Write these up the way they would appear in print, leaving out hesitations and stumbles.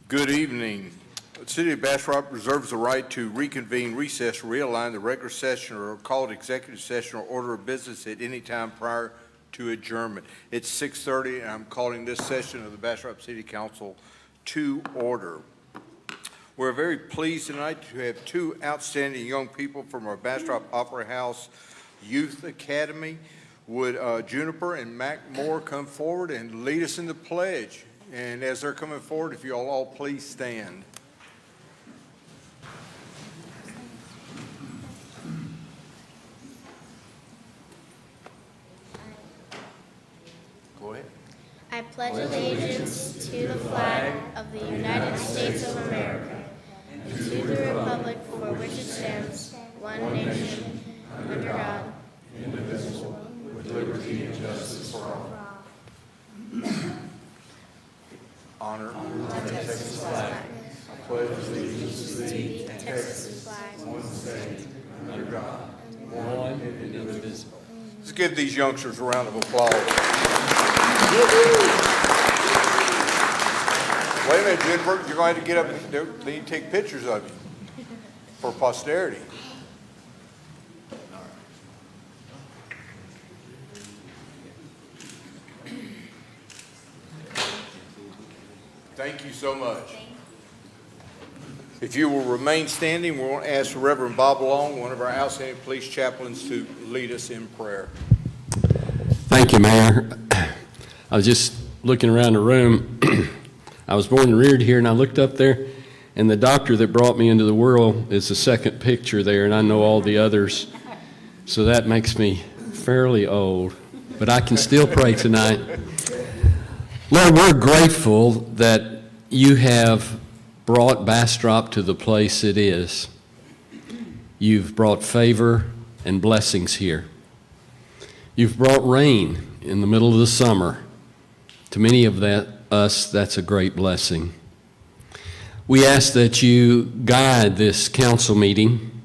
Good evening. The City of Bastrop reserves the right to reconvene, recess, realign the regular session or call it executive session or order of business at any time prior to adjournment. It's 6:30 and I'm calling this session of the Bastrop City Council to order. We're very pleased tonight to have two outstanding young people from our Bastrop Opera House Youth Academy. Would Juniper and Mac Moore come forward and lead us in the pledge? And as they're coming forward, if you'll all please stand. Go ahead. I pledge allegiance to the flag of the United States of America and to the republic for which it stands, one nation, under God, indivisible, with liberty and justice for all. Honor The Texas flag. I pledge allegiance to thee, The Texas flag. one state, under God, one and indivisible. Let's give these youngsters a round of applause. Wait a minute, Jennifer, you're going to get up, they need to take pictures of you for posterity. Thank you so much. If you will remain standing, we'll ask Reverend Bob Long, one of our outstanding police chaplains, to lead us in prayer. Thank you, Mayor. I was just looking around the room. I was born and reared here, and I looked up there, and the doctor that brought me into the world is the second picture there, and I know all the others. So that makes me fairly old, but I can still pray tonight. Lord, we're grateful that you have brought Bastrop to the place it is. You've brought favor and blessings here. You've brought rain in the middle of the summer. To many of us, that's a great blessing. We ask that you guide this council meeting,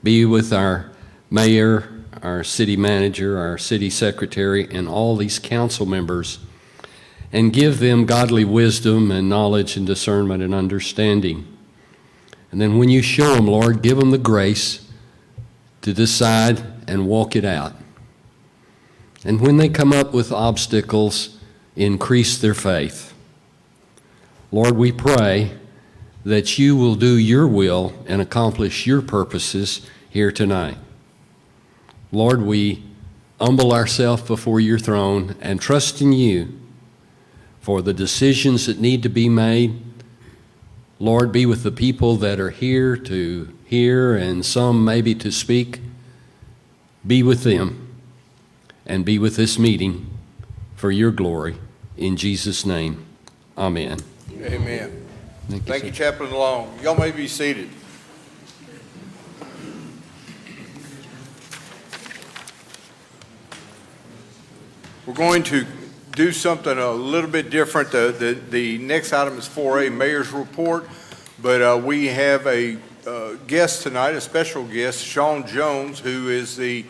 be with our mayor, our city manager, our city secretary, and all these council members, and give them godly wisdom and knowledge and discernment and understanding. And then when you show them, Lord, give them the grace to decide and walk it out. And when they come up with obstacles, increase their faith. Lord, we pray that you will do your will and accomplish your purposes here tonight. Lord, we humble ourselves before your throne and trust in you for the decisions that need to be made. Lord, be with the people that are here to hear and some maybe to speak. Be with them and be with this meeting for your glory. In Jesus' name, amen. Amen. Thank you, Chaplain Long. Y'all may be seated. We're going to do something a little bit different. The next item is 4A, Mayor's Report, but we have a guest tonight, a special guest, Sean Jones, who is the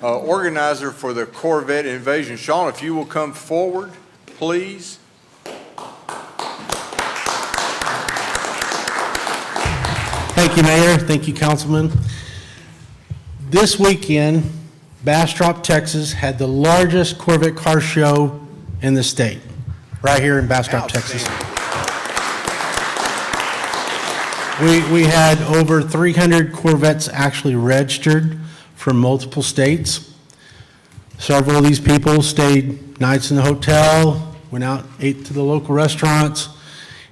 organizer for the Corvette Invasion. Sean, if you will come forward, please. Thank you, Mayor. Thank you, Councilman. This weekend, Bastrop, Texas had the largest Corvette car show in the state, right here in Bastrop, Texas. We had over 300 Corvettes actually registered from multiple states. Several of these people stayed nights in the hotel, went out, ate to the local restaurants,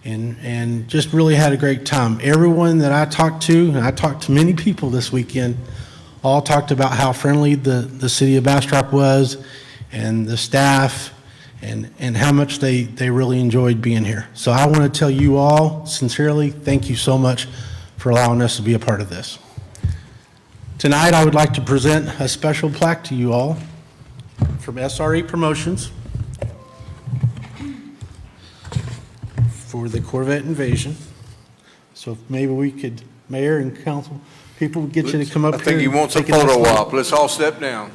and just really had a great time. Everyone that I talked to, and I talked to many people this weekend, all talked about how friendly the city of Bastrop was and the staff and how much they really enjoyed being here. So I want to tell you all sincerely, thank you so much for allowing us to be a part of this. Tonight I would like to present a special plaque to you all from SRE Promotions for the Corvette Invasion. So if maybe we could, Mayor and Council, people would get you to come up I here. think he wants a photo op. Let's all step down.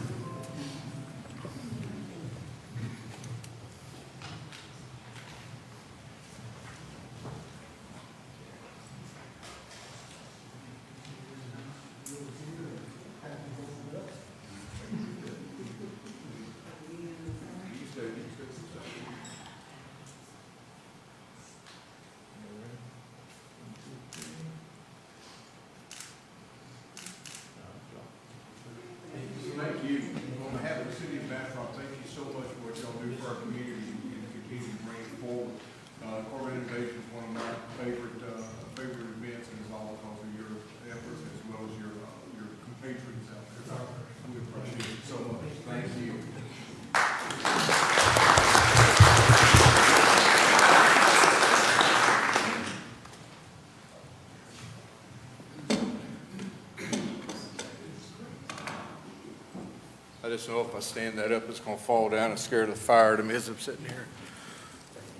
just know if I stand that up, it's going to fall down and scare the fire out of me as I'm sitting here.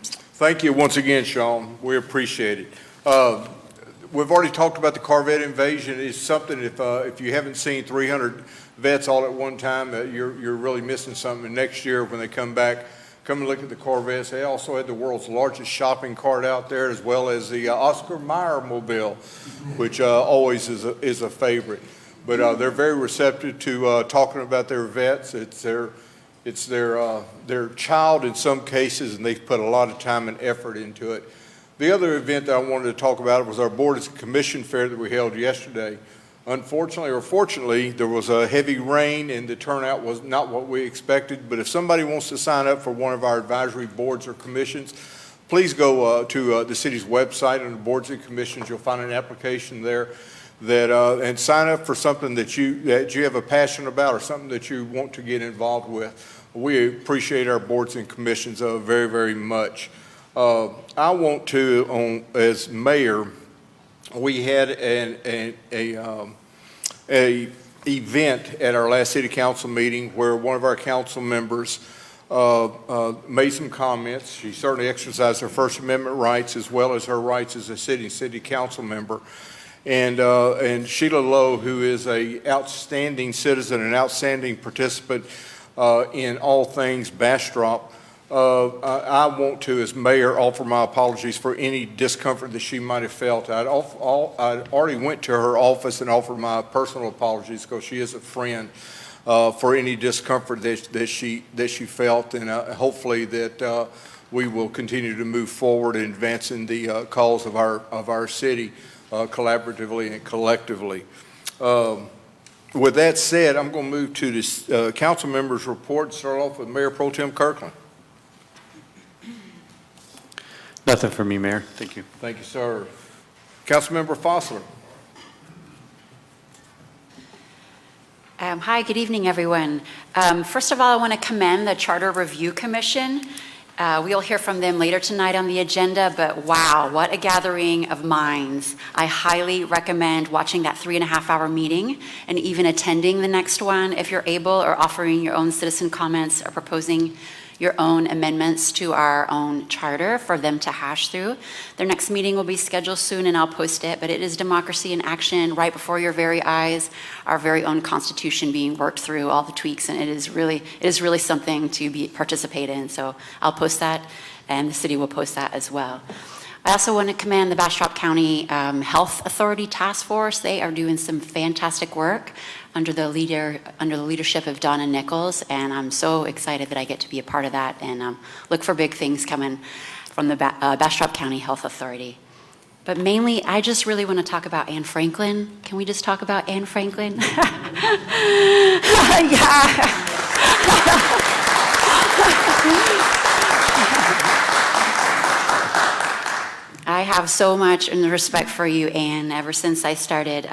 Thank you once again, Sean. We appreciate it. We've already talked about the Corvette invasion. It's something, if you haven't seen 300 vets all at one time, you're really missing something. And next year when they come back, come and look at the Corvettes. They also had the world's largest shopping cart out there, as well as the Oscar Mayer mobile, which always is a favorite. But they're very receptive to talking about their vets. It's their child in some cases, and they've put a lot of time and effort into it. The other event that I wanted to talk about was our Board and Commission Fair that we held yesterday. Unfortunately or fortunately, there was a heavy rain and the turnout was not what we expected. But if somebody wants to sign up for one of our advisory boards or commissions, please go to the city's website under Boards and Commissions. You'll find an application there and sign up for something that you have a passion about or something that you want to get involved with. We appreciate our boards and commissions very, very much. I want to, as mayor, we had a event at our last city council meeting where one of our council members made some comments. She certainly exercised her First Amendment rights as well as her rights as a city council member. And Sheila Lowe, who is an outstanding citizen, an outstanding participant in all things Bastrop, I want to, as mayor, offer my apologies for any discomfort that she might have felt. I'd already went to her office and offered my personal apologies because she is a friend for any discomfort that she felt, and hopefully that we will continue to move forward in advancing the cause of our city collaboratively and collectively. With that said, I'm going to move to this council members' report. Start off with Mayor Pro Tem Kirkland. Nothing for me, Mayor. Thank you. Thank you, sir. Councilmember Fossler. Hi, good evening, everyone. First of all, I want to commend the Charter Review Commission. We'll hear from them later tonight on the agenda, but wow, what a gathering of minds. I highly recommend watching that 3.5-hour meeting and even attending the next one if you're able, or offering your own citizen comments or proposing your own amendments to our own charter for them to hash through. Their next meeting will be scheduled soon and I'll post it, but it is democracy in action right before your very eyes, our very own constitution being worked through, all the tweaks, and it is really something to participate in. So I'll post that and the city will post that as well. I also want to commend the Bastrop County Health Authority Task Force. They are doing some fantastic work under the leadership of Donna Nichols, and I'm so excited that I get to be a part of that, and look for big things coming from the Bastrop County Health Authority. But mainly, I just really want to talk about Anne Franklin. Can we just talk about Anne Franklin? I have so much respect for you, Anne, ever since I started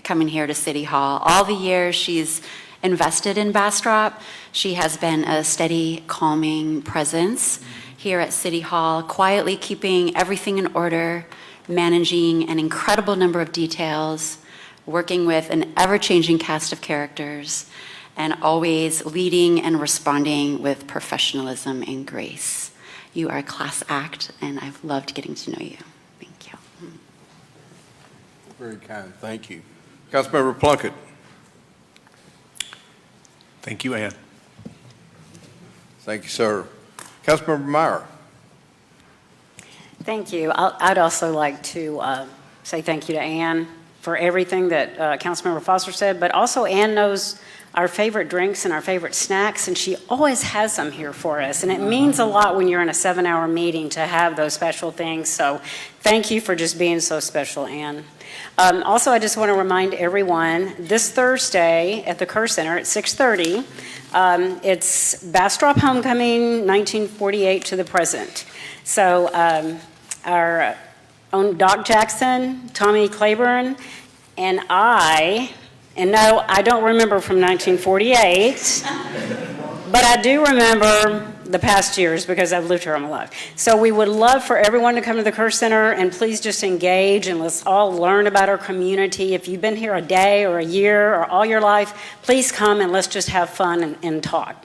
coming here to City Hall. All the years she's invested in Bastrop, she has been a steady, calming presence here at City Hall, quietly keeping everything in order, managing an incredible number of details, working with an ever-changing cast of characters, and always leading and responding with professionalism and grace. You are a class act, and I've loved getting to know you. Thank you. Very kind. Thank you. Councilmember Plunkett. Thank you, Ann. Thank you, sir. Councilmember Meyer. Thank you. I'd also like to say thank you to Ann for everything that Councilmember Foster said, but also Ann knows our favorite drinks and our favorite snacks, and she always has them here for us. And it means a lot when you're in a 7-hour meeting to have those special things. So thank you for just being so special, Ann. Also, I just want to remind everyone, this Thursday at the Kerr Center at 6:30, it's Bastrop Homecoming 1948 to the present. So our own Doc Jackson, Tommy Claiborne, and and no, I don't remember from 1948, but I do remember the past years because I've lived here all my life. So we would love for everyone to come to the Kerr Center, and please just engage and let's all learn about our community. If you've been here a day or a year or all your life, please come and let's just have fun and talk.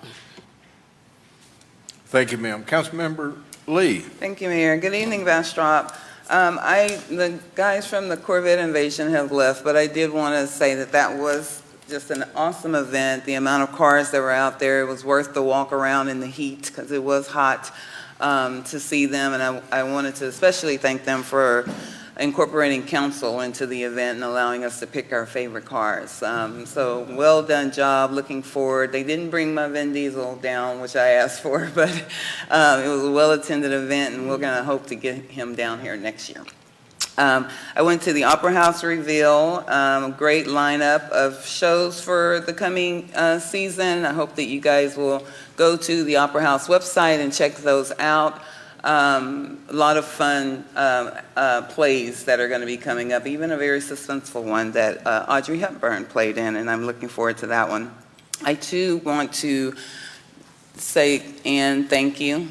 Thank you, ma'am. Councilmember Lee. Thank you, Mayor. Good evening, Bastrop. The guys from the Corvette Invasion have left, but I did want to say that that was just an awesome event. The amount of cars that were out there, it was worth the walk around in the heat because it was hot to see them. And I wanted to especially thank them for incorporating council into the event and allowing us to pick our favorite cars. So well done job, looking forward. They didn't bring my Vin Diesel down, which I asked for, but it was a well-attended event and we're gonna hope to get him down here next year. I went to the Opera House reveal, great lineup of shows for the coming season. I hope that you guys will go to the Opera House website and check those out. A lot of fun plays that are going to be coming up, even a very suspenseful one that Audrey Hepburn played in, and I'm looking forward to that one. I too want to say, Ann, thank you.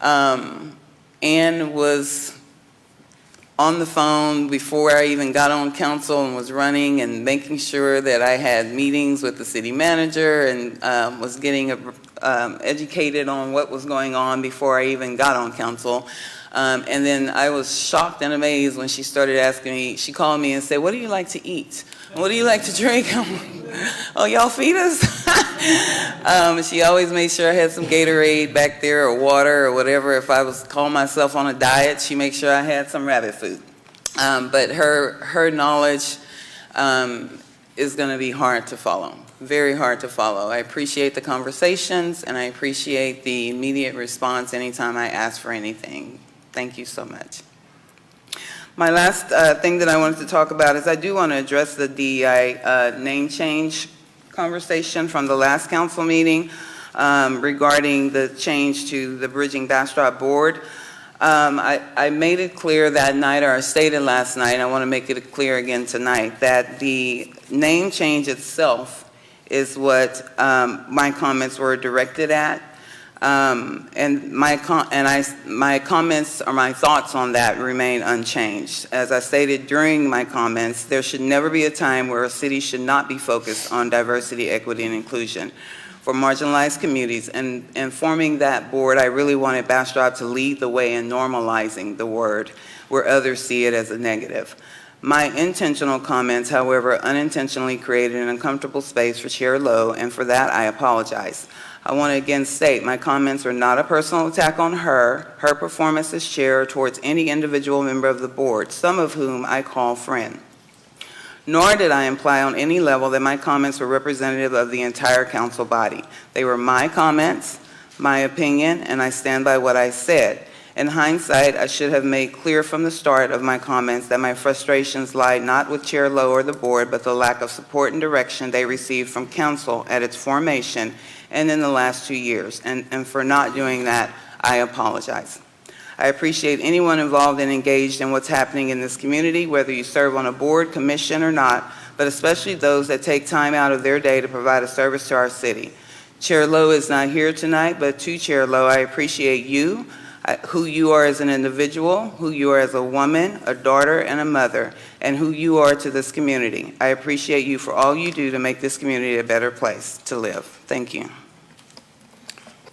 Ann was on the phone before I even got on council and was running and making sure that I had meetings with the city manager and was getting educated on what was going on before I even got on council. And then I was shocked and amazed when she started asking me, she called me and said, what do you like to eat? What do you like to drink? Oh, y'all feed us? She always made sure I had some Gatorade back there or water or whatever. If I was calling myself on a diet, she made sure I had some rabbit food. But her knowledge is going to be hard to follow, very hard to follow. I appreciate the conversations and I appreciate the immediate response anytime I ask for anything. Thank you so much. My last thing that I wanted to talk about is I do want to address the DEI name change conversation from the last council meeting regarding the change to the Bridging Bastrop Board. I made it clear that night, or I stated last night, and I want to make it clear again tonight, that the name change itself is what my comments were directed at. And my comments or my thoughts on that remain unchanged. As I stated during my comments, there should never be a time where a city should not be focused on diversity, equity, and inclusion for marginalized communities. And forming that board, I really wanted Bastrop to lead the way in normalizing the word where others see it as a negative. My intentional comments, however, unintentionally created an uncomfortable space for Chair Lowe, and for that I apologize. I want to again state my comments are not a personal attack on her performance as chair, or towards any individual member of the board, some of whom I call friend. Nor did I imply on any level that my comments were representative of the entire council body. They were my comments, my opinion, and I stand by what I said. In hindsight, I should have made clear from the start of my comments that my frustrations lied not with Chair Lowe or the board, but the lack of support and direction they received from council at its formation and in the last 2 years. And for not doing that, I apologize. I appreciate anyone involved and engaged in what's happening in this community, whether you serve on a board, commission, or not, but especially those that take time out of their day to provide a service to our city. Chair Lowe is not here tonight, but to Chair Lowe, I appreciate you, who you are as an individual, who you are as a woman, a daughter, and a mother, and who you are to this community. I appreciate you for all you do to make this community a better place to live. Thank you.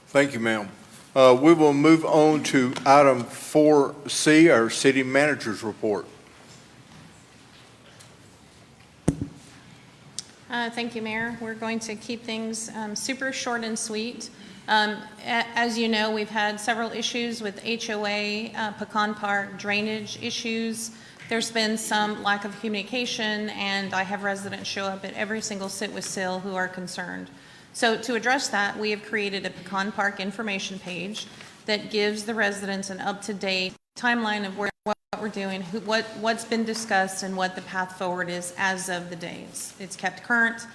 Thank you, ma'am. We will move on to item 4C, our city manager's report. Thank you, Mayor. We're going to keep things super short and sweet. As you know, we've had several issues with HOA, Pecan Park, drainage issues. There's been some lack of communication, and I have residents show up at every single sit with SIL who are concerned. So to address that, we have created a Pecan Park information page that gives the residents an up-to-date timeline of what we're doing, what's been discussed, and what the path forward is as of the day. It's kept current.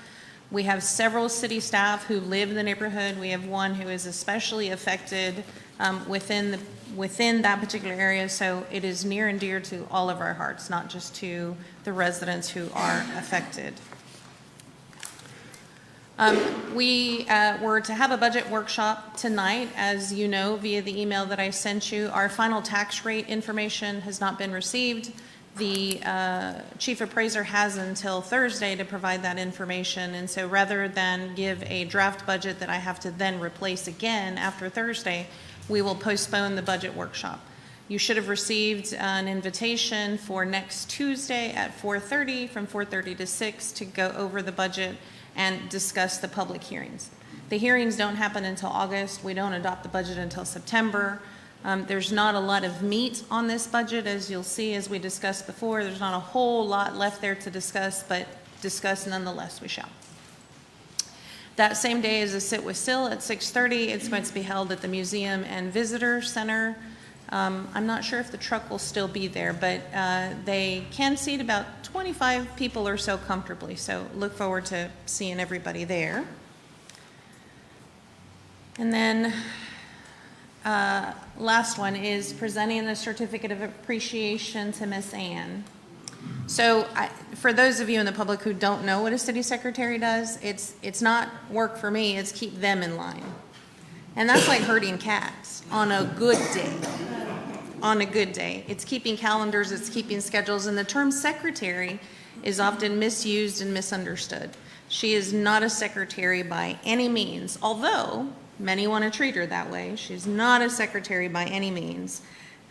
We have several city staff who live in the neighborhood. We have one who is especially affected within that particular area, so it is near and dear to all of our hearts, not just to the residents who are affected. We were to have a budget workshop tonight, as you know, via the email that I sent you. Our final tax rate information has not been received. The chief appraiser has until Thursday to provide that information, and so rather than give a draft budget that I have to then replace again after Thursday, we will postpone the budget workshop. You should have received an invitation for next Tuesday at 4:30, from 4:30 to 6, to go over the budget and discuss the public hearings. The hearings don't happen until August. We don't adopt the budget until September. There's not a lot of meat on this budget, as you'll see, as we discussed before. There's not a whole lot left there to discuss, but discuss nonetheless we shall. That same day is a sit with Sil at 6:30. It's going to be held at the Museum and Visitor Center. I'm not sure if the truck will still be there, but they can seat about 25 people or so comfortably, so look forward to seeing everybody there. And then last one is presenting the certificate of appreciation to Miss Ann. So for those of you in the public who don't know what a city secretary does, it's not work for me, it's keep them in line. And that's like herding cats on a good day. On a good day. It's keeping calendars, it's keeping schedules, and the term secretary is often misused and misunderstood. She is not a secretary by any means, although many want to treat her that way. She's not a secretary by any means.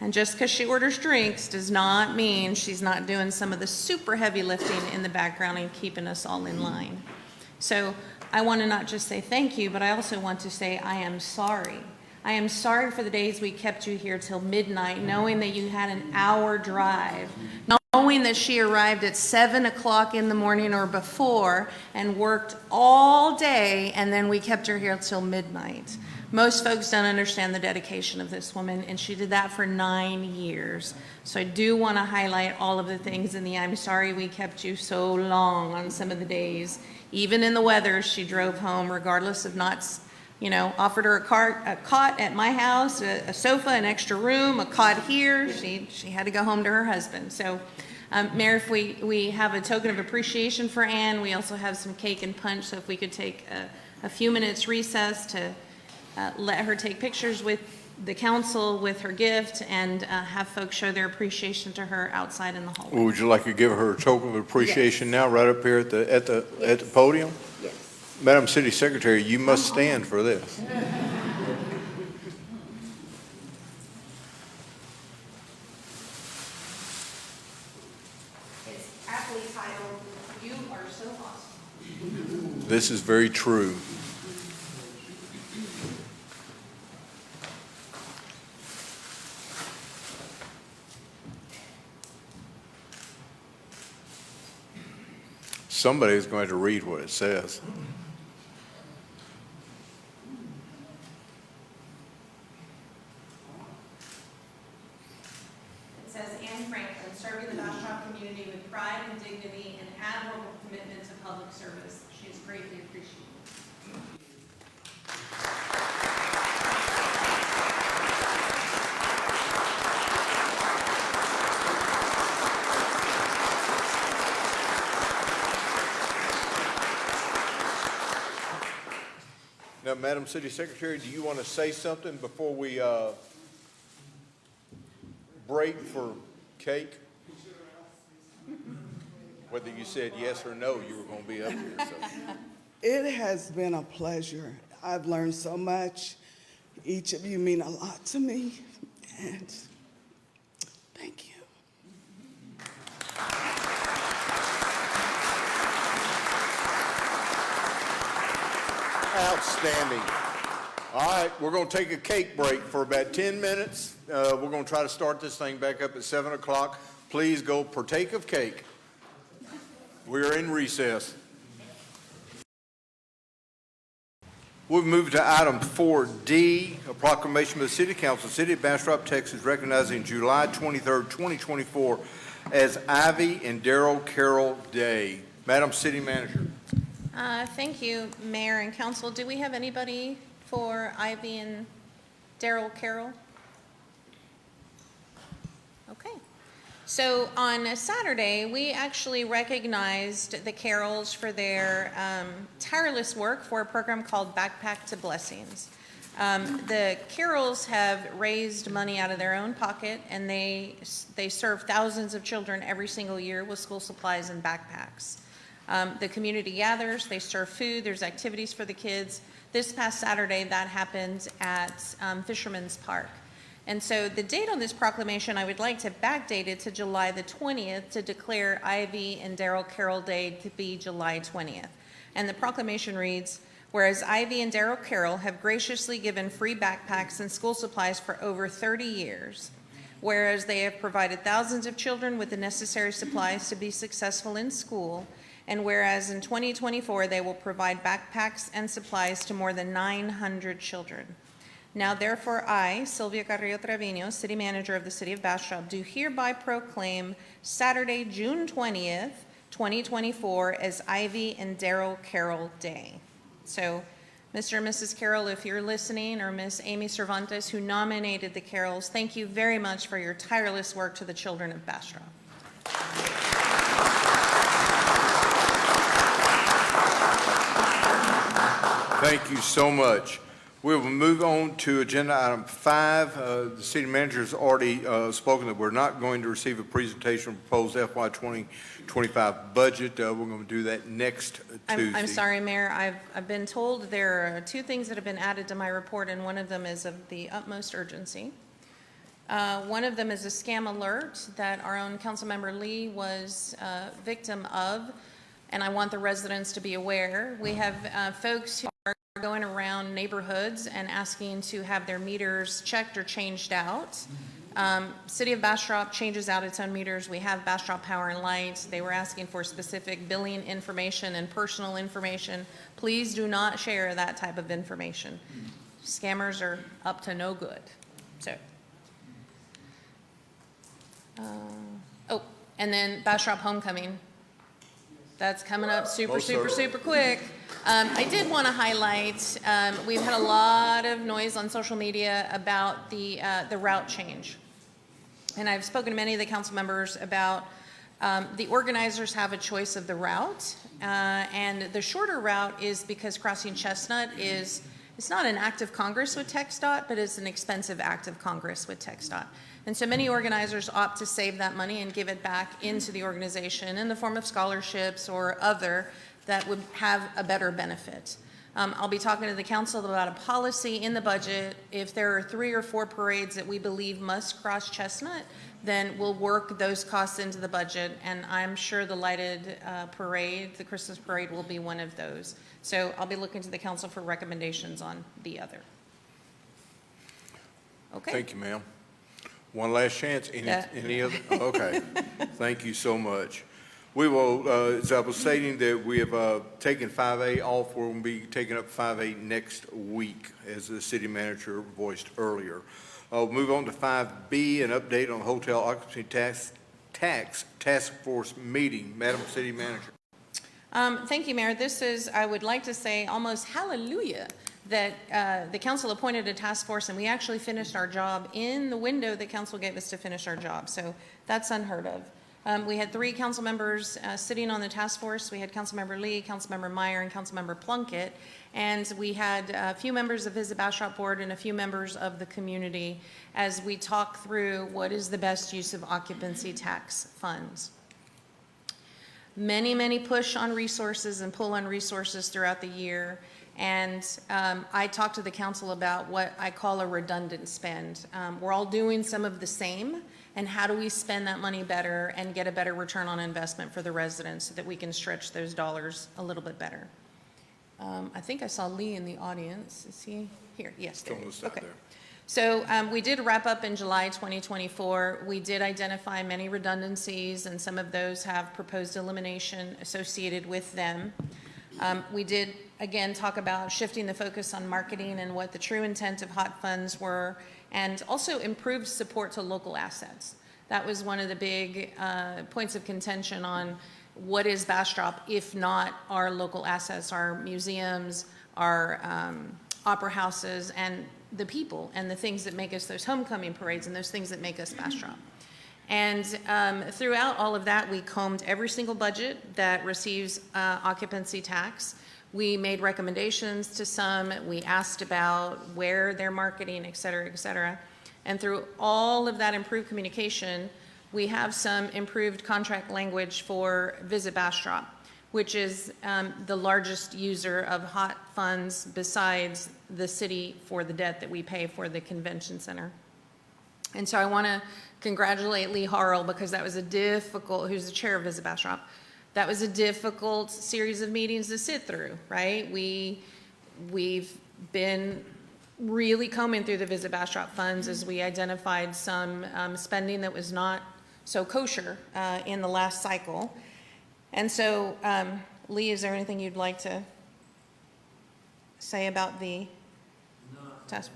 And just because she orders drinks does not mean she's not doing some of the super heavy lifting in the background and keeping us all in line. So I want to not just say thank you, but I also want to say I am sorry. I am sorry for the days we kept you here till midnight, knowing that you had an hour drive, knowing that she arrived at 7 o'clock in the morning or before and worked all day, and then we kept her here till midnight. Most folks don't understand the dedication of this woman, and she did that for 9 years. So I do want to highlight all of the things in the I'm sorry we kept you so long on some of the days. Even in the weather, she drove home regardless of not, offered her a cot at my house, a sofa, an extra room, a cot here. She had to go home to her husband. So, Mayor, if we have a token of appreciation for Ann, we also have some cake and punch. So if we could take a few minutes recess to let her take pictures with the council with her gift and have folks show their appreciation to her outside in the hallway. Well, would you like to give her a token of appreciation now, right up here at the podium? Yes. Madam City Secretary, you must stand for this. It's aptly titled, "You Are So Awesome." This is very true. Somebody's going to read what it says. It says, Anne Franklin, serving the Bastrop community with pride and dignity and admirable commitment to public service. She is greatly appreciated. Now, Madam City Secretary, do you want to say something before we break for cake? Whether you said yes or no, you were going to be up here. So. It has been a pleasure. I've learned so much. Each of you mean a lot to me, and thank you. Outstanding. All right, we're going to take a cake break for about 10 minutes. We're going to try to start this thing back up at 7 o'clock. Please go partake of cake. We're in recess. We'll move to item 4D, a proclamation by the City Council, City of Bastrop, Texas, recognizing July 23rd, 2024 as Ivy and Daryl Carroll Day. Madam City Manager. Thank you, Mayor and Council. Do we have anybody for Ivy and Daryl Carroll? Okay. So on Saturday, we actually recognized the Carols for their tireless work for a program called Backpack to Blessings. The Carols have raised money out of their own pocket, and they serve thousands of children every single year with school supplies and backpacks. The community gathers, they serve food, there's activities for the kids. This past Saturday, that happened at Fisherman's Park. And so the date on this proclamation, I would like to backdate it to July the 20th to declare Ivy and Darrell Carroll Day to be July 20th. And the proclamation reads, whereas Ivy and Darrell Carroll have graciously given free backpacks and school supplies for over 30 years, whereas they have provided thousands of children with the necessary supplies to be successful in school, and whereas in 2024 they will provide backpacks and supplies to more than 900 children. Now therefore I, Sylvia Carrillo Trevino, City Manager of the City of Bastrop, do hereby proclaim Saturday, June 20th, 2024 as Ivy and Darrell Carroll Day. So, Mr. and Mrs. Carroll, if you're listening, or Miss Amy Cervantes, who nominated the Carrolls, thank you very much for your tireless work to the children of Bastrop. Thank you so much. We will move on to agenda item 5. The city manager has already spoken that we're not going to receive a presentation of proposed FY 2025 budget. We're going to do that next Tuesday. I'm sorry, Mayor. I've been told there are 2 things that have been added to my report, and one of them is of the utmost urgency. One of them is a scam alert that our own Councilmember Lee was victim of, and I want the residents to be aware. We have folks who are going around neighborhoods and asking to have their meters checked or changed out. City of Bastrop changes out its own meters. We have Bastrop Power and Light. They were asking for specific billing information and personal information. Please do not share that type of information. Scammers are up to no good. So, and then Bastrop Homecoming. That's coming up super quick. I did want to highlight, we've had a lot of noise on social media about the route change. And I've spoken to many of the council members about the organizers have a choice of the route. And the shorter route is because crossing Chestnut it's not an act of Congress with TxDOT, but it's an expensive act of Congress with TxDOT. And so many organizers opt to save that money and give it back into the organization in the form of scholarships or other that would have a better benefit. I'll be talking to the council about a policy in the budget. If there are 3 or 4 parades that we believe must cross Chestnut, then we'll work those costs into the budget, and I'm sure the lighted parade, the Christmas parade, will be one of those. So I'll be looking to the council for recommendations on the other. Okay. Thank you, ma'am. One last chance. Any other? Okay. Thank you so much. We will, as I was stating, that we have taken 5A off. We're going to be taking up 5A next week, as the city manager voiced earlier. We'll move on to 5B, an update on the hotel occupancy tax task force meeting. Madam City Manager. Thank you, Mayor. This is, I would like to say, almost hallelujah that the council appointed a task force and we actually finished our job in the window that council gave us to finish our job. So that's unheard of. We had 3 council members sitting on the task force. We had Councilmember Lee, Councilmember Meyer, and Councilmember Plunkett. And we had a few members of Visit Bastrop Board and a few members of the community as we talk through what is the best use of occupancy tax funds. Many push on resources and pull on resources throughout the year. And I talked to the council about what I call a redundant spend. We're all doing some of the same, and how do we spend that money better and get a better return on investment for the residents so that we can stretch those dollars a little bit better. I think I saw Lee in the audience. Is he here? Yes, there he is. Okay. So we did wrap up in July 2024. We did identify many redundancies, and some of those have proposed elimination associated with them. We did, again, talk about shifting the focus on marketing and what the true intent of hot funds were, and also improved support to local assets. That was one of the big points of contention on what is Bastrop if not our local assets, our museums, our opera houses, and the people and the things that make us those homecoming parades and those things that make us Bastrop. And throughout all of that, we combed every single budget that receives occupancy tax. We made recommendations to some. We asked about where they're marketing, et cetera, et cetera. And through all of that improved communication, we have some improved contract language for Visit Bastrop, which is the largest user of hot funds besides the city for the debt that we pay for the convention center. And so I want to congratulate Lee Harrell, because that was a difficult, who's the chair of Visit Bastrop, that was a difficult series of meetings to sit through, right? We've been really combing through the Visit Bastrop funds as we identified some spending that was not so kosher in the last cycle. And so, Lee, is there anything you'd like to say about the task?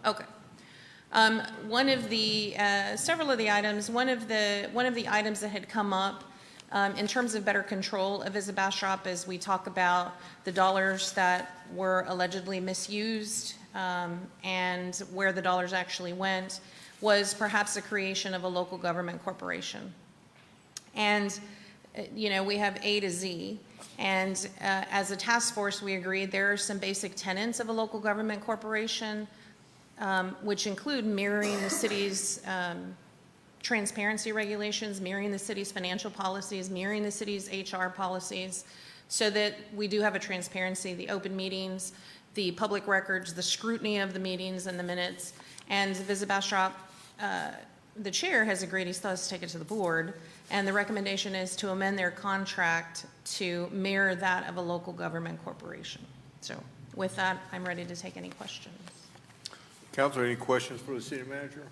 Okay. One of the several of the items, one of the items that had come up in terms of better control of Visit Bastrop, as we talk about the dollars that were allegedly misused and where the dollars actually went, was perhaps the creation of a local government corporation. And you know, we have A to Z, and as a task force, we agreed there are some basic tenets of a local government corporation, which include mirroring the city's transparency regulations, mirroring the city's financial policies, mirroring the city's HR policies, so that we do have a transparency, the open meetings, the public records, the scrutiny of the meetings and the minutes. And Visit Bastrop, the chair has agreed he still has to take it to the board, and the recommendation is to amend their contract to mirror that of a local government corporation. So with that, I'm ready to take any questions. Council, any questions for the city manager?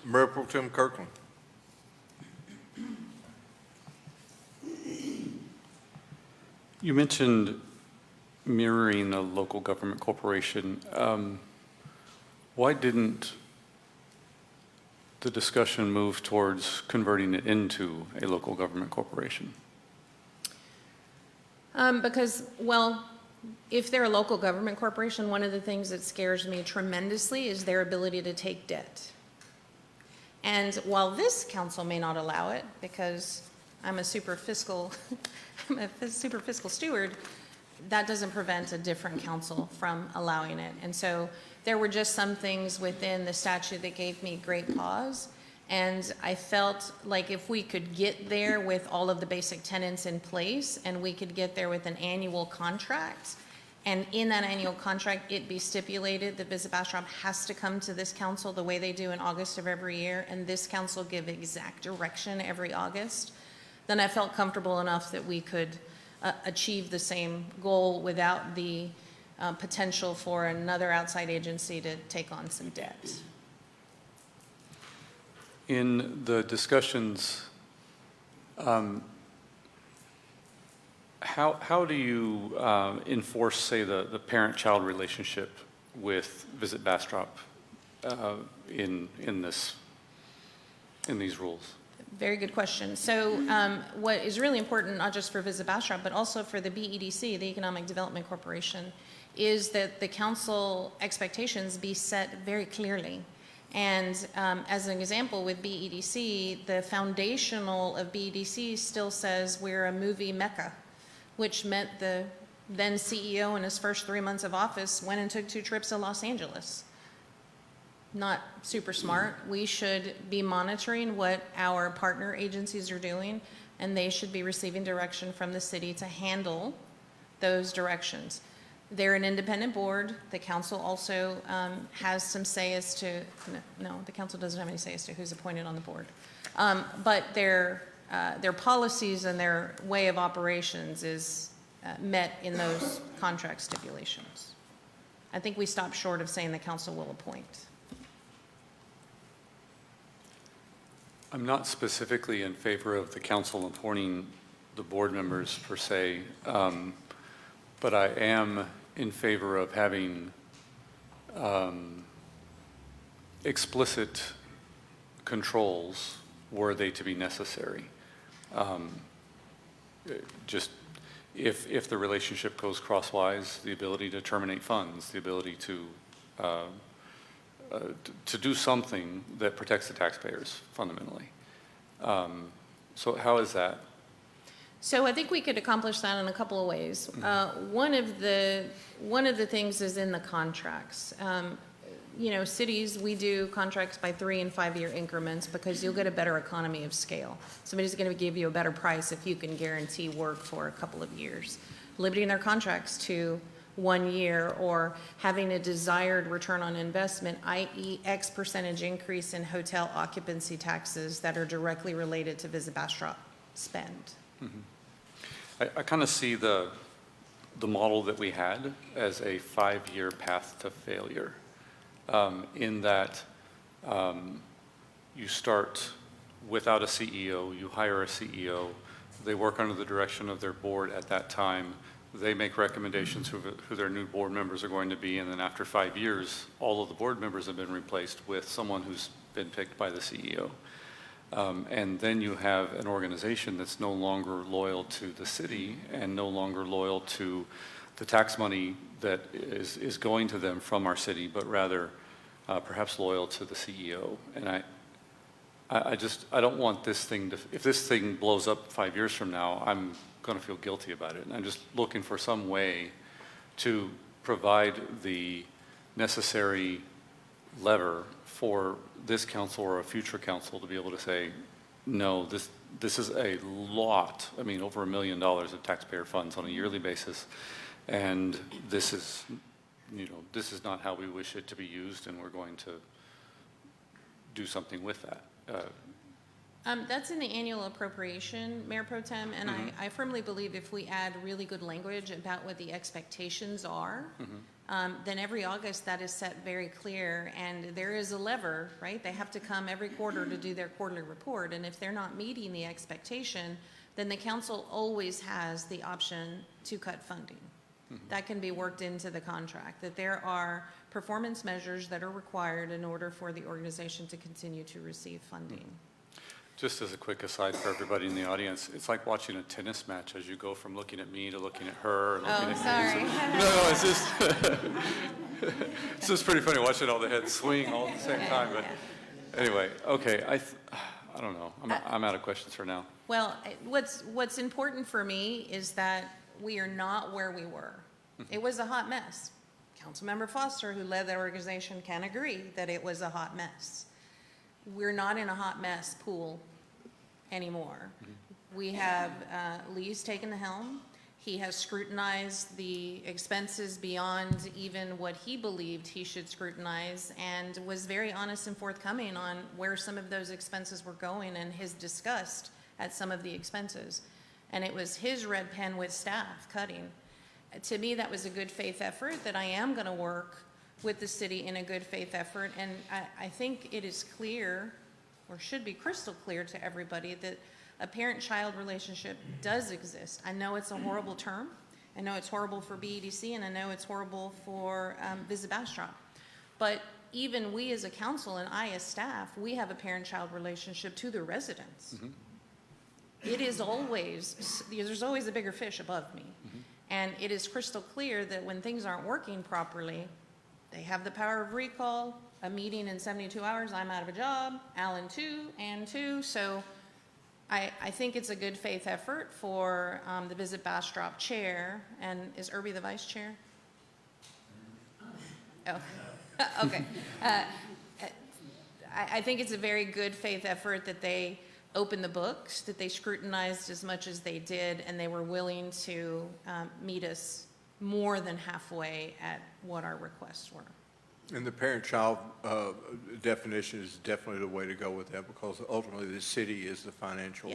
Mayor Pro Tem Kirkland. You mentioned mirroring a local government corporation. Why didn't the discussion move towards converting it into a local government corporation? Because, well, if they're a local government corporation, one of the things that scares me tremendously is their ability to take debt. And while this council may not allow it, because I'm a super fiscal, I'm a super fiscal steward, that doesn't prevent a different council from allowing it. And so there were just some things within the statute that gave me great pause. And I felt like if we could get there with all of the basic tenets in place, and we could get there with an annual contract, and in that annual contract, it be stipulated that Visit Bastrop has to come to this council the way they do in August of every year, and this council give exact direction every August, then I felt comfortable enough that we could achieve the same goal without the potential for another outside agency to take on some debt. In the discussions, how do you enforce, say, the parent-child relationship with Visit Bastrop in these rules? Very good question. So what is really important, not just for Visit Bastrop, but also for the BEDC, the Economic Development Corporation, is that the council expectations be set very clearly. And as an example with BEDC, the foundational of BEDC still says we're a movie mecca, which meant the then CEO in his first 3 months of office went and took 2 trips to Los Angeles. Not super smart. We should be monitoring what our partner agencies are doing, and they should be receiving direction from the city to handle those directions. They're an independent board. The council also has some say as to, no, the council doesn't have any say as to who's appointed on the board. But their policies and their way of operations is met in those contract stipulations. I think we stop short of saying the council will appoint. I'm not specifically in favor of the council appointing the board members per se, but I am in favor of having explicit controls were they to be necessary. Just if the relationship goes crosswise, the ability to terminate funds, the ability to to do something that protects the taxpayers fundamentally. So how is that? So I think we could accomplish that in a couple of ways. One of the things is in the contracts. Cities, we do contracts by 3 and 5 year increments because you'll get a better economy of scale. Somebody's going to give you a better price if you can guarantee work for a couple of years. Limiting their contracts to 1 year or having a desired return on investment, i.e. X percentage increase in hotel occupancy taxes that are directly related to Visit Bastrop spend. I kind of see the model that we had as a 5-year path to failure, in that you start without a CEO, you hire a CEO, they work under the direction of their board at that time, they make recommendations who their new board members are going to be, and then after 5 years, all of the board members have been replaced with someone who's been picked by the CEO. And then you have an organization that's no longer loyal to the city and no longer loyal to the tax money that is going to them from our city, but rather perhaps loyal to the CEO. And I don't want this thing to, if this thing blows up 5 years from now, I'm going to feel guilty about it. And I'm just looking for some way to provide the necessary lever for this council or a future council to be able to say, no, this is a lot, I mean, over $1 million of taxpayer funds on a yearly basis. And this is, this is not how we wish it to be used, and we're going to do something with that. That's in the annual appropriation, Mayor Pro Tem, and I firmly believe if we add really good language about what the expectations are, then every August that is set very clear, and there is a lever, right? They have to come every quarter to do their quarterly report, and if they're not meeting the expectation, then the council always has the option to cut funding. That can be worked into the contract, that there are performance measures that are required in order for the organization to continue to receive funding. Just as a quick aside for everybody in the audience, it's like watching a tennis match as you go from looking at me to looking at her. And looking at me. No, it's just, it's just pretty funny watching all the heads swing all at the same time. But anyway, okay, I don't know. I'm out of questions for now. Well, what's important for me is that we are not where we were. It was a hot mess. Councilmember Foster, who led that organization, can agree that it was a hot mess. We're not in a hot mess pool anymore. We have Lee's taken the helm. He has scrutinized the expenses beyond even what he believed he should scrutinize, and was very honest and forthcoming on where some of those expenses were going and his disgust at some of the expenses. And it was his red pen with staff cutting. To me, that was a good faith effort that I am going to work with the city in a good faith effort. And I think it is clear, or should be crystal clear to everybody, that a parent-child relationship does exist. I know it's a horrible term. I know it's horrible for BEDC, and I know it's horrible for Visit Bastrop. But even we as a council and I as staff, we have a parent-child relationship to the residents. It is always, there's always a bigger fish above me. And it is crystal clear that when things aren't working properly, they have the power of recall, a meeting in 72 hours, I'm out of a job, Alan too, and too. So I think it's a good faith effort for the Visit Bastrop chair. And is Irby the vice chair? Oh, okay. I think it's a very good faith effort that they opened the books, that they scrutinized as much as they did, and they were willing to meet us more than halfway at what our requests were. And the parent-child definition is definitely the way to go with that, because ultimately the city is the financial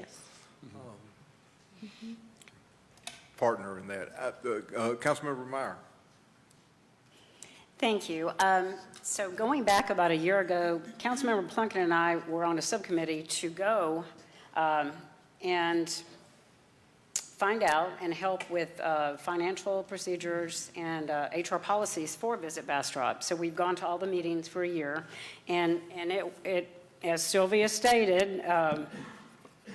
partner in that. Councilmember Meyer. Thank you. So going back about a year ago, Councilmember Plunkett and I were on a subcommittee to go and find out and help with financial procedures and HR policies for Visit Bastrop. So we've gone to all the meetings for a year, and it as Sylvia stated,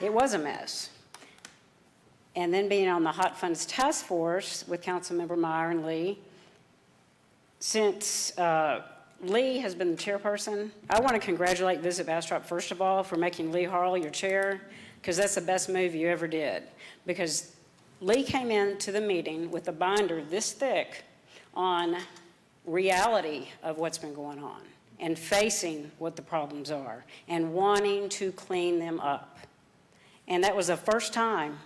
it was a mess. And then being on the Hot Funds Task Force with Councilmember Meyer and Lee, since Lee has been the chairperson. I want to congratulate Visit Bastrop, first of all, for making Lee Harrell your chair, because that's the best move you ever did. Because Lee came into the meeting with a binder this thick on reality of what's been going on and facing what the problems are and wanting to clean them up. And that was the first time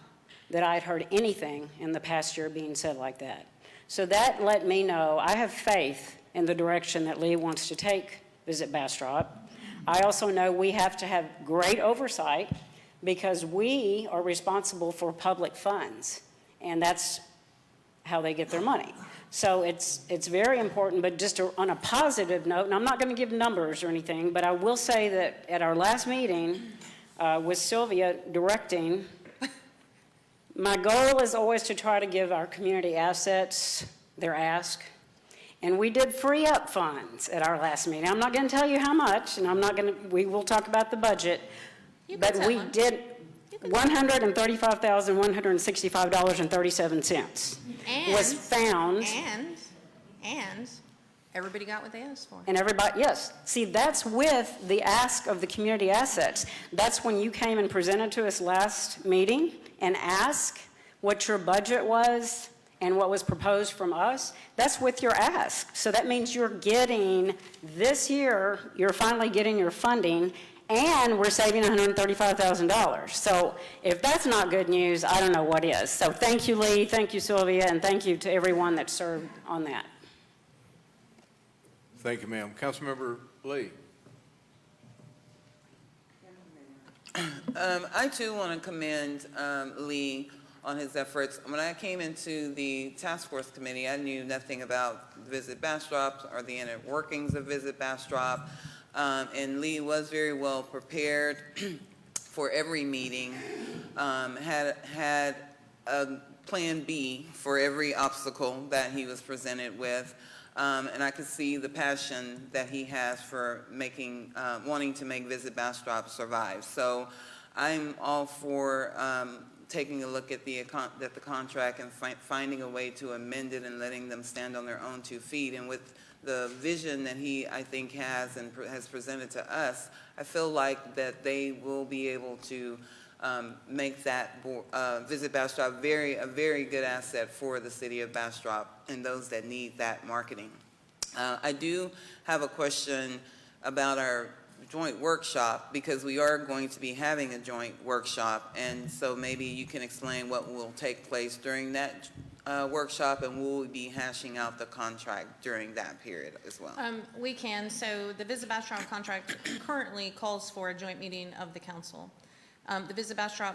that I had heard anything in the past year being said like that. So that let me know I have faith in the direction that Lee wants to take Visit Bastrop. I also know we have to have great oversight because we are responsible for public funds, and that's how they get their money. So it's very important, but just on a positive note, and I'm not going to give numbers or anything, but I will say that at our last meeting with Sylvia directing, my goal is always to try to give our community assets their ask. And we did free up funds at our last meeting. I'm not going to tell you how much, and we will talk about the budget. But we did $135,165.37 was found. And everybody got what they asked for. And everybody, yes. See, that's with the ask of the community assets. That's when you came and presented to us last meeting and asked what your budget was and what was proposed from us. That's with your ask. So that means you're getting, this year, you're finally getting your funding, and we're saving $135,000. So if that's not good news, I don't know what is. So thank you, Lee, thank you, Sylvia, and thank you to everyone that served on that. Thank you, ma'am. Councilmember Lee. I too want to commend Lee on his efforts. When I came into the task force committee, I knew nothing about Visit Bastrop or the inner workings of Visit Bastrop, and Lee was very well prepared for every meeting, had a plan B for every obstacle that he was presented with. And I could see the passion that he has for making, wanting to make Visit Bastrop survive. So I'm all for taking a look at the contract and finding a way to amend it and letting them stand on their own 2 feet. And with the vision that he, I think, has and has presented to us, I feel like that they will be able to make that Visit Bastrop a very good asset for the city of Bastrop and those that need that marketing. I do have a question about our joint workshop, because we are going to be having a joint workshop, and so maybe you can explain what will take place during that workshop, and we'll be hashing out the contract during that period as well. We can. So the Visit Bastrop contract currently calls for a joint meeting of the council. The Visit Bastrop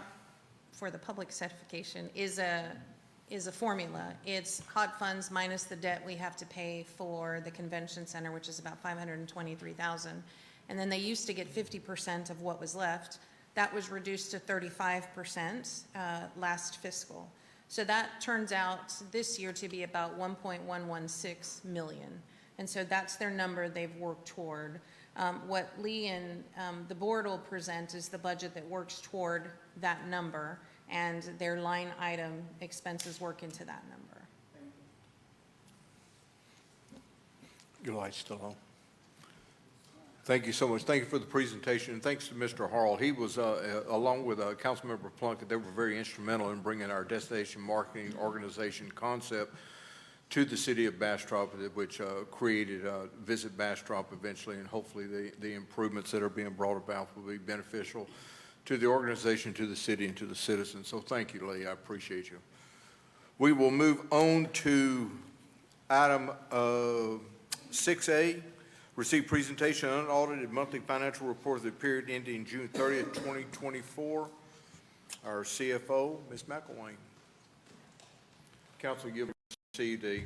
for the public certification is a formula. It's hot funds minus the debt we have to pay for the convention center, which is about $523,000. And then they used to get 50% of what was left. That was reduced to 35% last fiscal. So that turns out this year to be about $1.116 million. And so that's their number they've worked toward. What Lee and the board will present is the budget that works toward that number, and their line item expenses work into that number. Your light's still on. Thank you so much. Thank you for the presentation, and thanks to Mr. Harrell. He was, along with Councilmember Plunkett, they were very instrumental in bringing our destination marketing organization concept to the city of Bastrop, which created Visit Bastrop eventually, and hopefully the improvements that are being brought about will be beneficial to the organization, to the city, and to the citizens. So thank you, Lee. I appreciate you. We will move on to item 6A. Receive presentation unaudited monthly financial report of the period ending June 30th, 2024. Our CFO, Ms. McElwain. Council, you've received a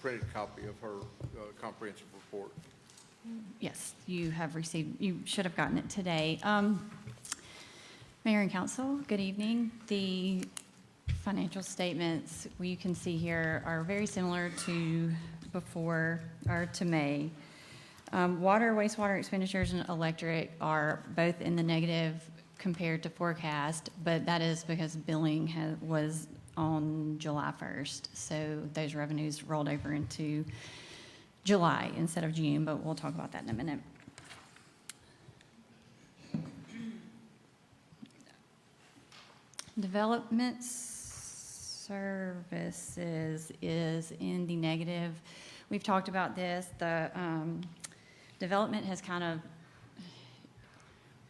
printed copy of her comprehensive report. Yes, you have received, you should have gotten it today. Mayor and Council, good evening. The financial statements you can see here are very similar to before, or to May. Water, wastewater expenditures, and electric are both in the negative compared to forecast, but that is because billing was on July 1st. So those revenues rolled over into July instead of June, but we'll talk about that in a minute. Development services is in the negative. We've talked about this. The development has kind of,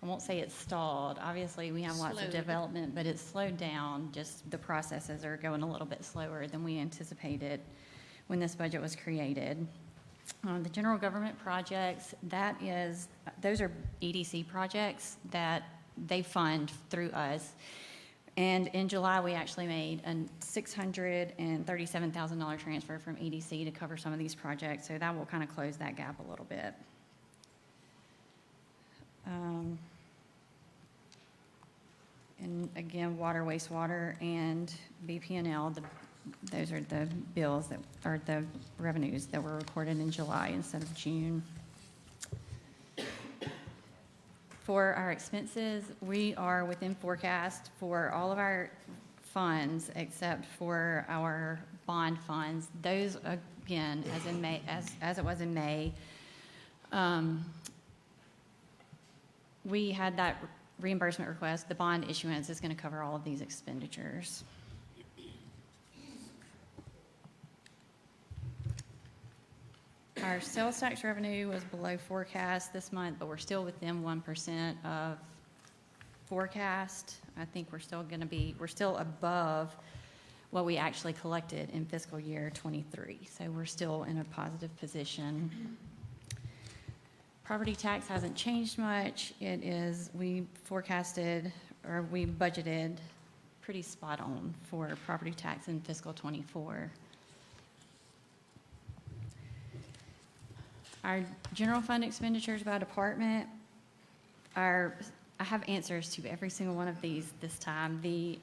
I won't say it's stalled. Obviously, we have lots of Slowed. development, but it's slowed down. Just the processes are going a little bit slower than we anticipated when this budget was created. The general government projects, those are EDC projects that they fund through us. And in July, we actually made a $637,000 transfer from EDC to cover some of these projects, so that will kind of close that gap a little bit. And again, water, wastewater, and BPNL, those are the bills that are the revenues that were recorded in July instead of June. For our expenses, we are within forecast for all of our funds except for our bond funds. Those, again, as in May, as it was in May, we had that reimbursement request. The bond issuance is going to cover all of these expenditures. Our sales tax revenue was below forecast this month, but we're still within 1% of forecast. I think we're still above what we actually collected in fiscal year '23. So we're still in a positive position. Property tax hasn't changed much. We forecasted, or we budgeted pretty spot on for property tax in fiscal '24. Our general fund expenditures by department I have answers to every single one of these this time, the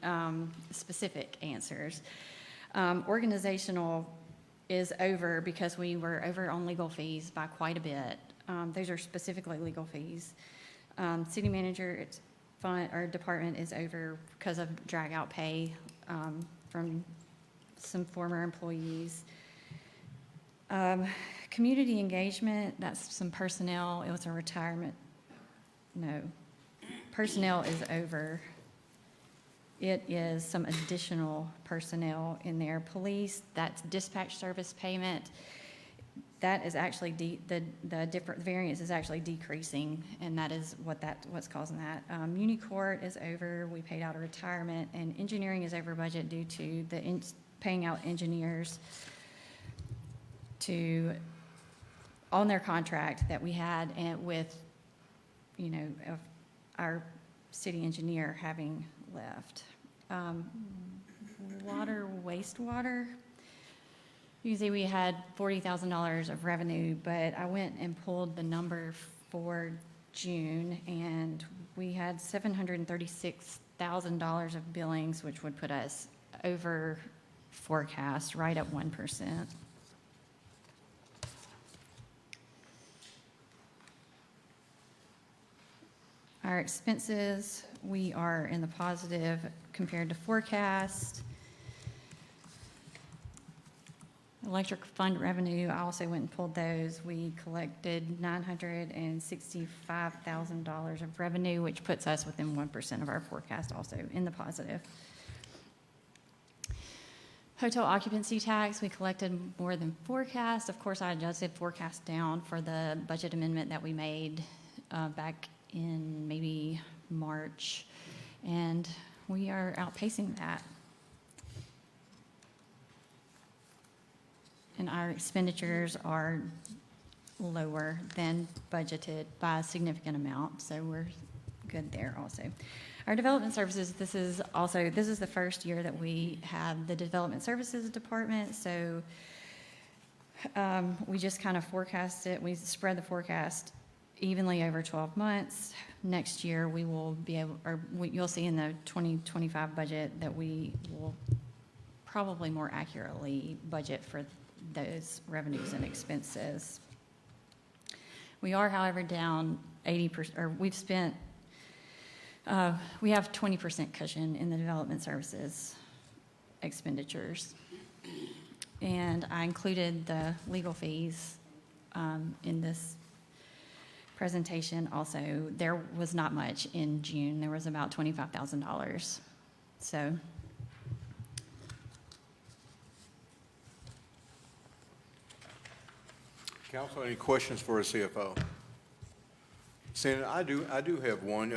specific answers. Organizational is over because we were over on legal fees by quite a bit. Those are specifically legal fees. City manager fund or department is over because of drag out pay from some former employees. Community engagement, that's some personnel. It was a retirement. No. Personnel is over. It is some additional personnel in there. Police, that's dispatch service payment. That is actually, the different variance is actually decreasing, and that is what's causing that. Unicourt is over. We paid out a retirement, and engineering is over budget due to the paying out engineers on their contract that we had and with, of our city engineer having left. Water, wastewater. You can see we had $40,000 of revenue, but I went and pulled the number for June, and we had $736,000 of billings, which would put us over forecast, right at 1%. Our expenses, we are in the positive compared to forecast. Electric fund revenue, I also went and pulled those. We collected $965,000 of revenue, which puts us within 1% of our forecast, also in the positive. Hotel occupancy tax, we collected more than forecast. Of course, I adjusted forecast down for the budget amendment that we made back in maybe March, and we are outpacing that. And our expenditures are lower than budgeted by a significant amount, so we're good there also. Our development services, this is the first year that we have the development services department, so we just kind of forecast it. We spread the forecast evenly over 12 months. Next year, we will be able, you'll see in the 2025 budget that we will probably more accurately budget for those revenues and expenses. We are, however, down 80%, or we've spent, we have 20% cushion in the development services expenditures. And I included the legal fees in this presentation also. There was not much in June. There was about $25,000. So Council, any questions for a CFO? Senator, I do have one.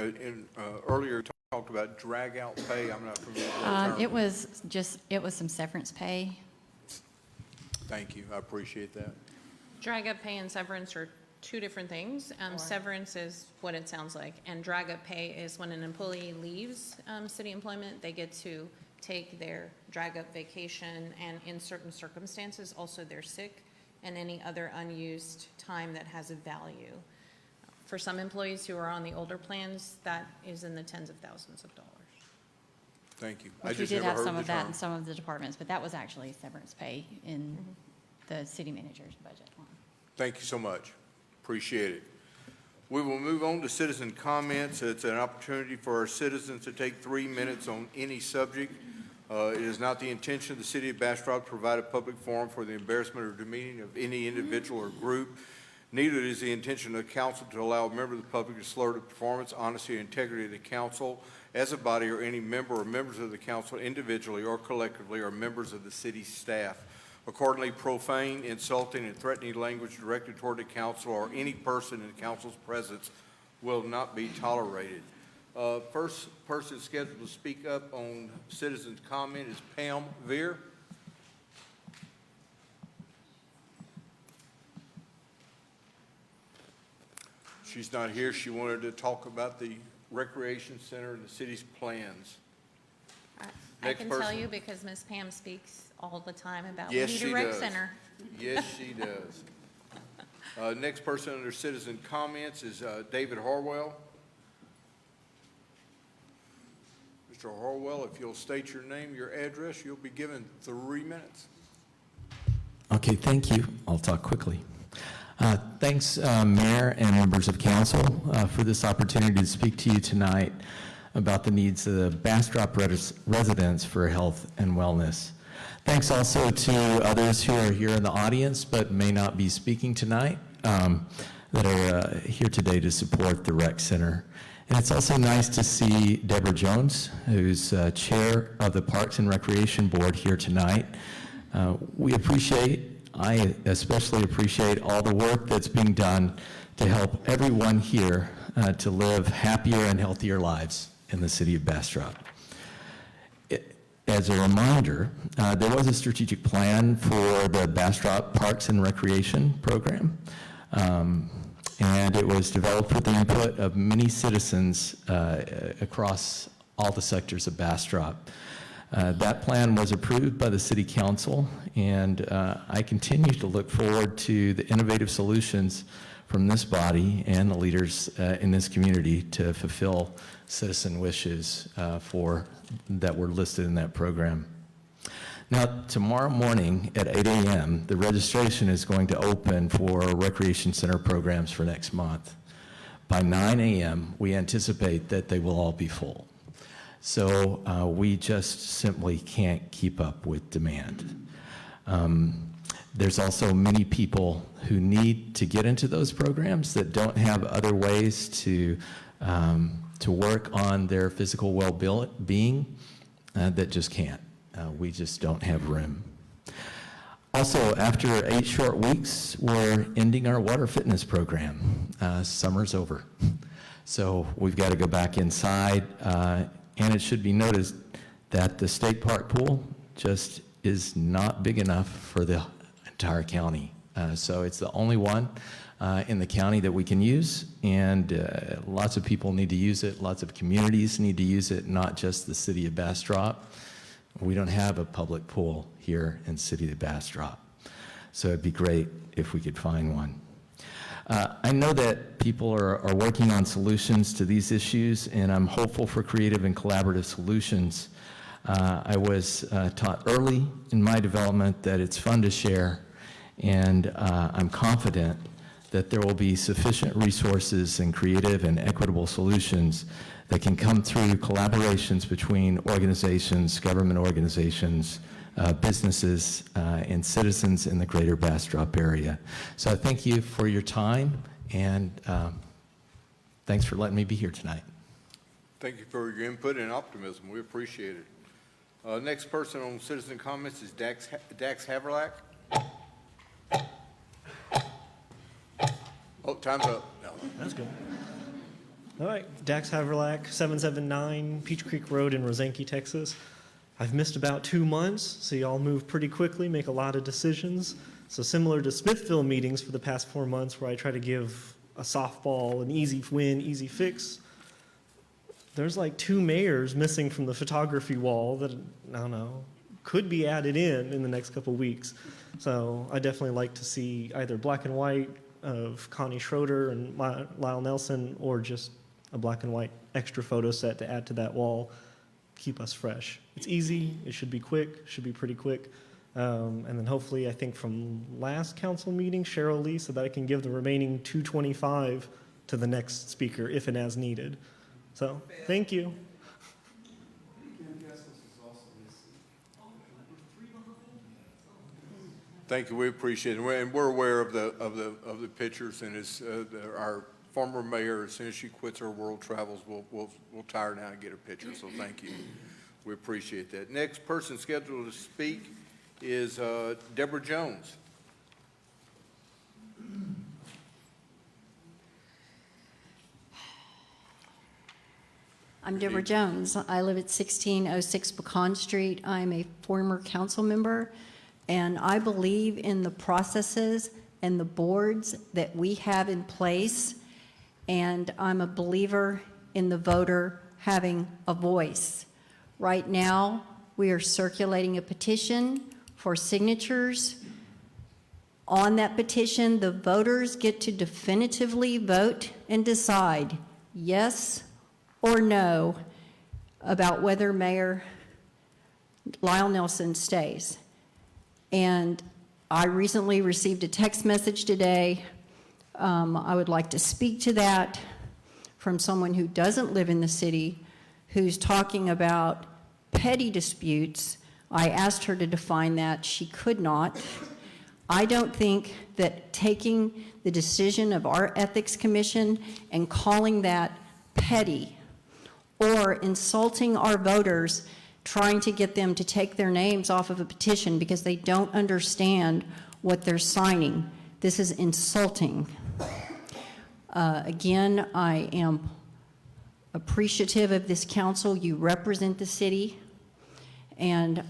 Earlier talked about drag-out pay. I'm not familiar with that term. it was some severance pay. Thank you. I appreciate that. Drag-up pay and severance are two different things. Severance is what it sounds like, and drag-up pay is when an employee leaves city employment, they get to take their drag-up vacation, and in certain circumstances, also their sick and any other unused time that has a value. For some employees who are on the older plans, that is in the tens of thousands of dollars. Thank you. Which we did have some of that in some of the departments, but that was actually severance pay in the city manager's budget line. Thank you so much. Appreciate it. We will move on to citizen comments. It's an opportunity for our citizens to take 3 minutes on any subject. It is not the intention of the city of Bastrop to provide a public forum for the embarrassment or demeaning of any individual or group. Neither is the intention of the council to allow a member of the public to slur the performance, honesty, and integrity of the council as a body, or any member or members of the council individually or collectively, or members of the city staff. Accordingly, profane, insulting, and threatening language directed toward the council or any person in the council's presence will not be tolerated. First person scheduled to speak up on citizens' comment is Pam Veer. She's not here. She wanted to talk about the recreation center and the city's plans. I can tell you because Ms. Pam speaks all the time about Yes, we she need a rec does. center. Yes, she does. Next person under citizen comments is David Harwell. Mr. Harwell, if you'll state your name, your address, you'll be given 3 minutes. Okay, thank you. I'll talk quickly. Thanks, Mayor and members of council, for this opportunity to speak to you tonight about the needs of the Bastrop residents for health and wellness. Thanks also to others who are here in the audience but may not be speaking tonight that are here today to support the rec center. And it's also nice to see Deborah Jones, who's chair of the Parks and Recreation Board, here tonight. I especially appreciate all the work that's being done to help everyone here to live happier and healthier lives in the city of Bastrop. As a reminder, there was a strategic plan for the Bastrop Parks and Recreation Program, and it was developed with the input of many citizens across all the sectors of Bastrop. That plan was approved by the City Council, and I continue to look forward to the innovative solutions from this body and the leaders in this community to fulfill citizen wishes that were listed in that program. Now, tomorrow morning at 8 a.m., the registration is going to open for Recreation Center programs for next month. By 9 a.m., we anticipate that they will all be full. So we just simply can't keep up with demand. There's also many people who need to get into those programs that don't have other ways to work on their physical well-being that just can't. We just don't have room. Also, after 8 short weeks, we're ending our water fitness program. Summer's over. So we've got to go back inside. And it should be noticed that the state park pool just is not big enough for the entire county. So it's the only one in the county that we can use, and lots of people need to use it. Lots of communities need to use it, not just the city of Bastrop. We don't have a public pool here in the city of Bastrop. So it'd be great if we could find one. I know that people are working on solutions to these issues, and I'm hopeful for creative and collaborative solutions. I was taught early in my development that it's fun to share, and I'm confident that there will be sufficient resources and creative and equitable solutions that can come through collaborations between organizations, government organizations, businesses and citizens in the greater Bastrop area. So I thank you for your time, and thanks for letting me be here tonight. Thank you for your input and optimism. We appreciate it. Next person on citizen comments is Dax Haverlack. Oh, time's up. No. That's good. All right, Dax Haverlack, 779 Peach Creek Road in Rosanke, Texas. I've missed about 2 months, so y'all move pretty quickly, make a lot of decisions. So similar to Smithville meetings for the past 4 months, where I try to give a softball, an easy win, easy fix, there's like 2 mayors missing from the photography wall that, I don't know, could be added in the next couple weeks. So I definitely like to see either black and white of Connie Schroeder and Lyle Nelson, or just a black and white extra photo set to add to that wall. Keep us fresh. It's easy, it should be quick, should be pretty quick. And then hopefully, I think from last council meeting, Cheryl Lee said that I can give the remaining 225 to the next speaker if and as needed. So, thank you. Thank you. We appreciate it, and we're aware of the pictures. And it's our former mayor, as soon as she quits her world travels, we'll tie her down and get a picture. So thank you. We appreciate that. Next person scheduled to speak is Deborah Jones. I'm Deborah Jones. I live at 1606 Pecan Street. I'm a former council member, and I believe in the processes and the boards that we have in place, and I'm a believer in the voter having a voice. Right now, we are circulating a petition for signatures. On that petition, the voters get to definitively vote and decide yes or no about whether Mayor Lyle Nelson stays. And I recently received a text message today. I would like to speak to that from someone who doesn't live in the city, who's talking about petty disputes. I asked her to define that. She could not. I don't think that taking the decision of our Ethics Commission and calling that petty, or insulting our voters, trying to get them to take their names off of a petition because they don't understand what they're signing. This is insulting. Again, I am appreciative of this council. You represent the city, and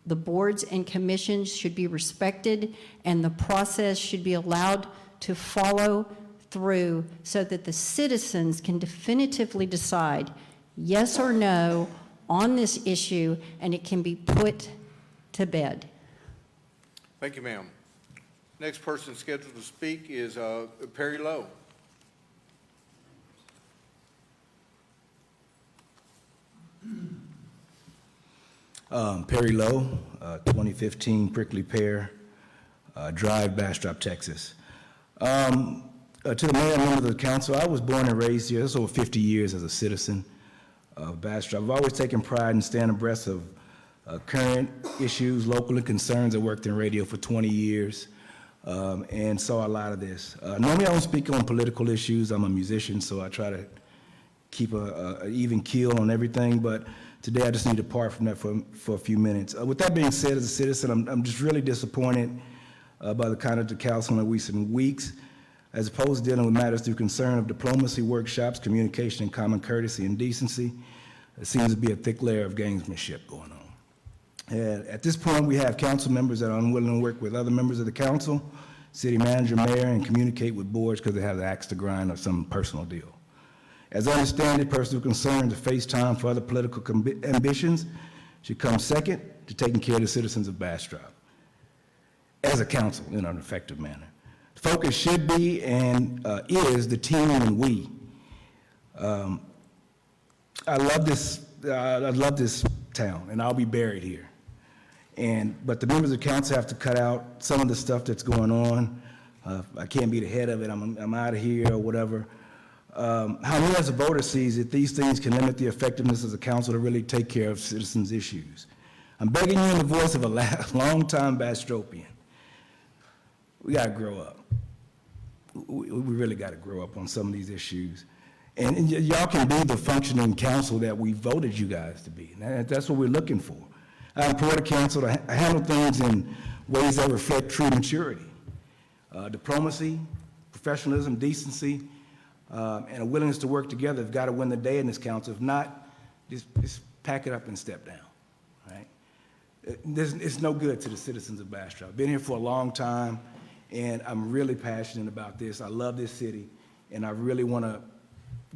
the boards and commissions should be respected, and the process should be allowed to follow through so that the citizens can definitively decide yes or no on this issue, and it can be put to bed. Thank you, ma'am. Next person scheduled to speak is Perry Lowe. Perry Lowe, 2015 Prickly Pear Drive, Bastrop, Texas. To the mayor and members of the council, I was born and raised here. That's over 50 years as a citizen of Bastrop. I've always taken pride in staying abreast of current issues, local concerns. I worked in radio for 20 years and saw a lot of this. Normally I don't speak on political issues. I'm a musician, so I try to keep an even keel on everything, but today I just need to depart from that for a few minutes. With that being said, as a citizen, I'm just really disappointed by the conduct of council in recent weeks. As opposed to dealing with matters through concern of diplomacy, workshops, communication, and common courtesy and decency, there seems to be a thick layer of gamesmanship going on. At this point, we have council members that are unwilling to work with other members of the council, city manager, mayor, and communicate with boards because they have the axe to grind or some personal deal. As I understand it, personal concerns to face time for other political ambitions should come second to taking care of the citizens of Bastrop as a council in an effective manner. The focus should be and is the team and we. I love this town, and I'll be buried here. But the members of the council have to cut out some of the stuff that's going on. I can't be the head of it. I'm out of here or whatever. How me as a voter sees it, these things can limit the effectiveness of the council to really take care of citizens' issues. I'm begging you in the voice of a longtime Bastropian. We got to grow up. We really got to grow up on some of these issues. And y'all can be the functioning council that we voted you guys to be. And that's what we're looking for. I employ the council to handle things in ways that reflect true maturity. Diplomacy, professionalism, decency, and a willingness to work together have got to win the day in this council. If not, just pack it up and step down, right? It's no good to the citizens of Bastrop. I've been here for a long time, and I'm really passionate about this. I love this city, and I really want to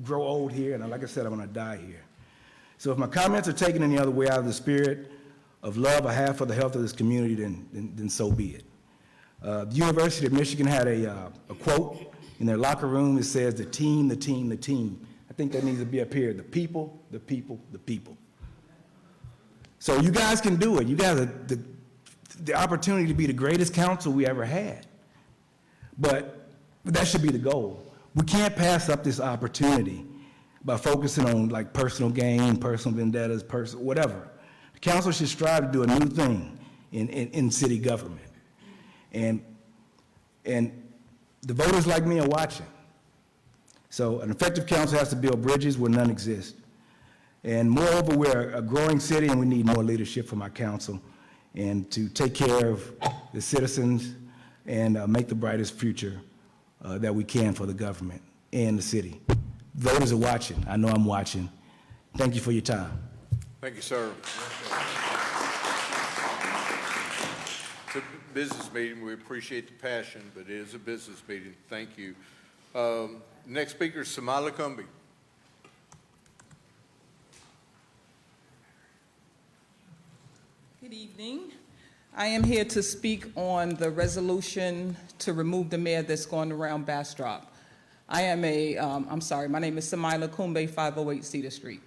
grow old here, and like I said, I want to die here. So if my comments are taken any other way out of the spirit of love I have for the health of this community, then so be it. The University of Michigan had a quote in their locker room. It says, the team, the team, the team. I think that needs to be up here. The people, the people, the people. So you guys can do it. You got the opportunity to be the greatest council we ever had. But that should be the goal. We can't pass up this opportunity by focusing on like personal gain, personal vendettas, whatever. The council should strive to do a new thing in city government. And the voters like me are watching. So an effective council has to build bridges where none exist. And moreover, we're a growing city and we need more leadership from our council and to take care of the citizens and make the brightest future that we can for the government and the city. Voters are watching. I know I'm watching. Thank you for your time. Thank you, sir. It's a business meeting. We appreciate the passion, but it is a business meeting. Thank you. Next speaker is Samala Kumbi. Good evening. I am here to speak on the resolution to remove the mayor that's going around Bastrop. I am my name is Samaila Kumbe, 508 Cedar Street.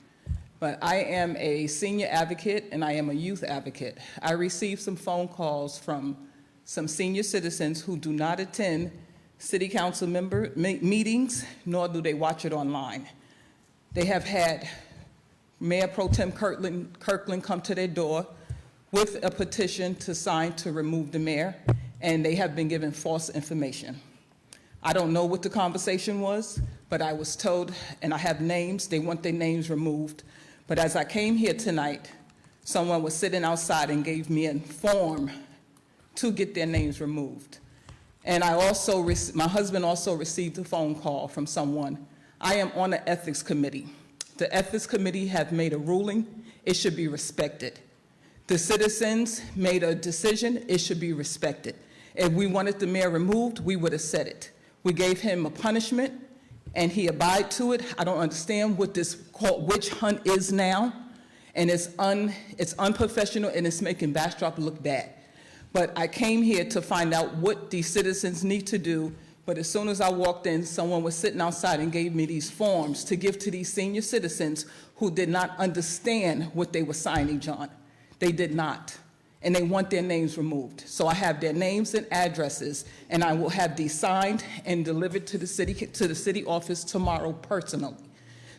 But I am a senior advocate and I am a youth advocate. I received some phone calls from some senior citizens who do not attend city council member meetings, nor do they watch it online. They have had Mayor Pro Tem Kirkland come to their door with a petition to sign to remove the mayor, and they have been given false information. I don't know what the conversation was, but I was told, and I have names, they want their names removed. But as I came here tonight, someone was sitting outside and gave me a form to get their names removed. And my husband also received a phone call from someone. I am on the ethics committee. The ethics committee have made a ruling, it should be respected. The citizens made a decision, it should be respected. If we wanted the mayor removed, we would have said it. We gave him a punishment, and he abided to it. I don't understand what this witch hunt is now, and it's unprofessional, and it's making Bastrop look bad. But I came here to find out what these citizens need to do, but as soon as I walked in, someone was sitting outside and gave me these forms to give to these senior citizens who did not understand what they were signing, John. They did not, and they want their names removed. So I have their names and addresses, and I will have these signed and delivered to the city office tomorrow personally.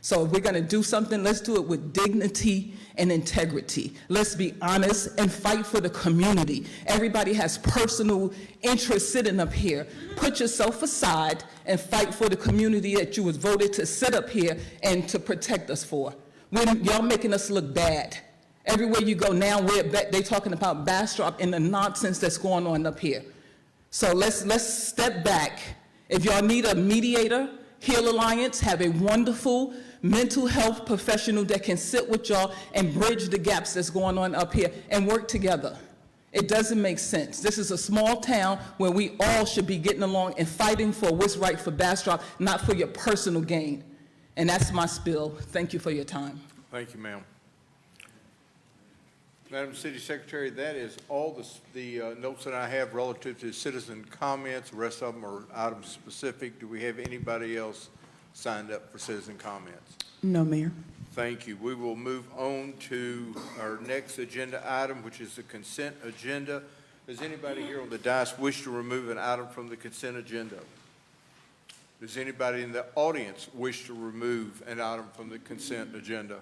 So if we're gonna do something, let's do it with dignity and integrity. Let's be honest and fight for the community. Everybody has personal interest sitting up here. Put yourself aside and fight for the community that you was voted to sit up here and to protect us for. Y'all making us look bad. Everywhere you go now, they talking about Bastrop and the nonsense that's going on up here. So let's step back. If y'all need a mediator, Heal Alliance have a wonderful mental health professional that can sit with y'all and bridge the gaps that's going on up here and work together. It doesn't make sense. This is a small town where we all should be getting along and fighting for what's right for Bastrop, not for your personal gain. And that's my spill. Thank you for your time. Thank you, ma'am. Madam City Secretary, that is all the notes that I have relative to citizen comments. The rest of them are item specific. Do we have anybody else signed up for citizen comments? No, Mayor. Thank you. We will move on to our next agenda item, which is the consent agenda. Does anybody here on the dais wish to remove an item from the consent agenda? Does anybody in the audience wish to remove an item from the consent agenda?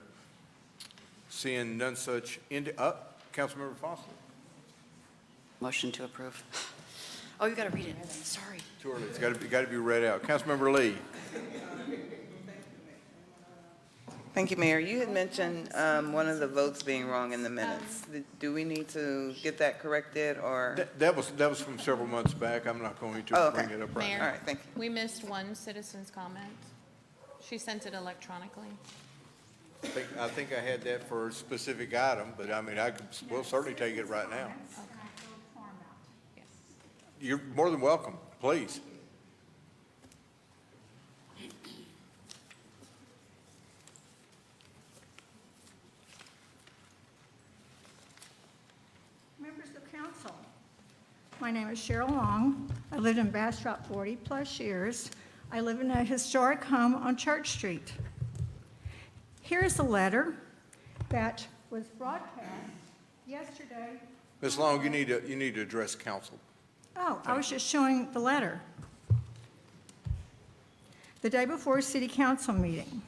Seeing none such, Councilmember Foster. Motion to approve. Oh, you got to read it. Sorry. Too early. It's got to be read out. Councilmember Lee. Thank you, Mayor. You had mentioned one of the votes being wrong in the minutes. Do we need to get that corrected, or? That was from several months back. I'm not going to Oh, okay. bring it up right Mayor. now. All right, thank you. We missed one citizen's comment. She sent it electronically. I think I had that for a specific item, but I mean, we'll certainly take it right now. Yes. You're more than welcome, please. Members of council, my name is Cheryl Long. I lived in Bastrop 40-plus years. I live in a historic home on Church Street. Here's a letter that was broadcast yesterday. Ms. Long, you need to address council. Oh, I was just showing the letter. The day before a city council meeting.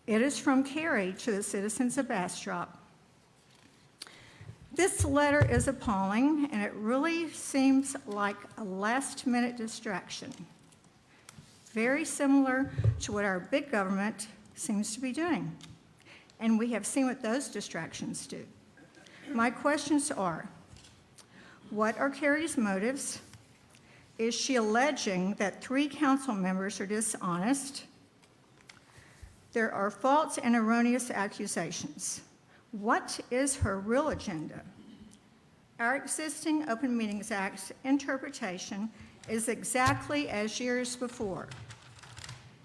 It is from Carrie to the citizens of Bastrop. This letter is appalling, and it really seems like a last-minute distraction. Very similar to what our big government seems to be doing. And we have seen what those distractions do. My questions are, what are Carrie's motives? Is she alleging that 3 council members are dishonest? There are false and erroneous accusations. What is her real agenda? Our existing Open Meetings Act interpretation is exactly as years before.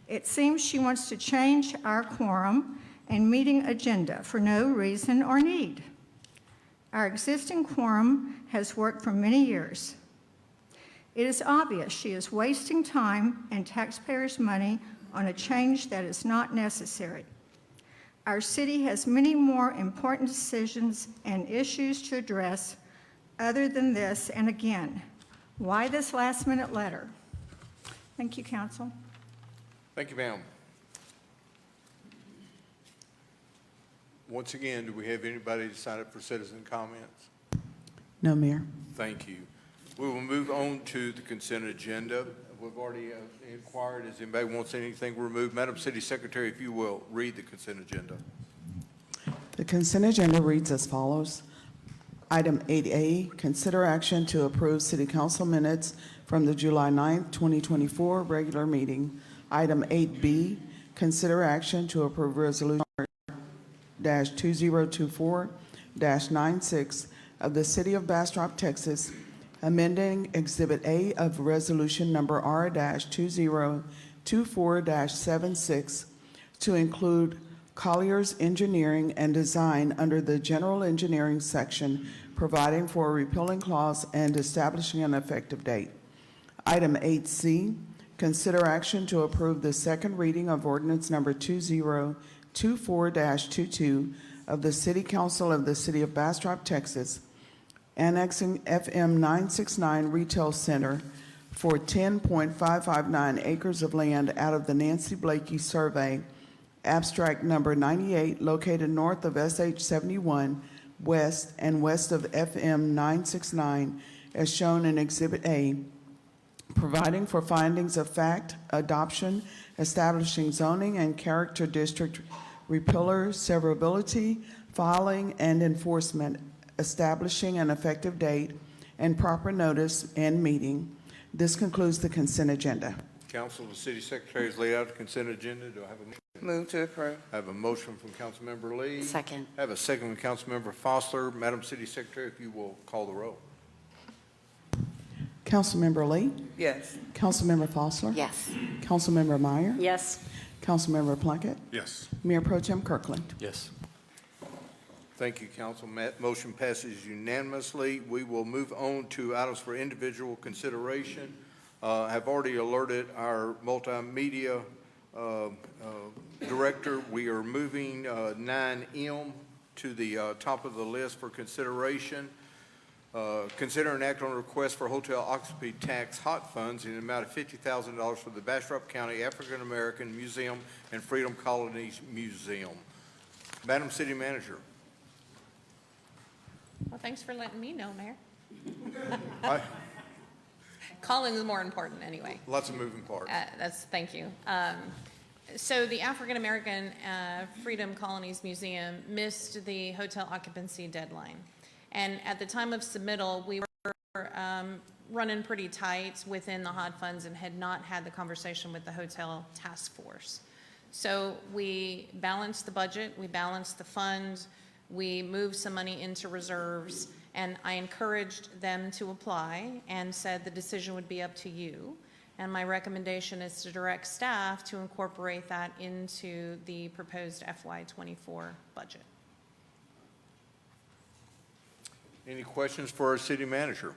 It seems she wants to change our quorum and meeting agenda for no reason or need. Our existing quorum has worked for many years. It is obvious she is wasting time and taxpayers' money on a change that is not necessary. Our city has many more important decisions and issues to address other than this, and again, why this last-minute letter? Thank you, Council. Thank you, ma'am. Once again, do we have anybody to sign up for citizen comments? No, Mayor. Thank you. We will move on to the consent agenda. We've already inquired. Does anybody wants anything removed? Madam City Secretary, if you will, read the consent agenda. The consent agenda reads as follows. Item 8A, consider action to approve city council minutes from the July 9th, 2024 regular meeting. Item 8B, consider action to approve resolution 2024-96 of the City of Bastrop, Texas, amending Exhibit A of Resolution Number R-2024-76 to include Collier's Engineering and Design under the General Engineering section, providing for a repealing clause and establishing an effective date. Item 8C, consider action to approve the second reading of ordinance number 2024-22 of the City Council of the City of Bastrop, Texas, annexing FM 969 Retail Center for 10.559 acres of land out of the Nancy Blakey Survey, abstract number 98, located north of SH 71 west and west of FM 969, as shown in Exhibit A, providing for findings of fact, adoption, establishing zoning and character district repealer, severability, filing, and enforcement, establishing an effective date and proper notice and meeting. This concludes the consent agenda. Council, the City Secretary has laid out the consent agenda. Do I have a motion? Move to approve. I have a motion from Councilmember Lee. Second. I have a second from Councilmember Foster. Madam City Secretary, if you will call the roll. Councilmember Lee? Yes. Councilmember Foster? Yes. Councilmember Meyer? Yes. Councilmember Plunkett? Yes. Mayor Pro Tem Kirkland? Yes. Thank you, Council. Motion passes unanimously. We will move on to items for individual consideration. Have already alerted our multimedia director. We are moving 9M to the top of the list for consideration. Consider an act on a request for hotel occupancy tax hot funds in the amount of $50,000 for the Bastrop County African American Museum and Freedom Colonies Museum. Madam City Manager. Well, thanks for letting me know, Mayor. I- Calling is more important anyway. Lots of moving parts. Thank you. So the African American Freedom Colonies Museum missed the hotel occupancy deadline. And at the time of submittal, we were running pretty tight within the HOD funds and had not had the conversation with the hotel task force. So we balanced the budget, we balanced the fund, we moved some money into reserves, and I encouraged them to apply and said the decision would be up to you. And my recommendation is to direct staff to incorporate that into the proposed FY24 budget. Any questions for our city manager?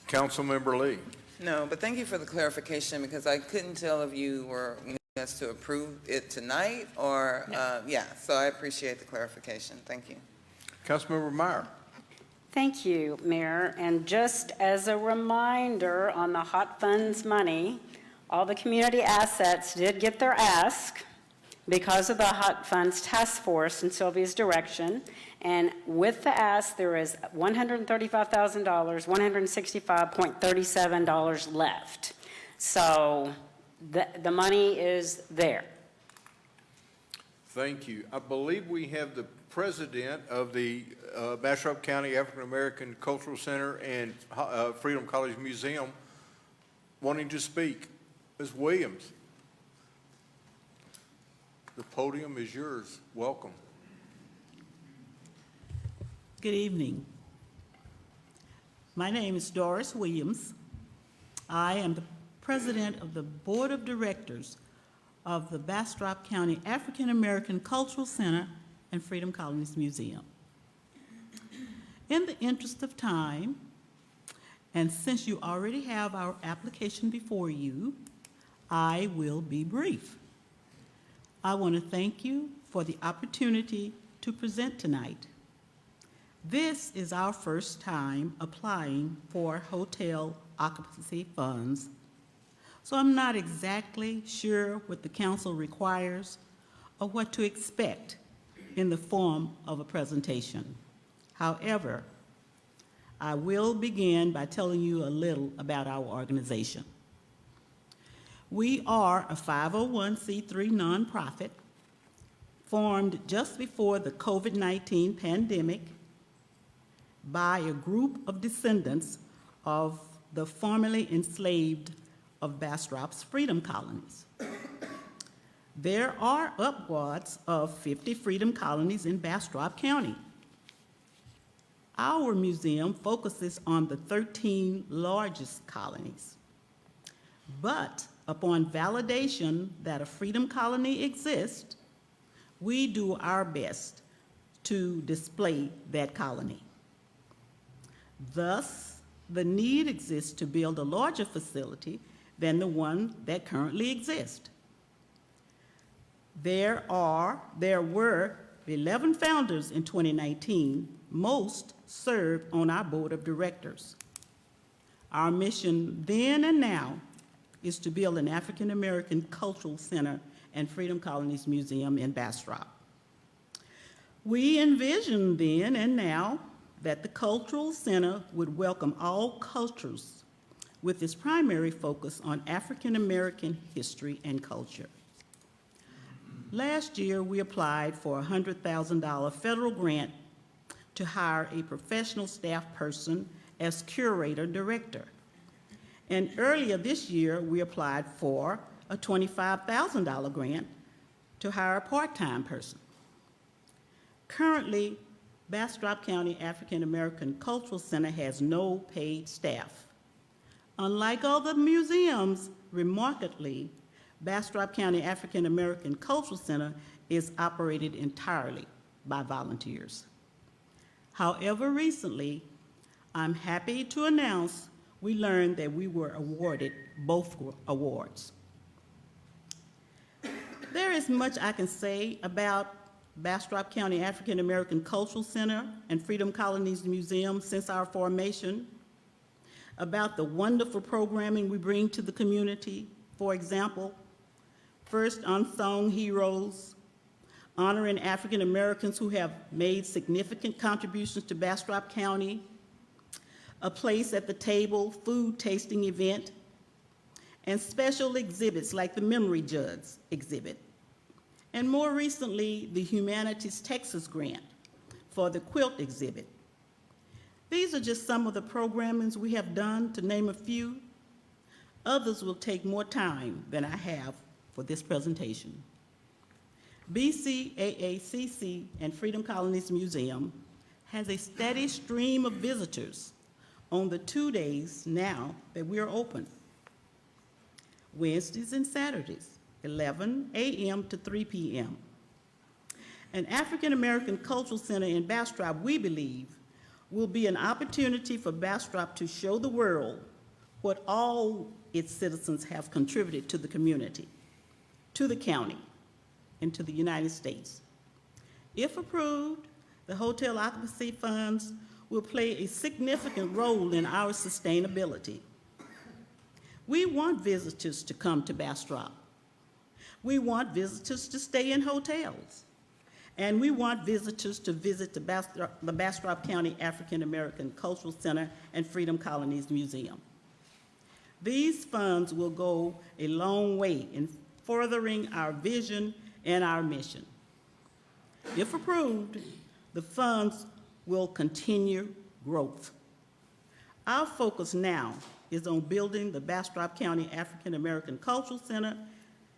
Councilmember Lee. No, but thank you for the clarification, because I couldn't tell if you were wanting us to approve it tonight or, yeah, so I appreciate the clarification. Thank you. Councilmember Meyer. Thank you, Mayor. And just as a reminder on the hot funds money, all the community assets did get their ask because of the hot funds task force and Sylvia's direction. And with the ask, there is $135,000, $165.37 left. So the money is there. Thank you. I believe we have the president of the Bastrop County African American Cultural Center and Freedom College Museum wanting to speak. Ms. Williams, the podium is yours. Welcome. Good evening. My name is Doris Williams. I am the president of the Board of Directors of the Bastrop County African American Cultural Center and Freedom Colonies Museum. In the interest of time, and since you already have our application before you, I will be brief. I want to thank you for the opportunity to present tonight. This is our first time applying for hotel occupancy funds, so I'm not exactly sure what the council requires or what to expect in the form of a presentation. However, I will begin by telling you a little about our organization. We are a 501c3 nonprofit formed just before the COVID-19 pandemic by a group of descendants of the formerly enslaved of Bastrop's freedom colonies. There are upwards of 50 freedom colonies in Bastrop County. Our museum focuses on the 13 largest colonies. But upon validation that a freedom colony exists, we do our best to display that colony. Thus, the need exists to build a larger facility than the one that currently exists. There were 11 founders in 2019. Most served on our board of directors. Our mission then and now is to build an African American Cultural Center and Freedom Colonies Museum in Bastrop. We envision then and now that the Cultural Center would welcome all cultures with its primary focus on African American history and culture. Last year, we applied for a $100,000 federal grant to hire a professional staff person as curator director. And earlier this year, we applied for a $25,000 grant to hire a part-time person. Currently, Bastrop County African American Cultural Center has no paid staff. Unlike other museums, remarkably, Bastrop County African American Cultural Center is operated entirely by volunteers. However, recently, I'm happy to announce we learned that we were awarded both awards. There is much I can say about Bastrop County African American Cultural Center and Freedom Colonies Museum since our formation, about the wonderful programming we bring to the community. For example, first unsung heroes, honoring African Americans who have made significant contributions to Bastrop County, a place at the table food tasting event, and special exhibits like the Memory Jugs exhibit. And more recently, the Humanities Texas Grant for the quilt exhibit. These are just some of the programmings we have done, to name a few. Others will take more time than I have for this presentation. BCAACC and Freedom Colonies Museum has a steady stream of visitors on the 2 days now that we are open. Wednesdays and Saturdays, 11 a.m. to 3 p.m. An African American Cultural Center in Bastrop, we believe, will be an opportunity for Bastrop to show the world what all its citizens have contributed to the community, to the county, and to the United States. If approved, the hotel occupancy funds will play a significant role in our sustainability. We want visitors to come to Bastrop. We want visitors to stay in hotels. And we want visitors to visit the Bastrop County African American Cultural Center and Freedom Colonies Museum. These funds will go a long way in furthering our vision and our mission. If approved, the funds will continue growth. Our focus now is on building the Bastrop County African American Cultural Center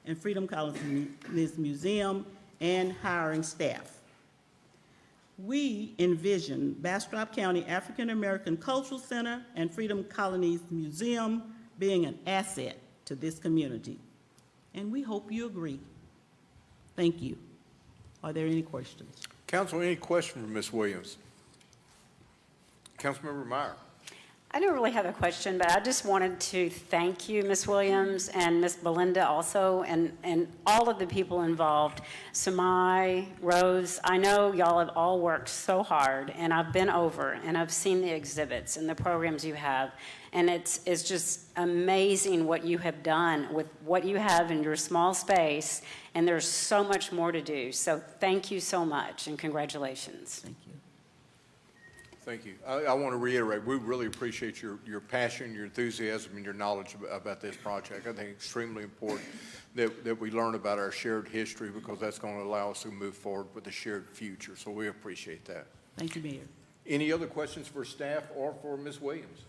and Freedom Colonies Museum and hiring staff. We envision Bastrop County African American Cultural Center and Freedom Colonies Museum being an asset to this community, and we hope you agree. Thank you. Are there any questions? Council, any question for Ms. Williams? Councilmember Meyer. I don't really have a question, but I just wanted to thank you, Ms. Williams, and Ms. Belinda also, and all of the people involved. Samai, Rose, I know y'all have all worked so hard, and I've been over, and I've seen the exhibits and the programs you have, and it's just amazing what you have done with what you have in your small space, and there's so much more to do. So thank you so much, and congratulations. Thank you. Thank you. I want to reiterate, we really appreciate your passion, your enthusiasm, and your knowledge about this project. I think it's extremely important that we learn about our shared history, because that's going to allow us to move forward with a shared future. So we appreciate that. Thank you, Mayor. Any other questions for staff or for Ms. Williams?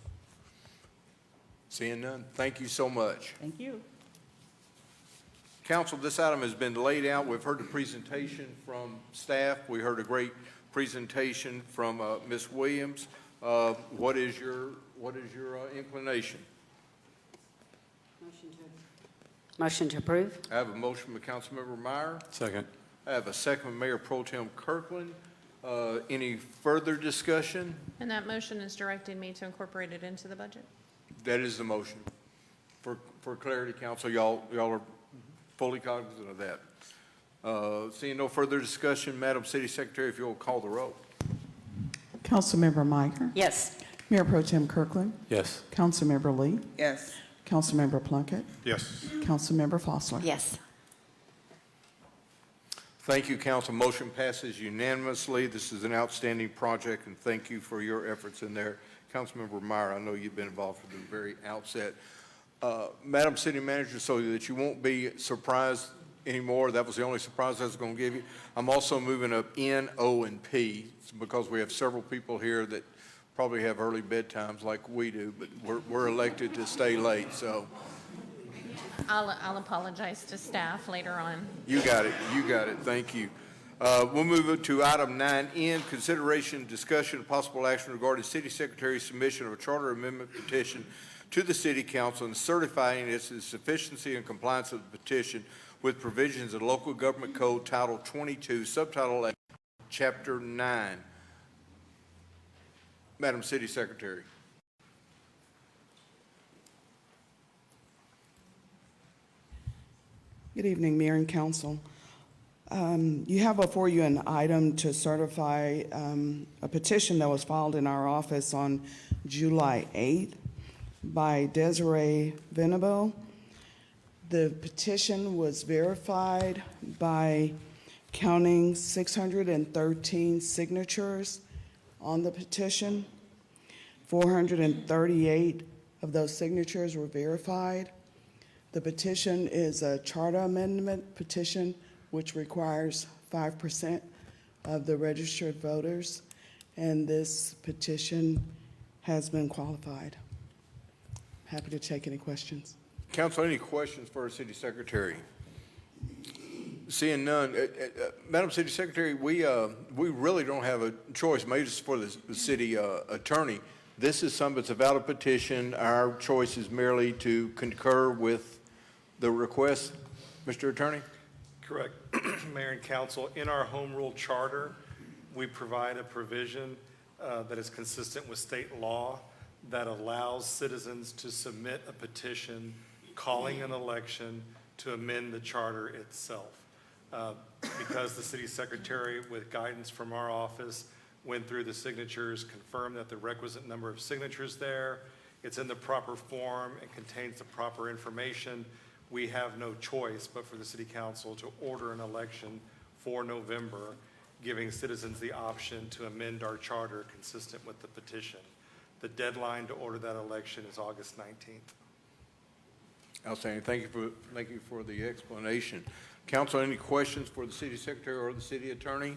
Seeing none, thank you so much. Thank you. Council, this item has been laid out. We've heard the presentation from staff. We heard a great presentation from Ms. Williams. What is your inclination? Motion to approve. I have a motion by Councilmember Meyer. Second. I have a second by Mayor Pro Tem Kirkland. Any further discussion? And that motion is directing me to incorporate it into the budget. That is the motion. For clarity, Council, y'all are fully cognizant of that. Seeing no further discussion, Madam City Secretary, if you'll call the roll. Councilmember Meyer. Yes. Mayor Pro Tem Kirkland. Yes. Councilmember Lee. Yes. Councilmember Plunkett. Yes. Councilmember Fossler. Yes. Thank you, Council. Motion passes unanimously. This is an outstanding project, and thank you for your efforts in there. Councilmember Meyer, I know you've been involved from the very outset. Madam City Manager, so that you won't be surprised anymore, that was the only surprise I was going to give you. I'm also moving up N, O, and P, because we have several people here that probably have early bedtimes like we do, but we're elected to stay late, so. I'll apologize to staff later on. You got it. You got it. Thank you. We'll move to item 9N, consideration, discussion, and possible action regarding City Secretary's submission of a charter amendment petition to the City Council and certifying its sufficiency and compliance of the petition with provisions of Local Government Code Title 22, Subtitle A, Chapter 9. Madam City Secretary. Good evening, Mayor and Council. You have before you an item to certify a petition that was filed in our office on July 8th by Desiree Venable. The petition was verified by counting 613 signatures on the petition. 438 of those signatures were verified. The petition is a charter amendment petition, which requires 5% of the registered voters, and this petition has been qualified. Happy to take any questions. Council, any questions for our city secretary? Seeing none, Madam City Secretary, we really don't have a choice. Maybe it's for the city attorney. This is something that's a valid petition. Our choice is merely to concur with the request. Mr. Attorney? Correct. Mayor and Council, in our home rule charter, we provide a provision that is consistent with state law that allows citizens to submit a petition calling an election to amend the charter itself. Because the city secretary, with guidance from our office, went through the signatures, confirmed that the requisite number of signatures there, it's in the proper form and contains the proper information, we have no choice but for the city council to order an election for November, giving citizens the option to amend our charter consistent with the petition. The deadline to order that election is August 19th. Outstanding. Thank you for the explanation. Council, any questions for the city secretary or the city attorney?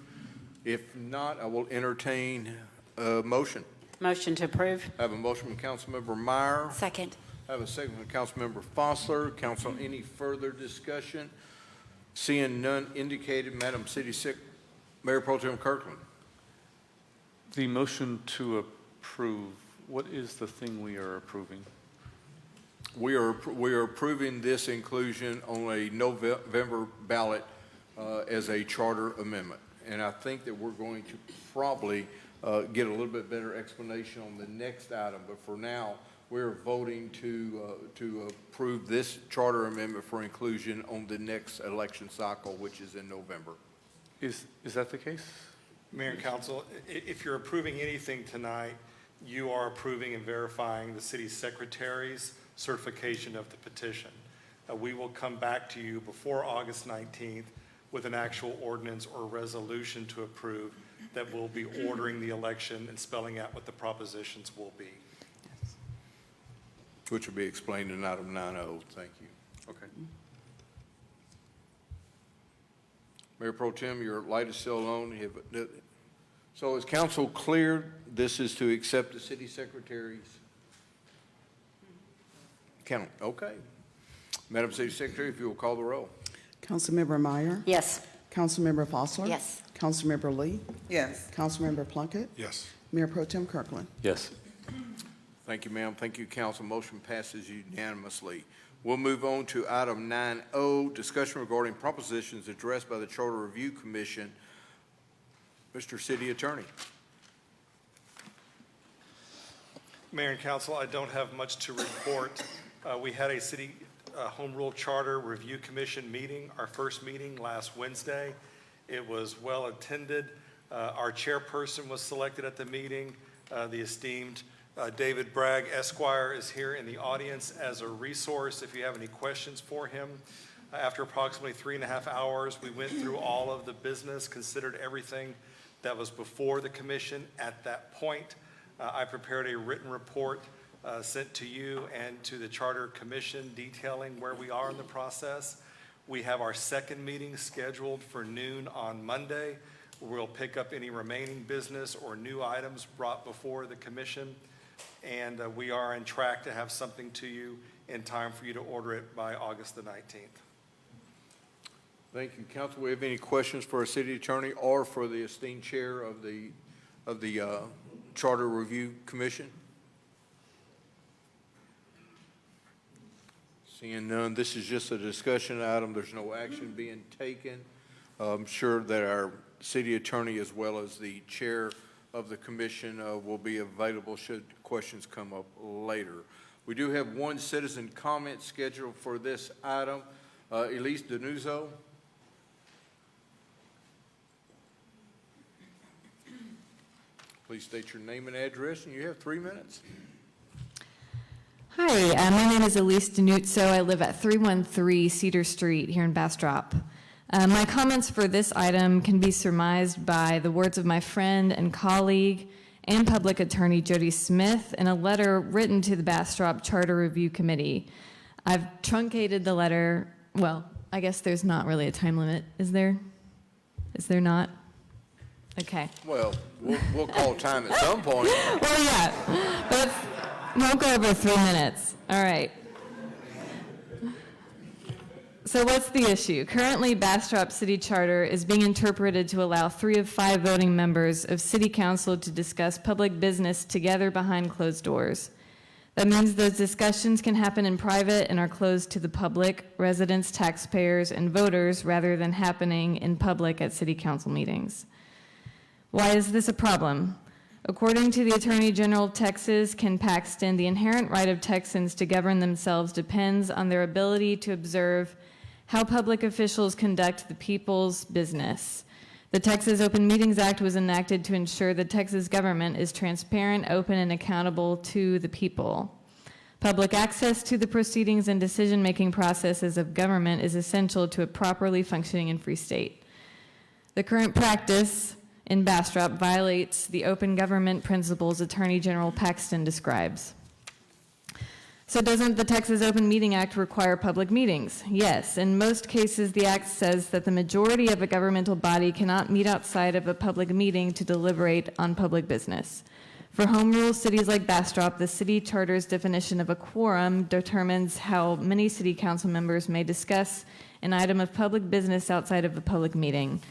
If not, I will entertain a motion. Motion to approve. I have a motion from Councilmember Meyer. Second. I have a second from Councilmember Fossler. Council, any further discussion? Seeing none indicated, Madam City Mayor Pro Tem Kirkland. The motion to approve, what is the thing we are approving? We are approving this inclusion on a November ballot as a charter amendment. And I think that we're going to probably get a little bit better explanation on the next item. But for now, we're voting to approve this charter amendment for inclusion on the next election cycle, which is in November. Is that the case? Mayor and Council, if you're approving anything tonight, you are approving and verifying the city secretary's certification of the petition. We will come back to you before August 19th with an actual ordinance or resolution to approve that will be ordering the election and spelling out what the propositions will be. Which will be explained in item 9.0. Thank you. Okay. Mayor Pro Tem, your light is still on. So is council clear? This is to accept the city secretary's count. Okay. Madam City Secretary, if you will call the roll. Councilmember Meyer? Yes. Councilmember Fossler? Yes. Councilmember Lee? Yes. Councilmember Plunkett? Yes. Mayor Pro Tem Kirkland? Yes. Thank you, ma'am. Thank you, council. Motion passes unanimously. We'll move on to item 9.0, discussion regarding propositions addressed by the Charter Review Commission. Mr. City Attorney. Mayor and Council, I don't have much to report. We had a city Home Rule Charter Review Commission meeting, our first meeting last Wednesday. It was well attended. Our chairperson was selected at the meeting. The esteemed David Bragg, Esquire, is here in the audience as a resource if you have any questions for him. After approximately 3.5 hours, we went through all of the business, considered everything that was before the commission at that point. I prepared a written report sent to you and to the Charter Commission detailing where we are in the process. We have our second meeting scheduled for noon on Monday. We'll pick up any remaining business or new items brought before the commission. And we are on track to have something to you in time for you to order it by August the 19th. Thank you, council. We have any questions for our city attorney or for the esteemed chair of the Charter Review Commission? Seeing none, this is just a discussion item. There's no action being taken. I'm sure that our city attorney as well as the chair of the commission will be available should questions come up later. We do have one citizen comment scheduled for this item. Elise Denuzzo. Please state your name and address, and you have 3 minutes. Hi, my name is Elise Denuzzo. I live at 313 Cedar Street here in Bastrop. My comments for this item can be surmised by the words of my friend and colleague and public attorney Jody Smith in a letter written to the Bastrop Charter Review Committee. I've truncated the letter. Well, I guess there's not really a time limit, is there? Is there not? Okay. Well, we'll call time at some point. Well, yeah, but won't go over 3 minutes. All right. So what's the issue? Currently, Bastrop City Charter is being interpreted to allow 3 of 5 voting members of City Council to discuss public business together behind closed doors. That means those discussions can happen in private and are closed to the public, residents, taxpayers, and voters, rather than happening in public at City Council meetings. Why is this a problem? According to the Attorney General of Texas, Ken Paxton, the inherent right of Texans to govern themselves depends on their ability to observe how public officials conduct the people's business. The Texas Open Meetings Act was enacted to ensure the Texas government is transparent, open, and accountable to the people. Public access to the proceedings and decision-making processes of government is essential to a properly functioning and free state. The current practice in Bastrop violates the open government principles Attorney General Paxton describes. So doesn't the Texas Open Meeting Act require public meetings? Yes. In most cases, the act says that the majority of a governmental body cannot meet outside of a public meeting to deliberate on public business. For home rule cities like Bastrop, the city charter's definition of a quorum determines how many city council members may discuss an item of public business outside of a public meeting.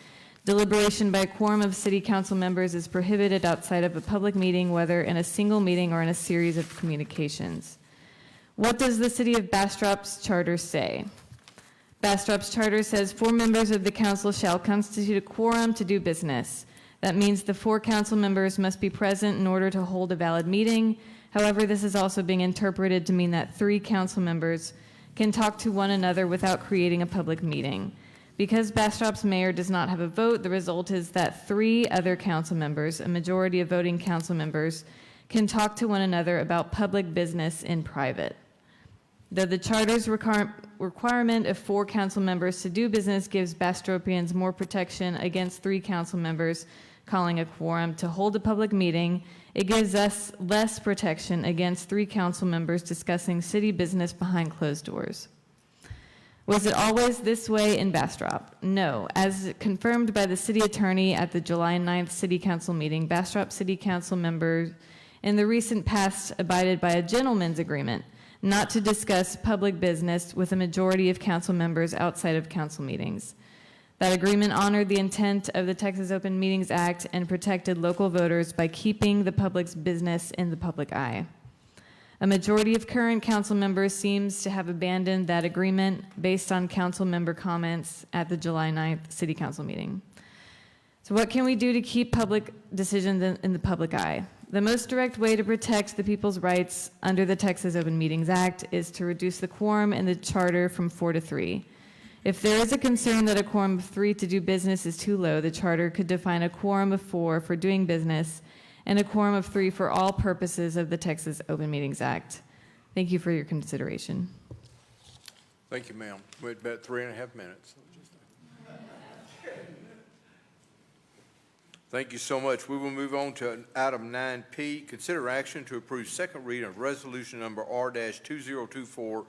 Deliberation by a quorum of city council members is prohibited outside of a public meeting, whether in a single meeting or in a series of communications. What does the city of Bastrop's charter say? Bastrop's charter says 4 members of the council shall constitute a quorum to do business. That means the 4 council members must be present in order to hold a valid meeting. However, this is also being interpreted to mean that 3 council members can talk to one another without creating a public meeting. Because Bastrop's mayor does not have a vote, the result is that 3 other council members, a majority of voting council members, can talk to one another about public business in private. Though the charter's requirement of 4 council members to do business gives Bastropians more protection against 3 council members calling a quorum to hold a public meeting, it gives us less protection against 3 council members discussing city business behind closed doors. Was it always this way in Bastrop? No. As confirmed by the city attorney at the July 9th city council meeting, Bastrop city council members in the recent past abided by a gentleman's agreement not to discuss public business with a majority of council members outside of council meetings. That agreement honored the intent of the Texas Open Meetings Act and protected local voters by keeping the public's business in the public eye. A majority of current council members seems to have abandoned that agreement based on council member comments at the July 9th city council meeting. So what can we do to keep public decisions in the public eye? The most direct way to protect the people's rights under the Texas Open Meetings Act is to reduce the quorum in the charter from 4 to 3. If there is a concern that a quorum of 3 to do business is too low, the charter could define a quorum of 4 for doing business and a quorum of 3 for all purposes of the Texas Open Meetings Act. Thank you for your consideration. Thank you, ma'am. We're at about 3.5 minutes. Thank you so much. We will move on to item 9P, consider action to approve second reading of resolution number R-2024-79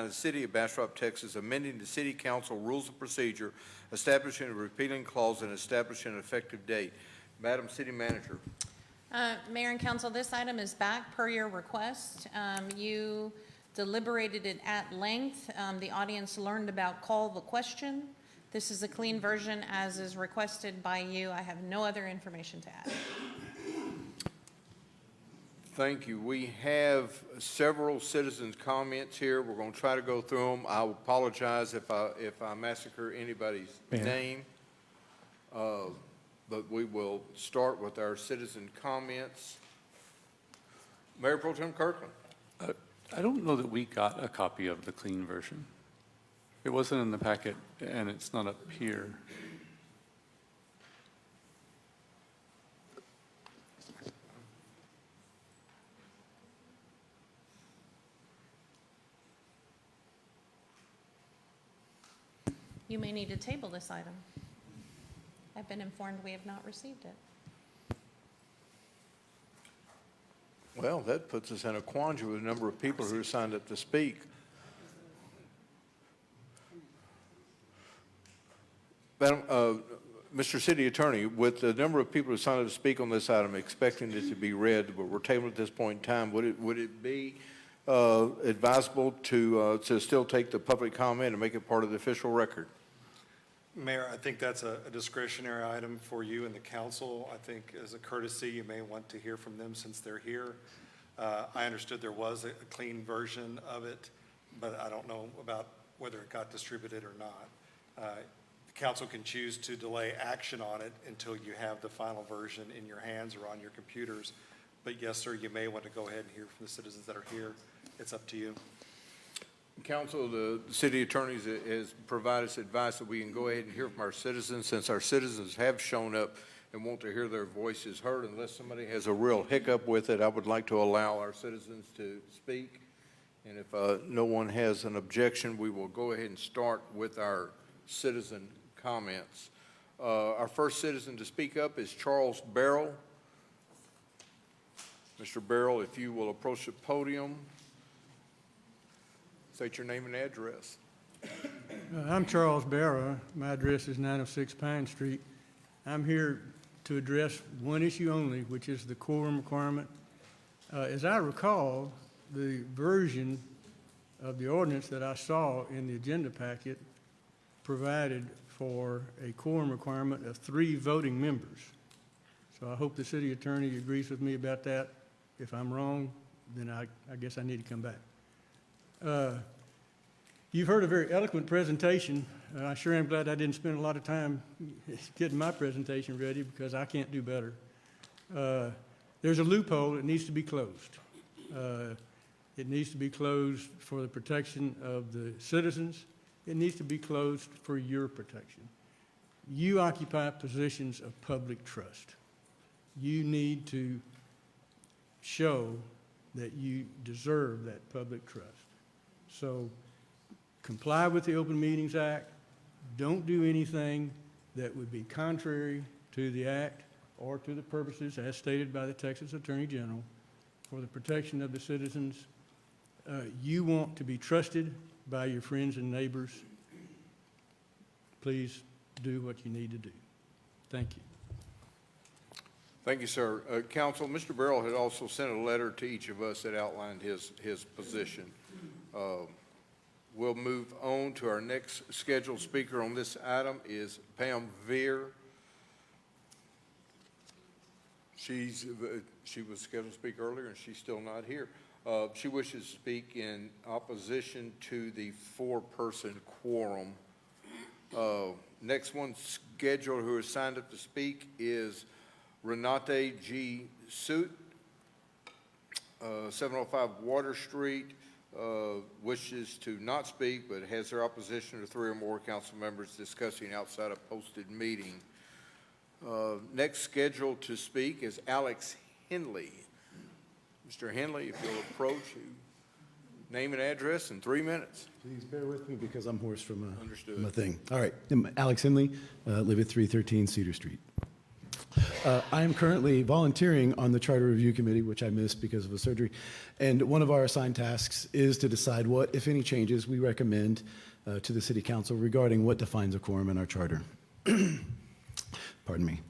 of the City of Bastrop, Texas, amending the City Council Rules of Procedure, establishing a repealing clause and establishing an effective date. Madam City Manager. Mayor and Council, this item is back per your request. You deliberated it at length. The audience learned about call the question. This is a clean version as is requested by you. I have no other information to add. Thank you. We have several citizens' comments here. We're going to try to go through them. I apologize if I massacre anybody's name. But we will start with our citizen comments. Mayor Pro Tem Kirkland. I don't know that we got a copy of the clean version. It wasn't in the packet, and it's not up here. you may need to table this item. I've been informed we have not received it. Well, that puts us in a quandary with the number of people who are signed up to speak. Mr. City Attorney, with the number of people who signed up to speak on this item, expecting it to be read, but we're tabling at this point in time, would it be advisable to still take the public comment and make it part of the official record? Mayor, I think that's a discretionary item for you and the council. I think as a courtesy, you may want to hear from them since they're here. I understood there was a clean version of it, but I don't know about whether it got distributed or not. The council can choose to delay action on it until you have the final version in your hands or on your computers. But yes, sir, you may want to go ahead and hear from the citizens that are here. It's up to you. Council, the city attorney has provided us advice that we can go ahead and hear from our citizens. Since our citizens have shown up and want to hear their voices heard, unless somebody has a real hiccup with it, I would like to allow our citizens to speak. And if no one has an objection, we will go ahead and start with our citizen comments. Our first citizen to speak up is Charles Barrell. Mr. Barrell, if you will approach the podium. State your name and address. I'm Charles Barrow. My address is 906 Pine Street. I'm here to address one issue only, which is the quorum requirement. As I recall, the version of the ordinance that I saw in the agenda packet provided for a quorum requirement of 3 voting members. So I hope the city attorney agrees with me about that. If I'm wrong, then I guess I need to come back. You've heard a very eloquent presentation. I sure am glad I didn't spend a lot of time getting my presentation ready because I can't do better. There's a loophole that needs to be closed. It needs to be closed for the protection of the citizens. It needs to be closed for your protection. You occupy positions of public trust. You need to show that you deserve that public trust. So comply with the Open Meetings Act. Don't do anything that would be contrary to the act or to the purposes as stated by the Texas Attorney General for the protection of the citizens. You want to be trusted by your friends and neighbors. Please do what you need to do. Thank you. Thank you, sir. Council, Mr. Barrell had also sent a letter to each of us that outlined his position. We'll move on to our next scheduled speaker on this item is Pam Veer. She was scheduled to speak earlier, and she's still not here. She wishes to speak in opposition to the 4-person quorum. Next one scheduled who is signed up to speak is Renate G. Suit, 705 Water Street, wishes to not speak, but has their opposition to 3 or more council members discussing outside a posted meeting. Next scheduled to speak is Alex Henley. Mr. Henley, if you'll approach, name and address in 3 minutes. Please bear with me because I'm hoarse from Understood. from a thing. All right, I'm Alex Henley, live at 313 Cedar Street. I am currently volunteering on the Charter Review Committee, which I missed because of a surgery. And one of our assigned tasks is to decide what, if any, changes we recommend to the City Council regarding what defines a quorum in our charter. Pardon me.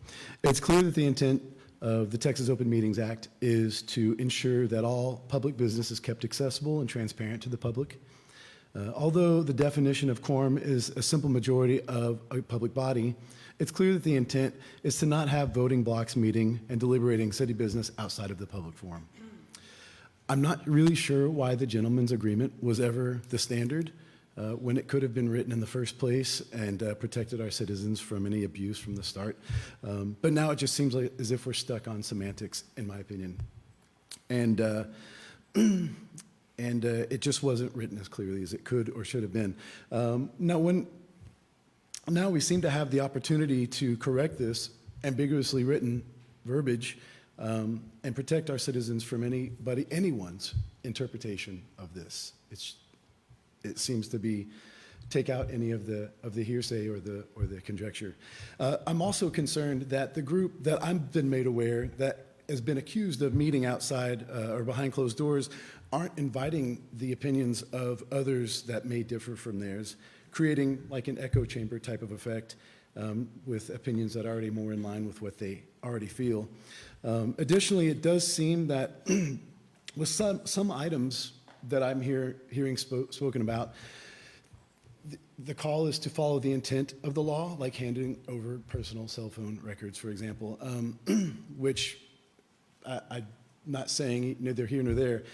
It's clear that the intent of the Texas Open Meetings Act is to ensure that all public business is kept accessible and transparent to the public. Although the definition of quorum is a simple majority of a public body, it's clear that the intent is to not have voting blocks meeting and deliberating city business outside of the public forum. I'm not really sure why the gentleman's agreement was ever the standard when it could have been written in the first place and protected our citizens from any abuse from the start. But now it just seems like as if we're stuck on semantics, in my opinion. And it just wasn't written as clearly as it could or should have been. Now we seem to have the opportunity to correct this ambiguously written verbiage and protect our citizens from anyone's interpretation of this. It seems to be take out any of the hearsay or the conjecture. I'm also concerned that the group that I've been made aware that has been accused of meeting outside or behind closed doors aren't inviting the opinions of others that may differ from theirs, creating like an echo chamber type of effect with opinions that are already more in line with what they already feel. Additionally, it does seem that with some items that I'm hearing spoken about, the call is to follow the intent of the law, like handing over personal cell phone records, for example, which I'm not saying neither here nor there.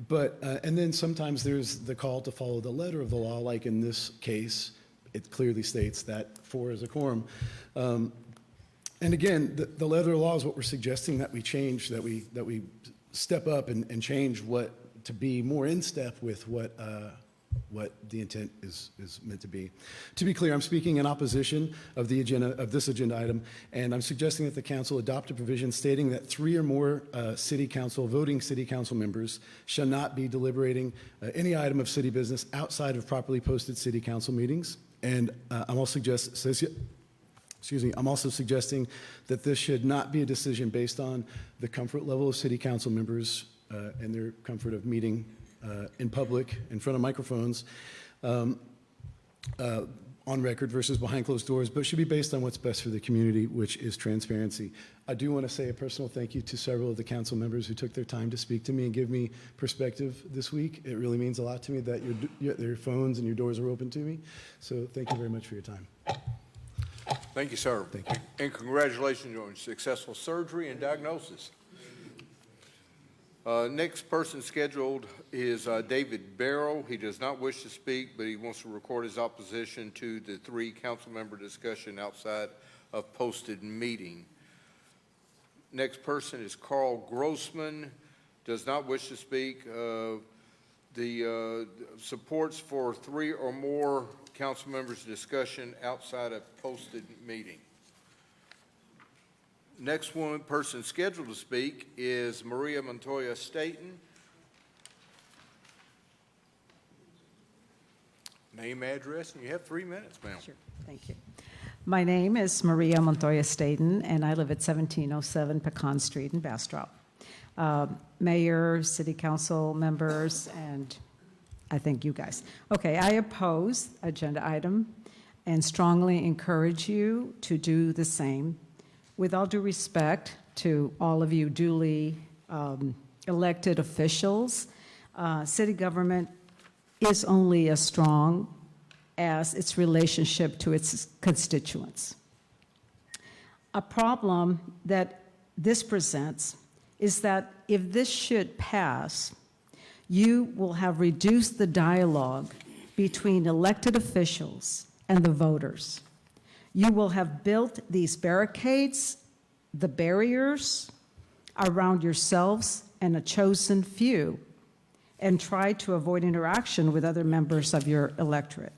But, and then sometimes there's the call to follow the letter of the law, like in this case, it clearly states that 4 is a quorum. And again, the letter of the law is what we're suggesting that we change, that we step up and change what, to be more in step with what the intent is meant to be. To be clear, I'm speaking in opposition of the agenda, of this agenda item, and I'm suggesting that the council adopt a provision stating that 3 or more voting city council members shall not be deliberating any item of city business outside of properly posted city council meetings. And I'm also suggesting that this should not be a decision based on the comfort level of city council members and their comfort of meeting in public, in front of microphones, on record versus behind closed doors, but should be based on what's best for the community, which is transparency. I do want to say a personal thank you to several of the council members who took their time to speak to me and give me perspective this week. It really means a lot to me that your phones and your doors are open to me. So thank you very much for your time. Thank you, sir. Thank you. And congratulations on successful surgery and diagnosis. Next person scheduled is David Barrow. He does not wish to speak, but he wants to record his opposition to the 3 council member discussion outside of posted meeting. Next person is Carl Grossman, does not wish to speak. The supports for 3 or more council members discussion outside of posted meeting. Next person scheduled to speak is Maria Montoya Staten. Name, address, and you have 3 minutes, ma'am. Sure, thank you. My name is Maria Montoya Staten, and I live at 1707 Pecan Street in Bastrop. Mayor, city council members, and I thank you guys. Okay, I oppose agenda item and strongly encourage you to do the same. With all due respect to all of you duly elected officials, city government is only as strong as its relationship to its constituents. A problem that this presents is that if this should pass, you will have reduced the dialogue between elected officials and the voters. You will have built these barricades, the barriers around yourselves and a chosen few, and try to avoid interaction with other members of your electorate.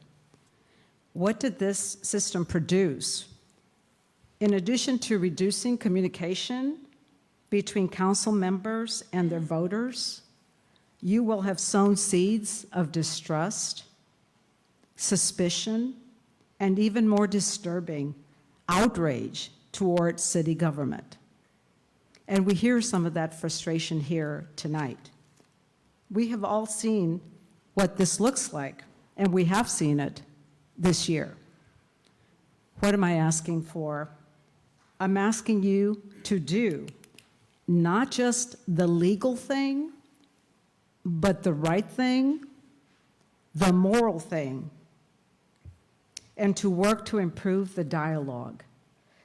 What did this system produce? In addition to reducing communication between council members and their voters, you will have sown seeds of distrust, suspicion, and even more disturbing, outrage toward city government. And we hear some of that frustration here tonight. We have all seen what this looks like, and we have seen it this year. What am I asking for? I'm asking you to do not just the legal thing, but the right thing, the moral thing, and to work to improve the dialogue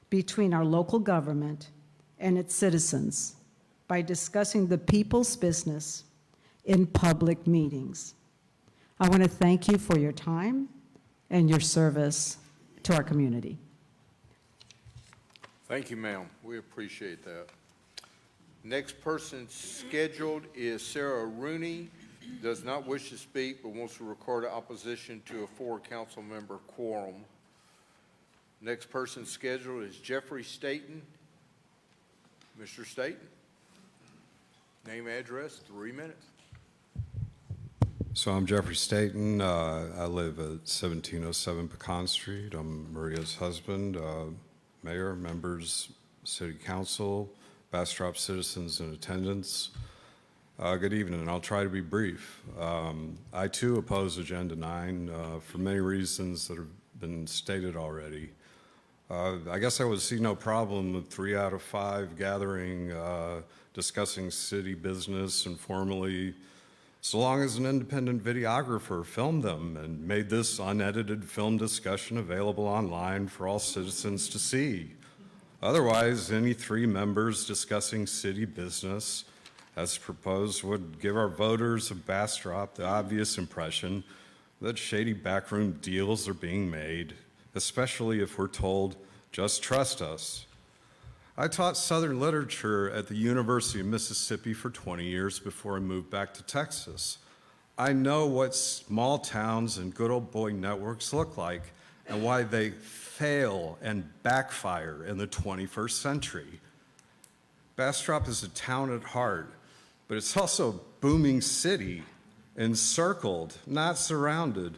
between our local government and its citizens by discussing the people's business in public meetings. I want to thank you for your time and your service to our community. Thank you, ma'am. We appreciate that. Next person scheduled is Sarah Rooney. Does not wish to speak, but wants to record opposition to a 4 council member quorum. Next person scheduled is Jeffrey Staten. Mr. Staten. Name, address, 3 minutes. So I'm Jeffrey Staten. I live at 1707 Pecan Street. I'm Maria's husband, mayor, members, city council, Bastrop citizens in attendance. Good evening. I'll try to be brief. I too oppose Agenda 9 for many reasons that have been stated already. I guess I would see no problem with 3 out of 5 gathering, discussing city business informally, so long as an independent videographer filmed them and made this unedited film discussion available online for all citizens to see. Otherwise, any 3 members discussing city business, as proposed, would give our voters of Bastrop the obvious impression that shady backroom deals are being made, especially if we're told, just trust us. I taught Southern literature at the University of Mississippi for 20 years before I moved back to Texas. I know what small towns and good old boy networks look like and why they fail and backfire in the 21st century. Bastrop is a town at heart, but it's also a booming city, encircled, not surrounded,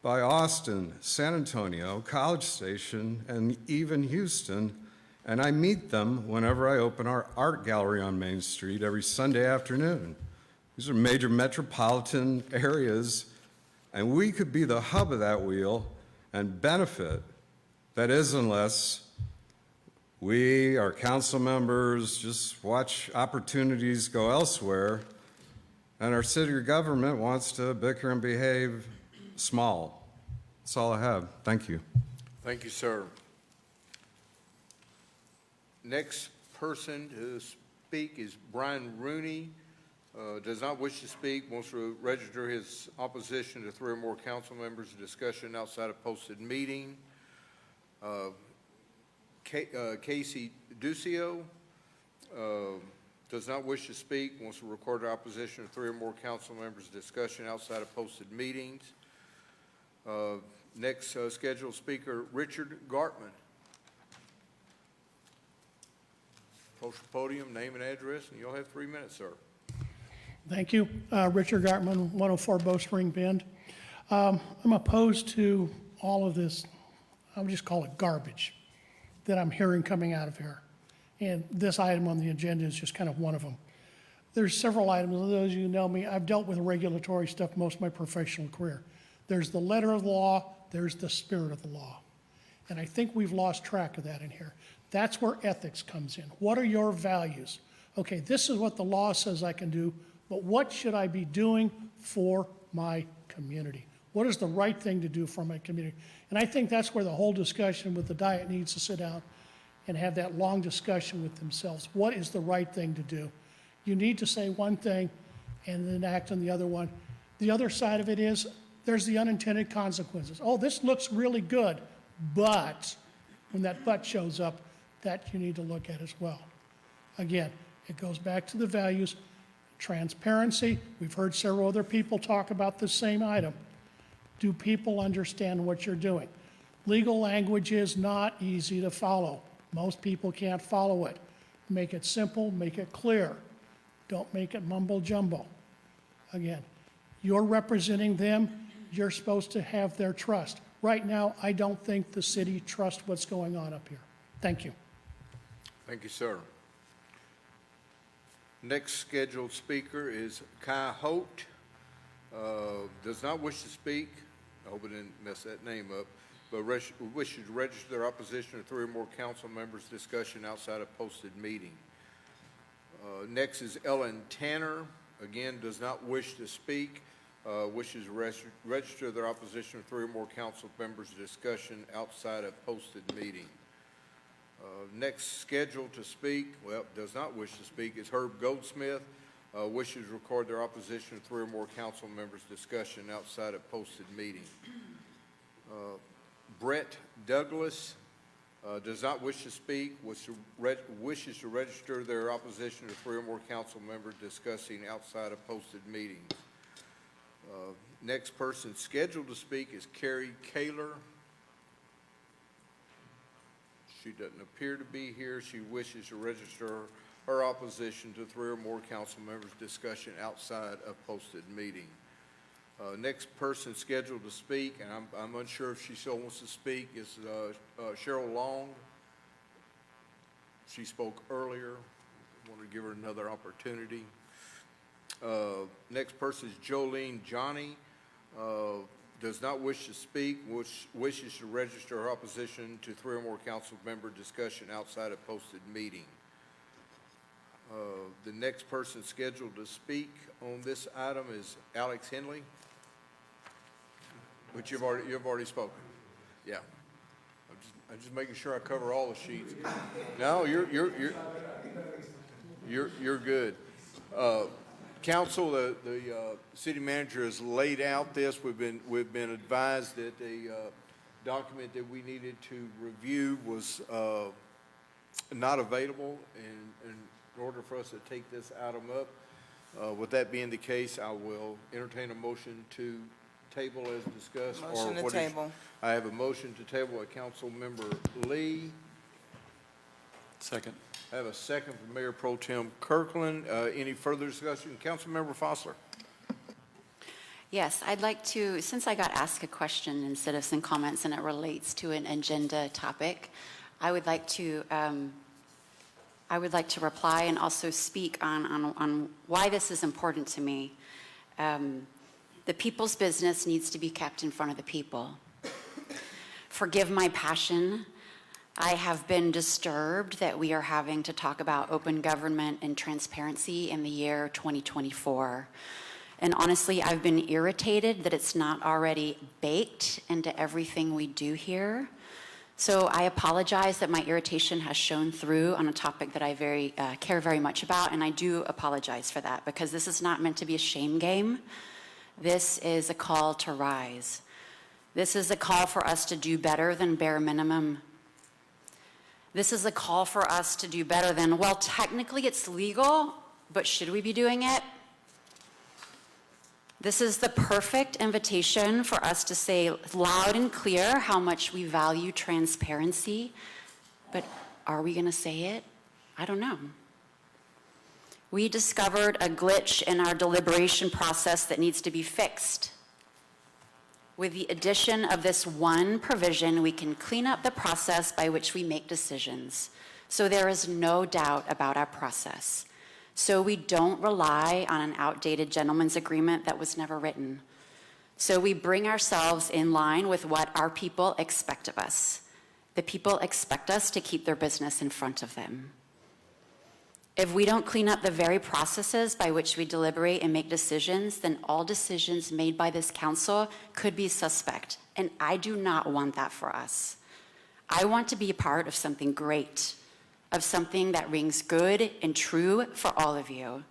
by Austin, San Antonio, College Station, and even Houston, and I meet them whenever I open our art gallery on Main Street every Sunday afternoon. These are major metropolitan areas, and we could be the hub of that wheel and benefit. That is, unless we, our council members, just watch opportunities go elsewhere, and our city government wants to bicker and behave small. That's all I have. Thank you. Thank you, sir. Next person to speak is Brian Rooney. Does not wish to speak, wants to register his opposition to 3 or more council members' discussion outside a posted meeting. Casey Ducio does not wish to speak, wants to record her opposition to 3 or more council members' discussion outside of posted meetings. Next scheduled speaker, Richard Gartman. Approach the podium, name and address, and you'll have 3 minutes, sir. Thank you. Richard Gartman, 104 Bowstring Bend. I'm opposed to all of this, I'll just call it garbage, that I'm hearing coming out of here. And this item on the agenda is just kind of one of them. There's several items. Those of you who know me, I've dealt with regulatory stuff most of my professional career. There's the letter of the law, there's the spirit of the law. And I think we've lost track of that in here. That's where ethics comes in. What are your values? Okay, this is what the law says I can do, but what should I be doing for my community? What is the right thing to do for my community? And I think that's where the whole discussion with the Diet needs to sit down and have that long discussion with themselves. What is the right thing to do? You need to say one thing and then act on the other one. The other side of it is there's the unintended consequences. Oh, this looks really good, but when that but shows up, that you need to look at as well. Again, it goes back to the values, transparency. We've heard several other people talk about the same item. Do people understand what you're doing? Legal language is not easy to follow. Most people can't follow it. Make it simple, make it clear. Don't make it mumble jumbo. Again, you're representing them. You're supposed to have their trust. Right now, I don't think the city trusts what's going on up here. Thank you. Thank you, sir. Next scheduled speaker is Kai Holt. Does not wish to speak. I hope I didn't mess that name up, but wishes to register their opposition to 3 or more council members' discussion outside a posted meeting. Next is Ellen Tanner. Again, does not wish to speak. Wishes to register their opposition to 3 or more council members' discussion outside a posted meeting. Next scheduled to speak, well, does not wish to speak, is Herb Goldsmith. Wishes to record their opposition to 3 or more council members' discussion outside a posted meeting. Brett Douglas does not wish to speak, wishes to register their opposition to 3 or more council members discussing outside of posted meetings. Next person scheduled to speak is Carrie Kaler. She doesn't appear to be here. She wishes to register her opposition to 3 or more council members' discussion outside of posted meeting. Next person scheduled to speak, and I'm unsure if she still wants to speak, is Cheryl Long. She spoke earlier. I want to give her another opportunity. Next person is Jolene Johnny. Does not wish to speak, wishes to register her opposition to 3 or more council member discussion outside a posted meeting. The next person scheduled to speak on this item is Alex Henley, but you've already spoken. Yeah, I'm just making sure I cover all the sheets. No, you're good. Council, the city manager has laid out this. We've been advised that the document that we needed to review was not available in order for us to take this item up. With that being the case, I will entertain a motion to table as discussed. Motion to table. I have a motion to table by Council Member Lee. Second. I have a second from Mayor Pro Tem Kirkland. Any further discussion? Councilmember Fossler. Yes, I'd like to, since I got asked a question in citizen comments and it relates to an agenda topic, I would like to reply and also speak on why this is important to me. The people's business needs to be kept in front of the people. Forgive my passion. I have been disturbed that we are having to talk about open government and transparency in the year 2024. And honestly, I've been irritated that it's not already baked into everything we do here. So I apologize that my irritation has shown through on a topic that I care very much about, and I do apologize for that because this is not meant to be a shame game. This is a call to rise. This is a call for us to do better than bare minimum. This is a call for us to do better than, well, technically it's legal, but should we be doing it? This is the perfect invitation for us to say loud and clear how much we value transparency, but are we going to say it? I don't know. We discovered a glitch in our deliberation process that needs to be fixed. With the addition of this one provision, we can clean up the process by which we make decisions. So there is no doubt about our process. So we don't rely on an outdated gentleman's agreement that was never written. So we bring ourselves in line with what our people expect of us. The people expect us to keep their business in front of them. If we don't clean up the very processes by which we deliberate and make decisions, then all decisions made by this council could be suspect. And I do not want that for us. I want to be a part of something great, of something that rings good and true for all of you.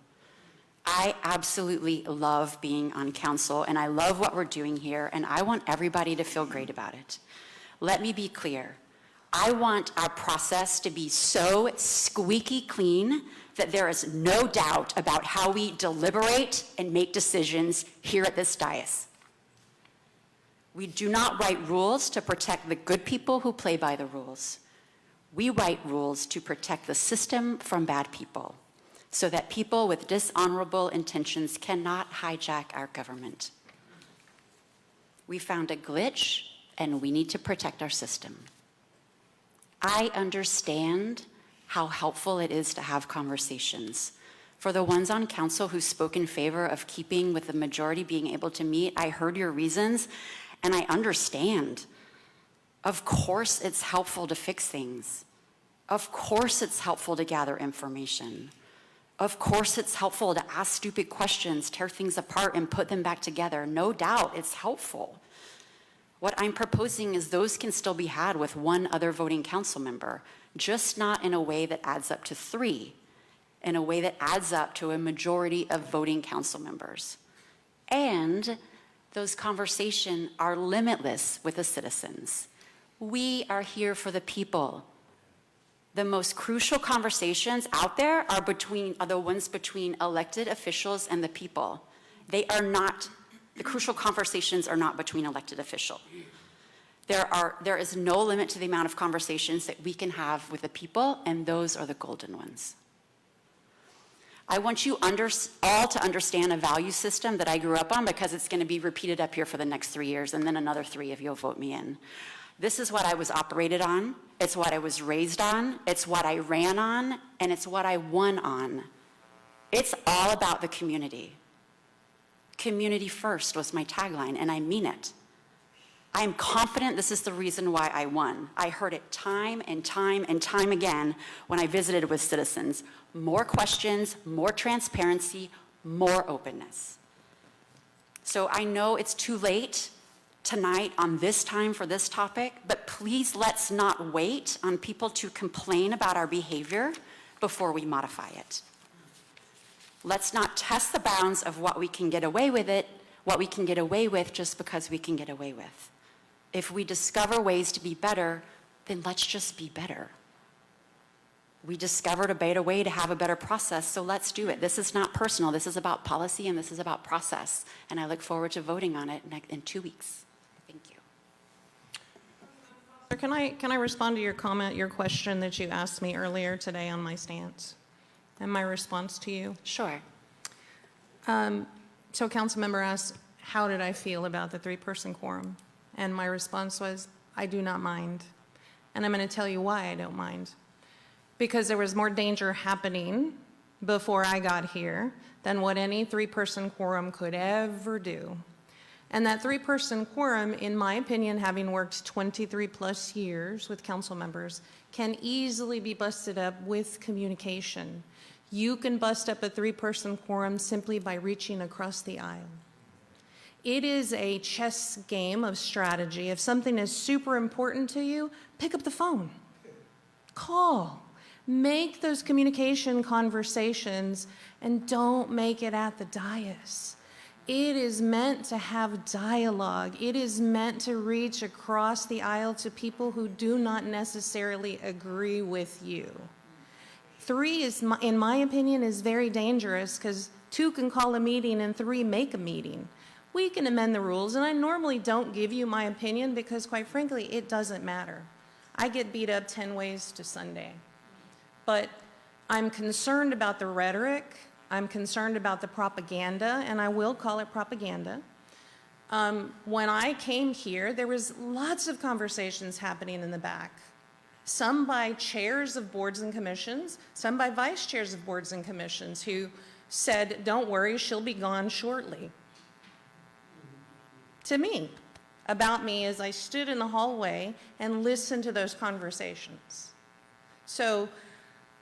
I absolutely love being on council, and I love what we're doing here, and I want everybody to feel great about it. Let me be clear. I want our process to be so squeaky clean that there is no doubt about how we deliberate and make decisions here at this dais. We do not write rules to protect the good people who play by the rules. We write rules to protect the system from bad people, so that people with dishonorable intentions cannot hijack our government. We found a glitch, and we need to protect our system. I understand how helpful it is to have conversations. For the ones on council who spoke in favor of keeping with the majority being able to meet, I heard your reasons, and I understand. Of course it's helpful to fix things. Of course it's helpful to gather information. Of course it's helpful to ask stupid questions, tear things apart, and put them back together. No doubt it's helpful. What I'm proposing is those can still be had with one other voting council member, just not in a way that adds up to 3, in a way that adds up to a majority of voting council members. And those conversations are limitless with the citizens. We are here for the people. The most crucial conversations out there are the ones between elected officials and the people. The crucial conversations are not between elected officials. There is no limit to the amount of conversations that we can have with the people, and those are the golden ones. I want you all to understand a value system that I grew up on, because it's going to be repeated up here for the next 3 years, and then another 3 if you'll vote me in. This is what I was operated on. It's what I was raised on. It's what I ran on, and it's what I won on. It's all about the community. Community first was my tagline, and I mean it. I am confident this is the reason why I won. I heard it time and time and time again when I visited with citizens. More questions, more transparency, more openness. So I know it's too late tonight on this time for this topic, but please let's not wait on people to complain about our behavior before we modify it. Let's not test the bounds of what we can get away with just because we can get away with. If we discover ways to be better, then let's just be better. We discovered a better way to have a better process, so let's do it. This is not personal. This is about policy, and this is about process. And I look forward to voting on it in 2 weeks. Thank you. Can I respond to your comment, your question that you asked me earlier today on my stance and my response to you? Sure. So council member asked, how did I feel about the 3-person quorum? And my response was, I do not mind. And I'm going to tell you why I don't mind. Because there was more danger happening before I got here than what any 3-person quorum could ever do. And that 3-person quorum, in my opinion, having worked 23 plus years with council members, can easily be busted up with communication. You can bust up a 3-person quorum simply by reaching across the aisle. It is a chess game of strategy. If something is super important to you, pick up the phone. Call. Make those communication conversations, and don't make it at the dais. It is meant to have dialogue. It is meant to reach across the aisle to people who do not necessarily agree with you. 3 is, in my opinion, is very dangerous, because 2 can call a meeting and 3 make a meeting. We can amend the rules, and I normally don't give you my opinion because, quite frankly, it doesn't matter. I get beat up 10 ways to Sunday. But I'm concerned about the rhetoric. I'm concerned about the propaganda, and I will call it propaganda. When I came here, there was lots of conversations happening in the back. Some by chairs of boards and commissions, some by vice chairs of boards and commissions who said, don't worry, she'll be gone shortly. To me, about me, as I stood in the hallway and listened to those conversations. So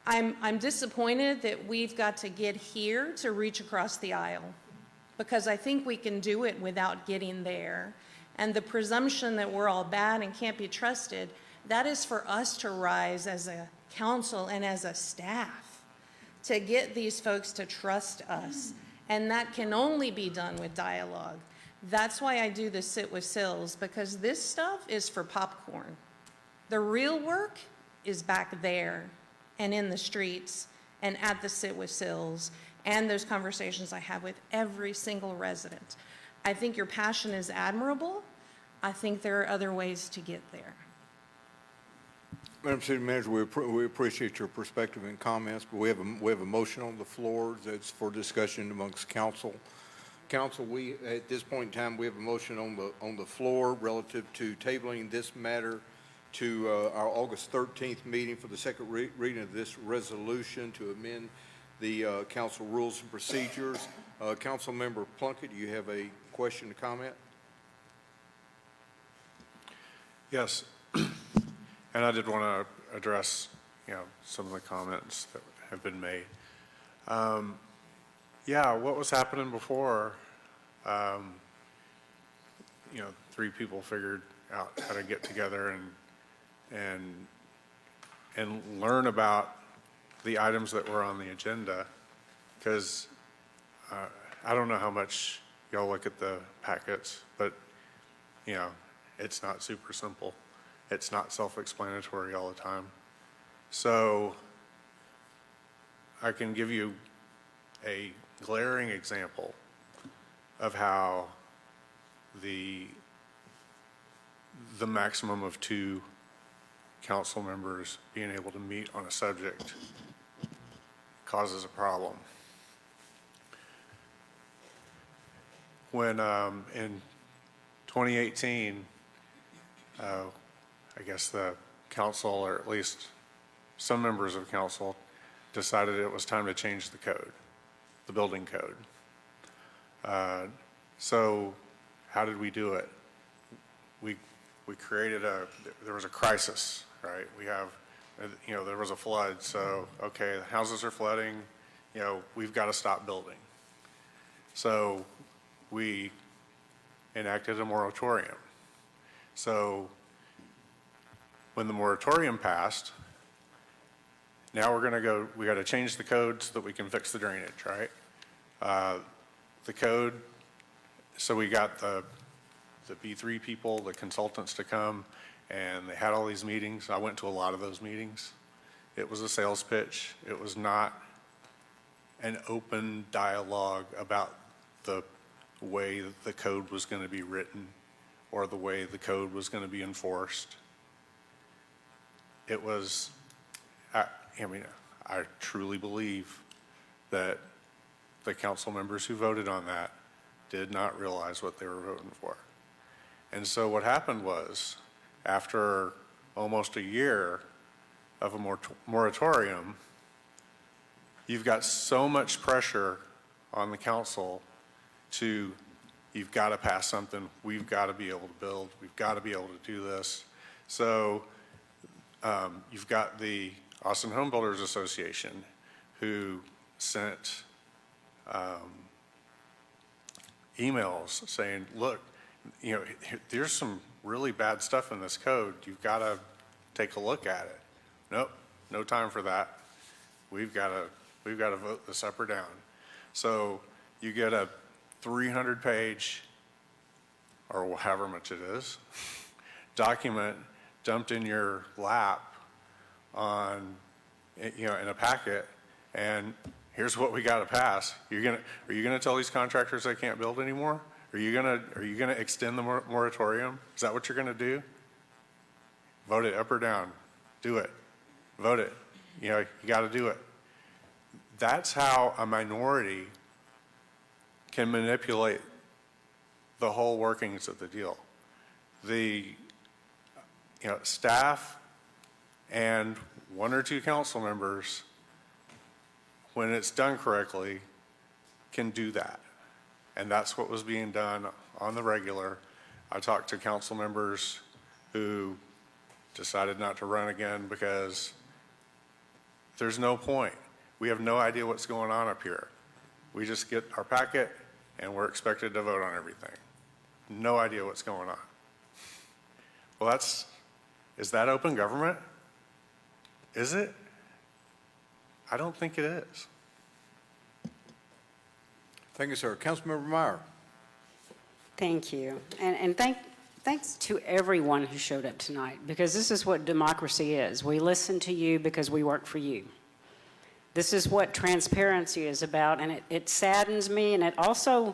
I'm disappointed that we've got to get here to reach across the aisle, because I think we can do it without getting there. And the presumption that we're all bad and can't be trusted, that is for us to rise as a council and as a staff to get these folks to trust us. And that can only be done with dialogue. That's why I do the Sit with Sills, because this stuff is for popcorn. The real work is back there and in the streets and at the Sit with Sills and those conversations I have with every single resident. I think your passion is admirable. I think there are other ways to get there. Madam City Manager, we appreciate your perspective and comments, but we have a motion on the floor that's for discussion amongst council. Council, at this point in time, we have a motion on the floor relative to tabling this matter to our August 13th meeting for the second reading of this resolution to amend the council rules and procedures. Councilmember Plunkett, do you have a question or comment? Yes, and I did want to address, some of the comments that have been made. Yeah, what was happening before, 3 people figured out how to get together and learn about the items that were on the agenda, because I don't know how much y'all look at the packets, but, it's not super simple. It's not self-explanatory all the time. So I can give you a glaring example of how the maximum of 2 council members being able to meet on a subject causes a problem. when in 2018, I guess the council, or at least some members of council, decided it was time to change the code, the building code. So how did we do it? We created there was a crisis, right? We have, there was a flood, so, okay, the houses are flooding, we've got to stop building. So we enacted a moratorium. So when the moratorium passed, now we got to change the code so that we can fix the drainage, right? The code, so we got the B3 people, the consultants to come, and they had all these meetings. I went to a lot of those meetings. It was a sales pitch. It was not an open dialogue about the way that the code was going to be written or the way the code was going to be enforced. It was, I truly believe that the council members who voted on that did not realize what they were voting for. And so what happened was, after almost a year of a moratorium, you've got so much pressure on the council you've got to pass something, we've got to be able to build, we've got to be able to do this. So you've got the Austin Home Builders Association who sent emails saying, look, there's some really bad stuff in this code. You've got to take a look at it. Nope, no time for that. We've got to vote this up or down. So you get a 300-page, or however much it is, document dumped in your lap in a packet, and here's what we got to pass. Are you gonna tell these contractors they can't build anymore? Are you gonna extend the moratorium? Is that what you're gonna do? Vote it up or down. Do it. Vote it. You got to do it. That's how a minority can manipulate the whole workings of the deal. The staff and one or two council members, when it's done correctly, can do that. And that's what was being done on the regular. I talked to council members who decided not to run again because there's no point. We have no idea what's going on up here. We just get our packet and we're expected to vote on everything. No idea what's going on. Well, is that open government? Is it? I don't think it is. Thank you, sir. Councilmember Meyer. Thank you. And thanks to everyone who showed up tonight, because this is what democracy is. We listen to you because we work for you. This is what transparency is about, and it saddens me, and it also,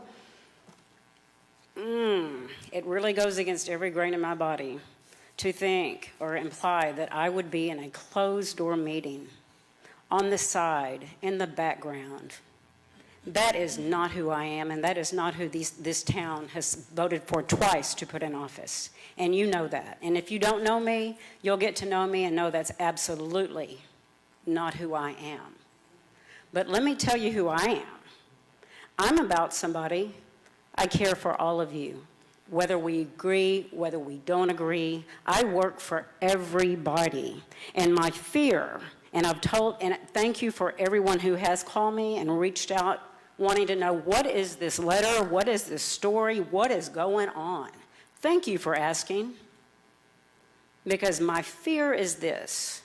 it really goes against every grain in my body to think or imply that I would be in a closed-door meeting on the side, in the background. That is not who I am, and that is not who this town has voted for twice to put in office. And you know that. And if you don't know me, you'll get to know me and know that's absolutely not who I am. But let me tell you who I am. I'm about somebody. I care for all of you. Whether we agree, whether we don't agree, I work for everybody. And my fear, and thank you for everyone who has called me and reached out wanting to know, what is this letter? What is this story? What is going on? Thank you for asking. Because my fear is this.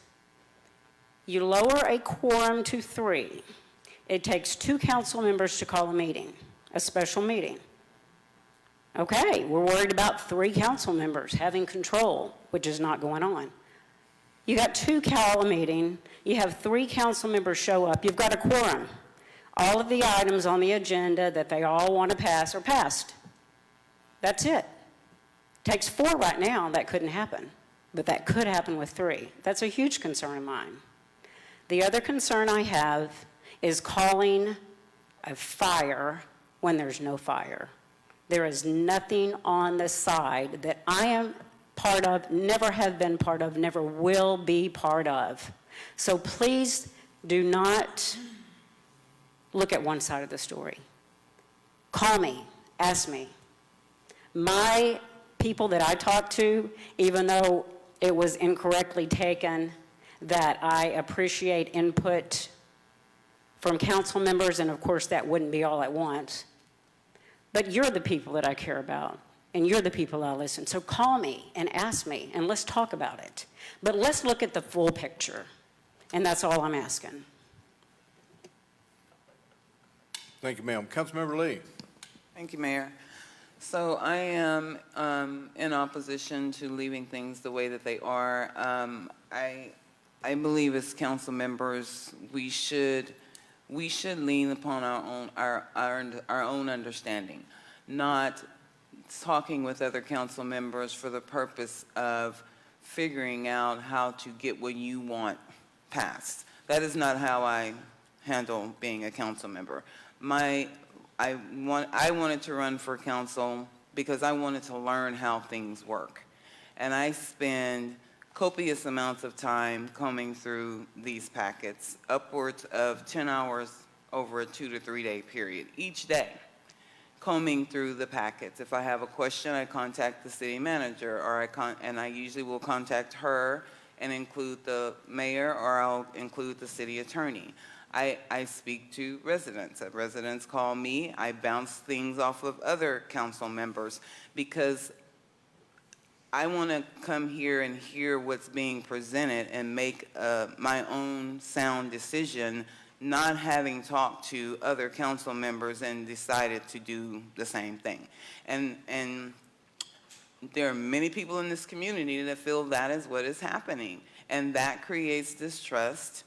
You lower a quorum to 3. It takes 2 council members to call a meeting, a special meeting. Okay, we're worried about 3 council members having control, which is not going on. You got 2 call a meeting, you have 3 council members show up, you've got a quorum. All of the items on the agenda that they all want to pass are passed. That's it. Takes 4 right now, that couldn't happen. But that could happen with 3. That's a huge concern of mine. The other concern I have is calling a fire when there's no fire. There is nothing on the side that I am part of, never have been part of, never will be part of. So please do not look at one side of the story. Call me, ask me. My people that I talked to, even though it was incorrectly taken, that I appreciate input from council members, and of course that wouldn't be all at once, but you're the people that I care about, and you're the people I listen. So call me and ask me, and let's talk about it. But let's look at the full picture, and that's all I'm asking. Thank you, ma'am. Councilmember Lee. Thank you, Mayor. So I am in opposition to leaving things the way that they are. I believe as council members, we should lean upon our own understanding, not talking with other council members for the purpose of figuring out how to get what you want passed. That is not how I handle being a council member. I wanted to run for council because I wanted to learn how things work. And I spend copious amounts of time combing through these packets, upwards of 10 hours over a 2 to 3 day period, each day, combing through the packets. If I have a question, I contact the city manager, and I usually will contact her and include the mayor, or I'll include the city attorney. I speak to residents. If residents call me, I bounce things off of other council members because I want to come here and hear what's being presented and make my own sound decision, not having talked to other council members and decided to do the same thing. And there are many people in this community that feel that is what is happening, and that creates distrust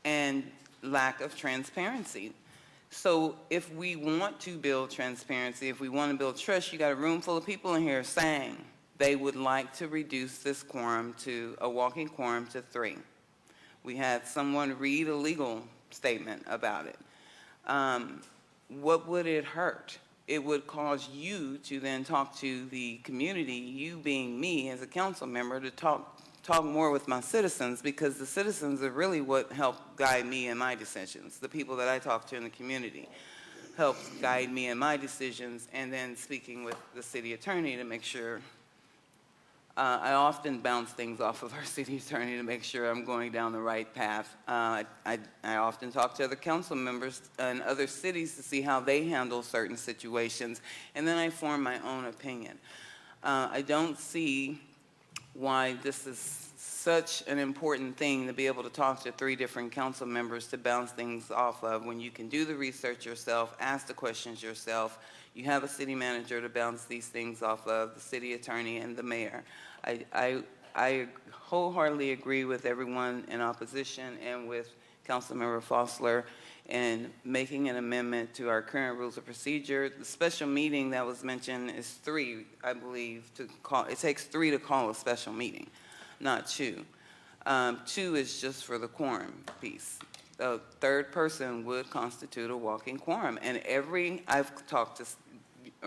and lack of transparency. So if we want to build transparency, if we want to build trust, you got a room full of people in here saying they would like to reduce this quorum to a walking quorum to 3. We had someone read a legal statement about it. What would it hurt? It would cause you to then talk to the community, you being me as a council member, to talk more with my citizens, because the citizens are really what help guide me in my decisions. The people that I talk to in the community help guide me in my decisions, and then speaking with the city attorney to make sure. I often bounce things off of our city attorney to make sure I'm going down the right path. I often talk to other council members in other cities to see how they handle certain situations, and then I form my own opinion. I don't see why this is such an important thing to be able to talk to 3 different council members to bounce things off of, when you can do the research yourself, ask the questions yourself. You have a city manager to bounce these things off of, the city attorney and the mayor. I wholeheartedly agree with everyone in opposition and with Councilmember Fossler in making an amendment to our current rules of procedure. The special meeting that was mentioned is 3, I believe, to call. It takes 3 to call a special meeting, not 2. 2 is just for the quorum piece. The third person would constitute a walking quorum. And I've talked to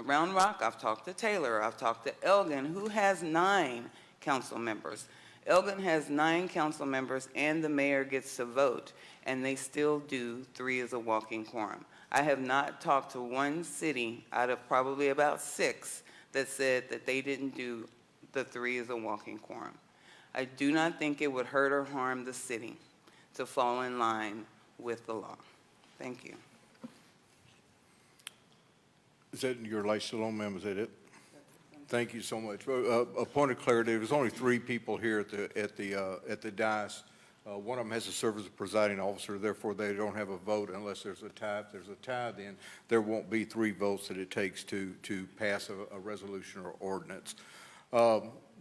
Round Rock, I've talked to Taylor, I've talked to Elgin, who has 9 council members. Elgin has 9 council members, and the mayor gets to vote, and they still do 3 as a walking quorum. I have not talked to one city out of probably about 6 that said that they didn't do the 3 as a walking quorum. I do not think it would hurt or harm the city to fall in line with the law. Thank you. Is that your light still on, ma'am? Is that it? Thank you so much. A point of clarity: there's only 3 people here at the dais. One of them has to serve as a presiding officer, therefore they don't have a vote unless there's a tie. If there's a tie, then there won't be 3 votes that it takes to pass a resolution or ordinance.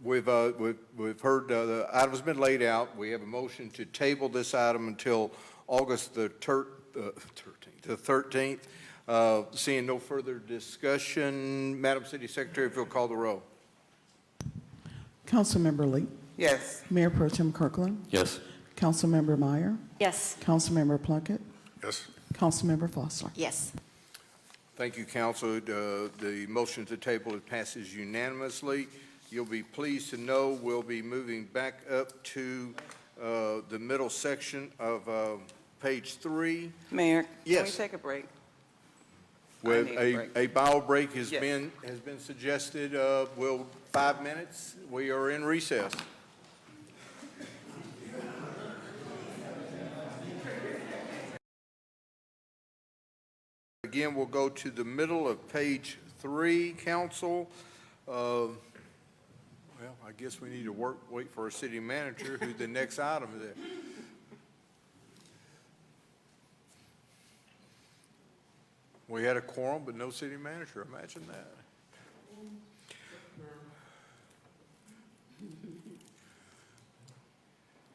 We've heard the item's been laid out. We have a motion to table this item until August the 13th. Seeing no further discussion, Madam City Secretary, if you'll call the roll. Councilmember Lee. Yes. Mayor Pro Tem Kirkland. Yes. Councilmember Meyer. Yes. Councilmember Plunkett. Yes. Councilmember Foster. Yes. Thank you, council. The motion to table it passes unanimously. You'll be pleased to know we'll be moving back up to the middle section of page 3. Mayor, can we Yes. take a break? With need a break. a bio break has Yes. been suggested. Will 5 minutes? We are in recess. Again, we'll go to the middle of page 3, council. Well, I guess we need to wait for our city manager, who the next item is. We had a quorum, but no city manager. Imagine that.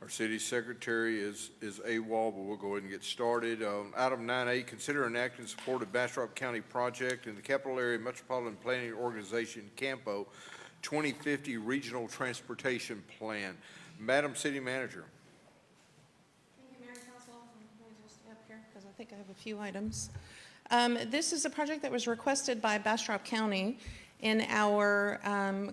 Our city secretary is AWOL, but we'll go ahead and get started. Item 9A, consider an act in support of Bastrop County project in the Capital Area Metropolitan Planning Organization, CAMPO, 2050 Regional Transportation Plan. Madam City Manager. Thank you, Mayor and Council. Let me just stay up here because I think I have a few items. This is a project that was requested by Bastrop County in our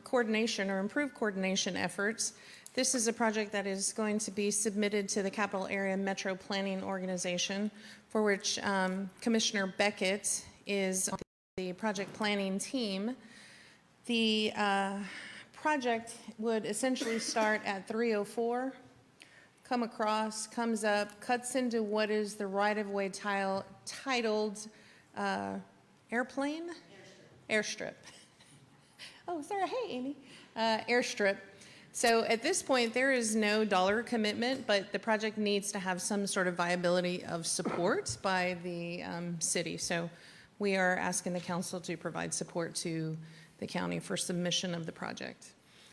coordination or improved coordination efforts. This is a project that is going to be submitted to the Capital Area Metro Planning Organization, for which Commissioner Beckett is on the project planning team. The project would essentially start at 304, come across, comes up, cuts into what is the right-of-way titled airplane? Airstrip. Oh, sorry. Hey, Amy. Airstrip. So at this point, there is no dollar commitment, but the project needs to have some sort of viability of support by the city. So we are asking the council to provide support to the county for submission of the project.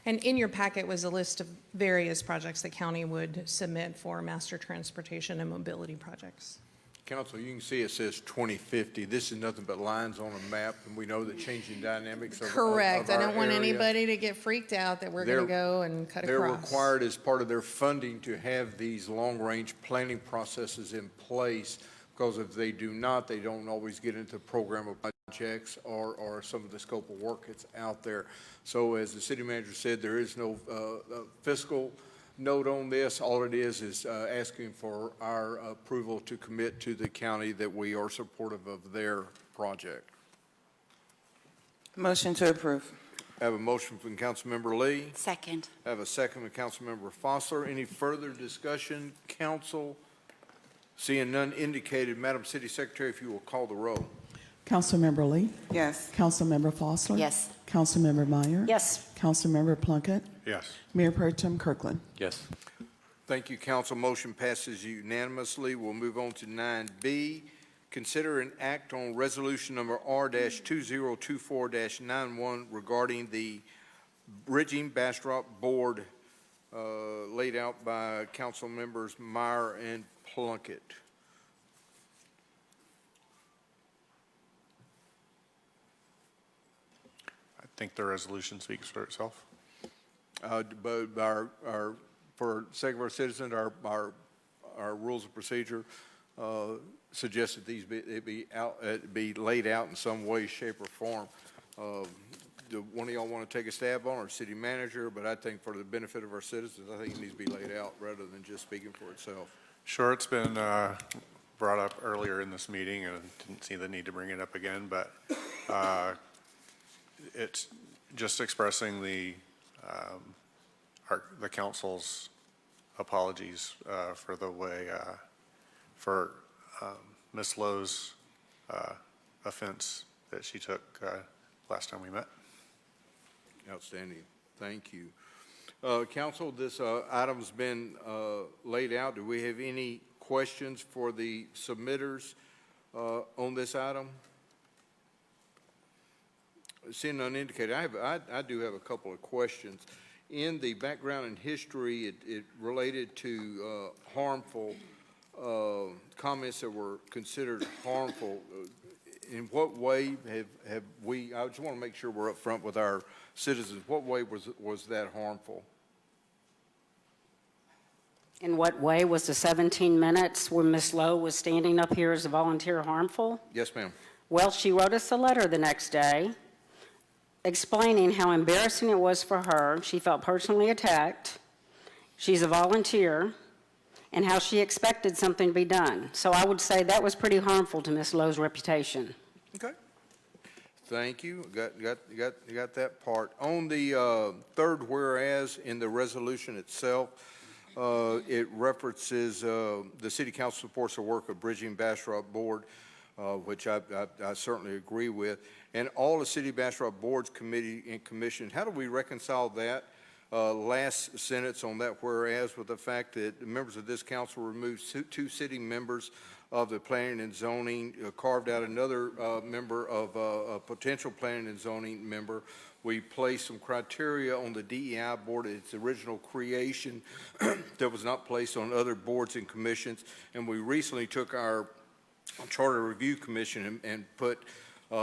And in your packet was a list of various projects the county would submit for master transportation and mobility projects. Council, you can see it says 2050. This is nothing but lines on a map, and we know the changing dynamics of Correct. of our I don't want area. anybody to get freaked out that we're going to go and cut They're across. required as part of their funding to have these long-range planning processes in place, because if they do not, they don't always get into the program of projects or some of the scope of work that's out there. So as the city manager said, there is no fiscal note on this. All it is asking for our approval to commit to the county that we are supportive of their project. Motion to approve. I have a motion from Councilmember Lee. Second. I have a second from Councilmember Foster. Any further discussion, council? Seeing none indicated, Madam City Secretary, if you will call the roll. Councilmember Lee? Yes. Councilmember Foster? Yes. Councilmember Meyer? Yes. Councilmember Plunkett? Yes. Mayor Pro Tem Kirkland? Yes. Thank you, council. Motion passes unanimously. We'll move on to 9B. Consider an act on resolution number R-2024-91 regarding the Bridging Bastrop Board laid out by council members Meyer and Plunkett. I think the resolution speaks for itself. But for sake of our citizens, our rules of procedure suggest that these be laid out in some way, shape, or form. Do one of y'all want to take a stab on, or city manager? But I think for the benefit of our citizens, I think it needs to be laid out rather than just speaking for itself. Sure, it's been brought up earlier in this meeting, and I didn't see the need to bring it up again, but it's just expressing the council's apologies for the way, for Ms. Lowe's offense that she took last time we met. Outstanding. Thank you. Council, this item's been laid out. Do we have any questions for the submitters on this item? Seeing none indicated, I do have a couple of questions. In the background and history, it related to harmful comments that were considered harmful. In what way have we, I just want to make sure we're up front with our citizens, what way was that harmful? In what way was the 17 minutes where Ms. Lowe was standing up here as a volunteer harmful? Yes, ma'am. Well, she wrote us a letter the next day explaining how embarrassing it was for her. She felt personally attacked. She's a volunteer, and how she expected something to be done. So I would say that was pretty harmful to Ms. Lowe's reputation. Okay. Thank you. Got that part. On the third whereas in the resolution itself, it references the city council supports the work of Bridging Bastrop Board, which I certainly agree with, and all the city Bastrop boards, committee, and commission. How do we reconcile that last sentence on that whereas with the fact that the members of this council removed two sitting members of the planning and zoning, carved out another member of a potential planning and zoning member. We placed some criteria on the DEI board at its original creation that was not placed on other boards and commissions. And we recently took our Charter Review Commission and put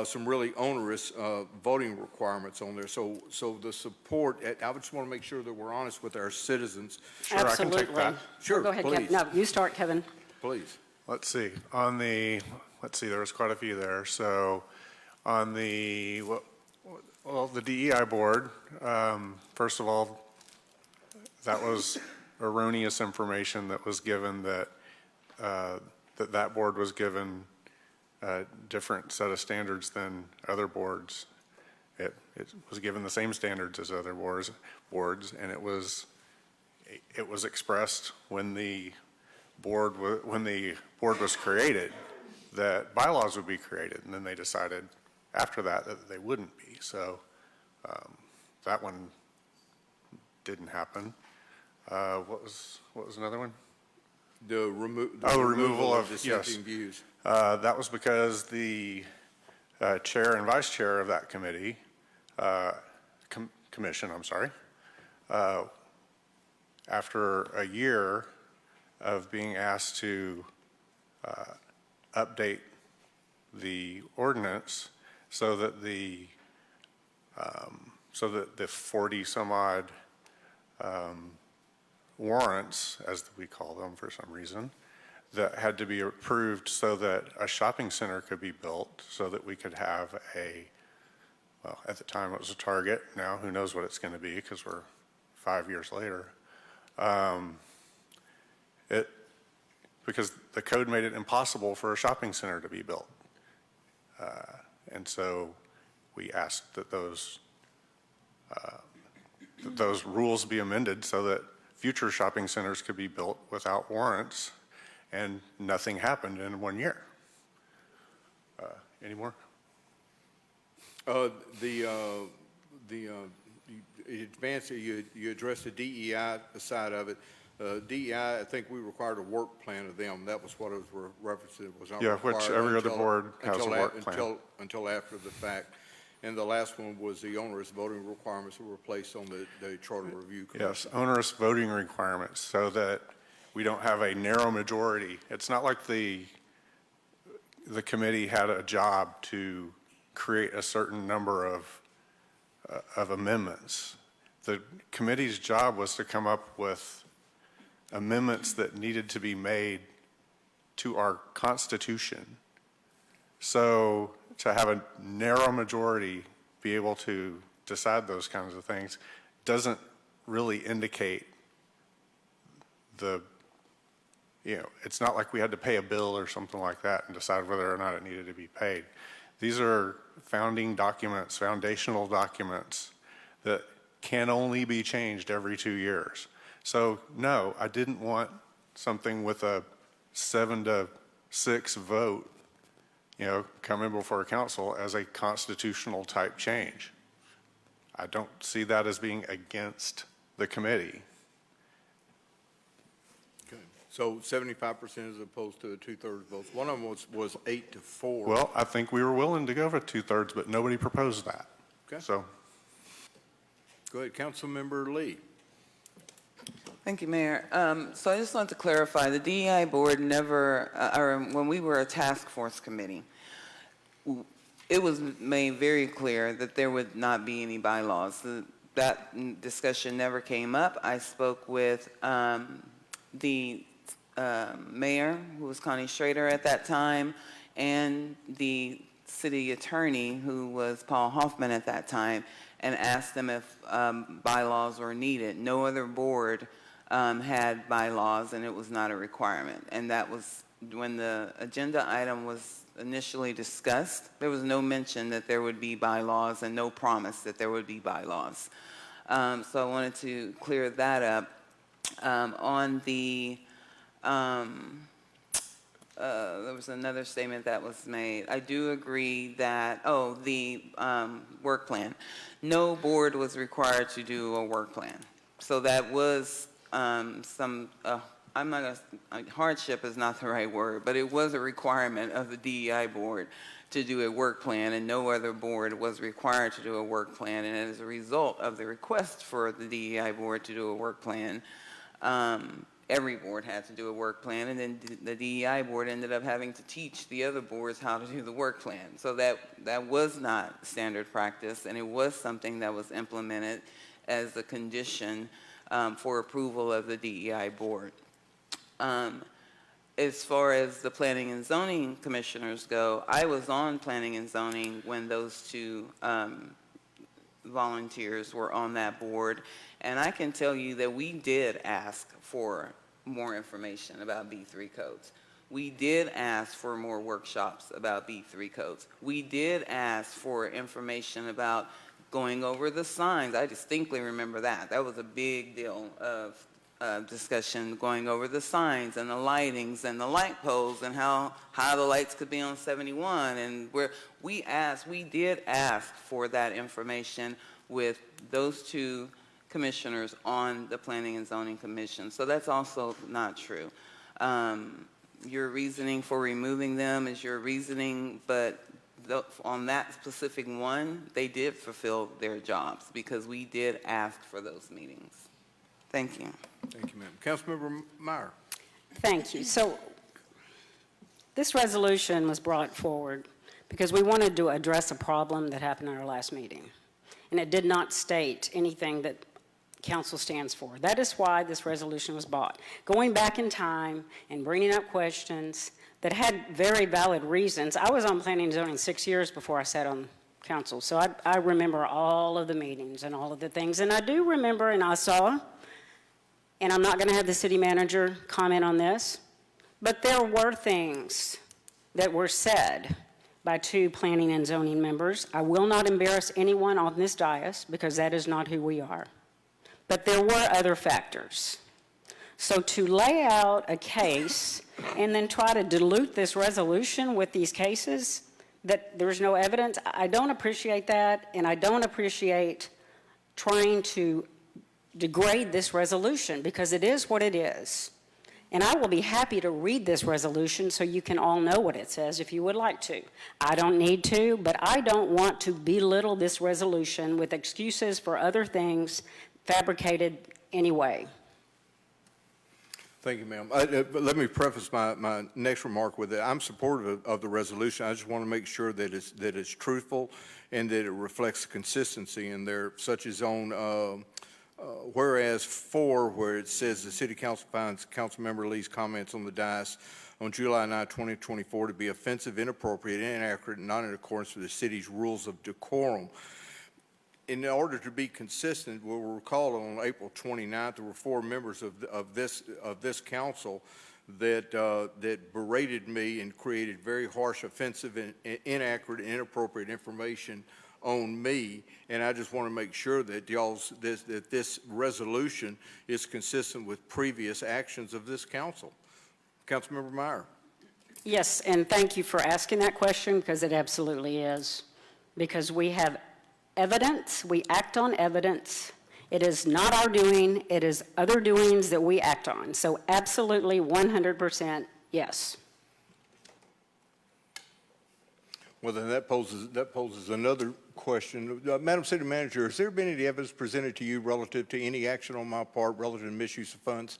some really onerous voting requirements on there. So the support, I just want to make sure that we're honest with our citizens. Sure, Absolutely. I can take that. Sure, Go ahead, please. Kevin. No, you start, Kevin. Please. Let's see. There was quite a few there. So on the, well, the DEI board, first of all, that was erroneous information that was given that that board was given a different set of standards than other boards. It was given the same standards as other boards, and it was expressed when the board was created that bylaws would be created, and then they decided after that they wouldn't be. So that one didn't happen. What was another one? The removal of dissenting views. That was because the chair and vice chair of that committee, commission, after a year of being asked to update the ordinance so that the 40 some odd warrants, as we call them for some reason, that had to be approved so that a shopping center could be built so that we could have well, at the time it was a Target. Now who knows what it's going to be because we're 5 years later. Because the code made it impossible for a shopping center to be built. And so we asked that those rules be amended so that future shopping centers could be built without warrants, and nothing happened in 1 year. Any more? You addressed the DEI side of it. DEI, I think we required a work plan of them. That was what it was referenced. It was not required which every other board has a work plan. Until after the fact. And the last one was the onerous voting requirements that were placed on the Charter Review Commission. Yes, onerous voting requirements so that we don't have a narrow majority. It's not like the committee had a job to create a certain number of amendments. The committee's job was to come up with amendments that needed to be made to our Constitution. So to have a narrow majority be able to decide those kinds of things doesn't really indicate it's not like we had to pay a bill or something like that and decide whether or not it needed to be paid. These are founding documents, foundational documents that can only be changed every 2 years. So no, I didn't want something with a 7-6 vote, coming before council as a constitutional type change. I don't see that as being against the committee. Okay. So 75% as opposed to the 2/3 votes. One of them was 8-4. Well, I think we were willing to go for 2/3, but nobody proposed that. Okay. So. Go ahead, Councilmember Lee. Thank you, Mayor. So I just want to clarify, the DEI board never, when we were a task force committee, it was made very clear that there would not be any bylaws. That discussion never came up. I spoke with the mayor, who was Connie Schrader at that time, and the city attorney, who was Paul Hoffman at that time, and asked them if bylaws were needed. No other board had bylaws, and it was not a requirement. And that was when the agenda item was initially discussed. There was no mention that there would be bylaws and no promise that there would be bylaws. So I wanted to clear that up. On the, there was another statement that was made. I do agree that, the work plan. No board was required to do a work plan. So that was I'm not gonna, hardship is not the right word, but it was a requirement of the DEI board to do a work plan, and no other board was required to do a work plan. And as a result of the request for the DEI board to do a work plan, every board had to do a work plan, and then the DEI board ended up having to teach the other boards how to do the work plan. So that was not standard practice, and it was something that was implemented as a condition for approval of the DEI board. As far as the planning and zoning commissioners go, I was on planning and zoning when those two volunteers were on that board, and I can tell you that we did ask for more information about B3 codes. We did ask for more workshops about B3 codes. We did ask for information about going over the signs. I distinctly remember that. That was a big deal of discussion, going over the signs and the lightings and the light poles and how high the lights could be on 71. And where we did ask for that information with those two commissioners on the Planning and Zoning Commission. So that's also not true. Your reasoning for removing them is your reasoning, but on that specific one, they did fulfill their jobs because we did ask for those meetings. Thank you. Thank you, ma'am. Councilmember Meyer. Thank you. So this resolution was brought forward because we wanted to address a problem that happened at our last meeting. And it did not state anything that council stands for. That is why this resolution was brought. Going back in time and bringing up questions that had very valid reasons. I was on planning and zoning 6 years before I sat on council. So I remember all of the meetings and all of the things. And I do remember, and I saw, and I'm not going to have the city manager comment on this, but there were things that were said by two planning and zoning members. I will not embarrass anyone on this dais because that is not who we are. But there were other factors. So to lay out a case and then try to dilute this resolution with these cases that there's no evidence, I don't appreciate that, and I don't appreciate trying to degrade this resolution because it is what it is. And I will be happy to read this resolution so you can all know what it says if you would like to. I don't need to, but I don't want to belittle this resolution with excuses for other things fabricated anyway. Thank you, ma'am. Let me preface my next remark with it. I'm supportive of the resolution. I just want to make sure that it's truthful and that it reflects consistency in there, such as on whereas 4, where it says the city council finds Councilmember Lee's comments on the dais on July 9, 2024 to be offensive, inappropriate, inaccurate, and not in accordance with the city's rules of decorum. In order to be consistent, we'll recall on April 29th, there were 4 members of this council that berated me and created very harsh, offensive, and inaccurate, and inappropriate information on me. And I just want to make sure that that this resolution is consistent with previous actions of this council. Councilmember Meyer. Yes, and thank you for asking that question because it absolutely is. Because we have evidence, we act on evidence. It is not our doing, it is other doings that we act on. So absolutely 100% yes. Well, then that poses another question. Madam City Manager, has there been any evidence presented to you relative to any action on my part relative to misuse of funds?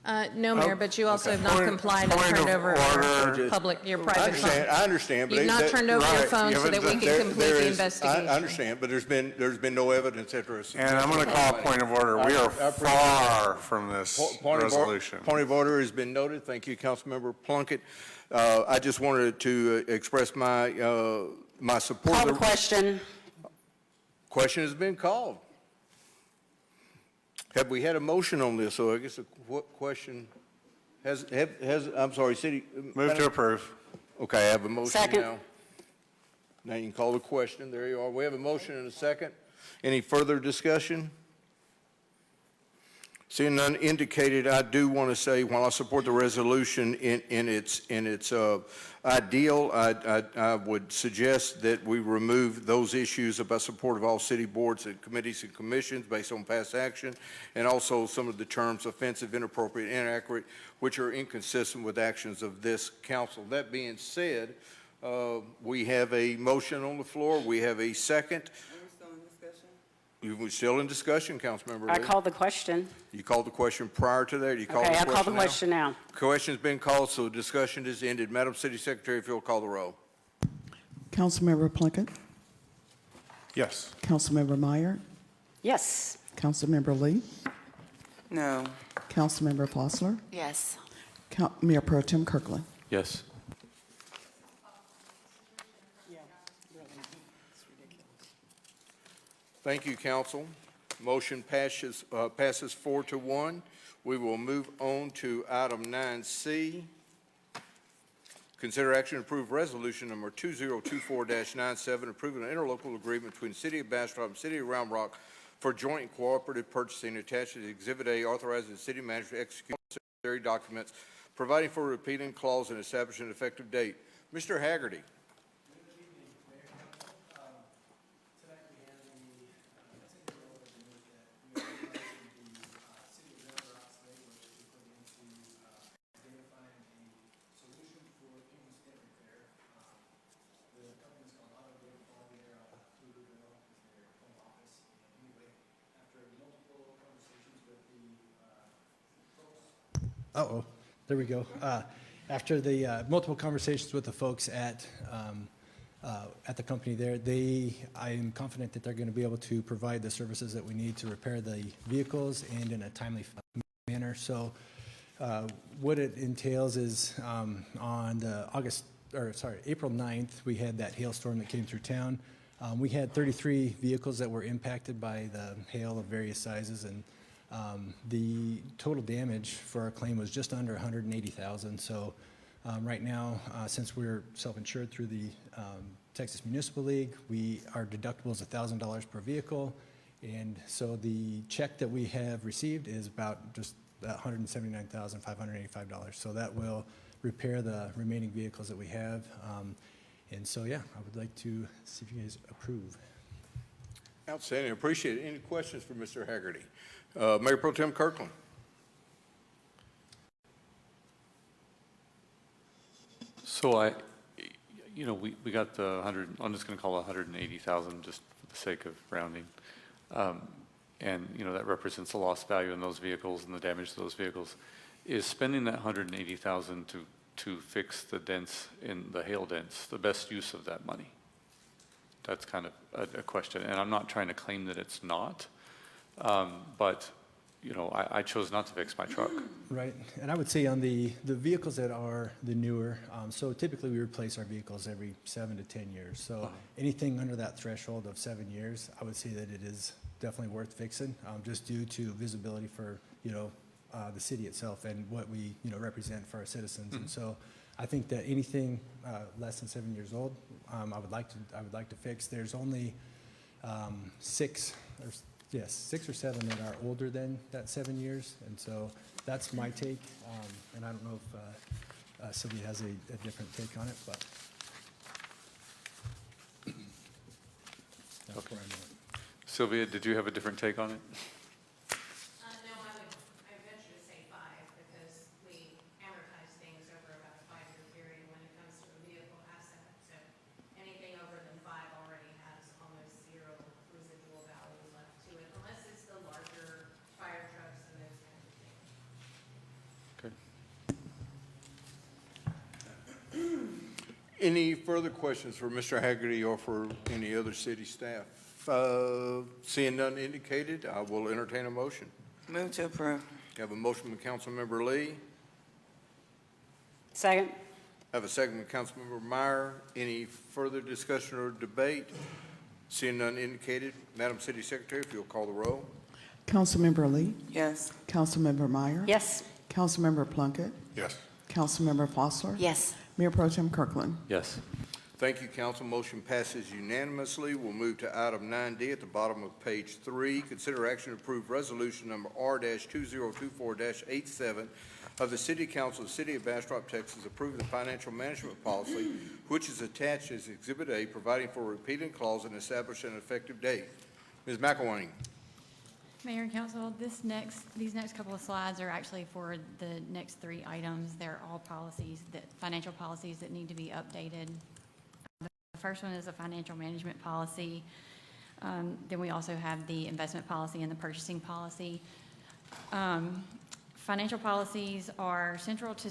No, Mayor, but you also have not Point- complied and point turned of over order. your public, your I private phone. understand, I understand, but. You've not turned over your right, phone you so that we haven't can There- complete there the is- investigation. I understand, but there's been no evidence after us. And I'm going to call a point of order. We are far from this resolution. Point of order has been noted. Thank you, Councilmember Plunkett. I just wanted to express my support. Call the question. Question has been called. Have we had a motion on this? So I guess the question I'm sorry, city. Move to approve. Okay, I have a motion Second. now. Now you can call the question. There you are. We have a motion and a second. Any further discussion? Seeing none indicated, I do want to say, while I support the resolution in its ideal, I would suggest that we remove those issues about support of all city boards and committees and commissions based on past action, and also some of the terms offensive, inappropriate, inaccurate, which are inconsistent with actions of this council. That being said, we have a motion on the floor. We have a second. We're still in discussion, Councilmember Lee. I called the question. You called the question prior to that? You called the Okay, question I'll call the question now. Question's been called, so discussion is ended. Madam City Secretary, if you'll call the roll. Councilmember Plunkett, Yes. Councilmember Meyer, Yes. Councilmember Lee, No. Councilmember Fossler, Yes. Mayor Pro Tem Kirkland. Yes. Thank you, council. Motion passes 4-1. We will move on to item 9C. Consider action to approve resolution number 2024-97, approving an interlocal agreement between the City of Bastrop and City of Round Rock for joint and cooperative purchasing attached to the Exhibit A, authorizing the city manager to execute necessary documents, providing for a repealing clause and establishing an effective date. Mr. Haggerty. Uh-oh, there we go. After the multiple conversations with the folks at the company there, I am confident that they're going to be able to provide the services that we need to repair the vehicles and in a timely manner. So what it entails is on the April 9th, we had that hailstorm that came through town. We had 33 vehicles that were impacted by the hail of various sizes, and the total damage for our claim was just under $180,000. So right now, since we're self-insured through the Texas Municipal League, our deductible is $1,000 per vehicle, and so the check that we have received is about just $179,585. So that will repair the remaining vehicles that we have. And so, yeah, I would like to see if you guys approve. Outstanding. Appreciate it. Any questions for Mr. Haggerty? Mayor Pro Tem Kirkland. So we got the 100, I'm just going to call it 180,000 just for the sake of rounding. And, that represents the lost value in those vehicles and the damage to those vehicles. Is spending that 180,000 to fix the dents in the hail dents the best use of that money? That's kind of a question. And I'm not trying to claim that it's not, but I chose not to fix my truck. Right, and I would say on the vehicles that are the newer, so typically we replace our vehicles every 7 to 10 years. So anything under that threshold of 7 years, I would say that it is definitely worth fixing, just due to visibility for, the city itself and what we, represent for our citizens. And so I think that anything less than 7 years old, I would like to fix. There's only 6 or 7 that are older than that 7 years, and so that's my take. And I don't know if Sylvia has a different take on it, but that's where I'm at. Sylvia, did you have a different take on it? No, I venture to say 5 because we amortize things over about a 5-year period when it comes to a vehicle asset. So anything over than 5 already has almost zero residual value left to it, unless it's the larger fire trucks and those kinds of things. Any further questions for Mr. Haggerty or for any other city staff? Seeing none indicated, I will entertain a motion. Move to approve. I have a motion from Councilmember Lee. Second. I have a second from Councilmember Meyer. Any further discussion or debate? Seeing none indicated, Madam City Secretary, if you'll call the roll. Councilmember Lee? Yes. Councilmember Meyer? Yes. Councilmember Plunkett? Yes. Councilmember Foster? Yes. Mayor Pro Tem Kirkland? Yes. Thank you, council. Motion passes unanimously. We'll move to item 9D at the bottom of page 3. Consider action to approve resolution number R-2024-87 of the City Council of the City of Bastrop, Texas, approving the financial management policy, which is attached as Exhibit A, providing for a repealing clause and establishing an effective date. Ms. McElwain. Mayor and Council, these next couple of slides are actually for the next 3 items. They're all policies, financial policies that need to be updated. The first one is a financial management policy. Then we also have the investment policy and the purchasing policy. Financial policies are central to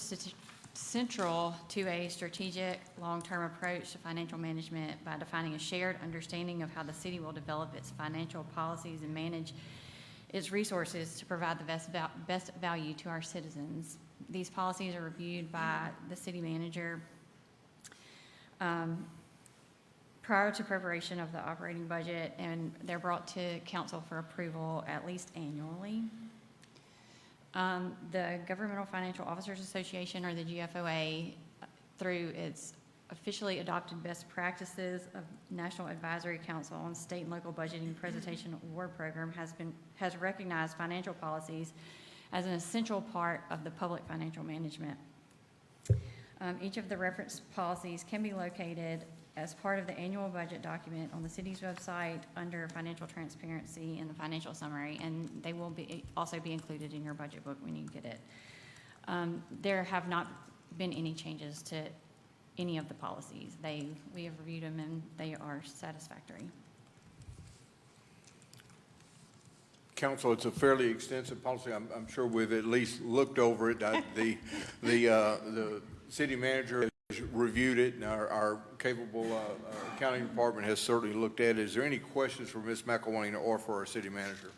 a strategic long-term approach to financial management by defining a shared understanding of how the city will develop its financial policies and manage its resources to provide the best value to our citizens. These policies are reviewed by the city manager prior to preparation of the operating budget, and they're brought to council for approval at least annually. The Governmental Financial Officers Association, or the GFOA, through its officially adopted best practices of National Advisory Council on State and Local Budgeting Presentation Award Program, has recognized financial policies as an essential part of the public financial management. Each of the reference policies can be located as part of the annual budget document on the city's website under financial transparency and the financial summary, and they will also be included in your budget book when you get it. There have not been any changes to any of the policies. We have reviewed them and they are satisfactory. Council, it's a fairly extensive policy. I'm sure we've at least looked over it. The city manager has reviewed it, and our capable accounting department has certainly looked at it. Is there any questions for Ms. McElwain or for our city manager?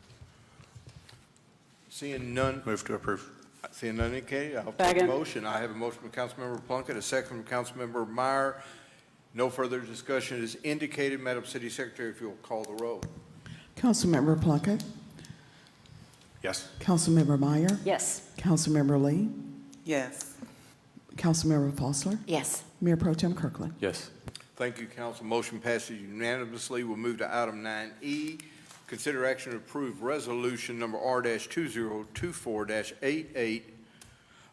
Seeing none. Move to approve. Seeing none indicated, I'll take a motion. I have a motion from Councilmember Plunkett, a second from Councilmember Meyer. No further discussion is indicated. Madam City Secretary, if you'll call the roll. Councilmember Plunkett? Yes. Councilmember Meyer? Yes. Councilmember Lee? Yes. Councilmember Foster? Yes. Mayor Pro Tem Kirkland? Yes. Thank you, council. Motion passes unanimously. We'll move to item 9E. Consider action to approve resolution number R-2024-88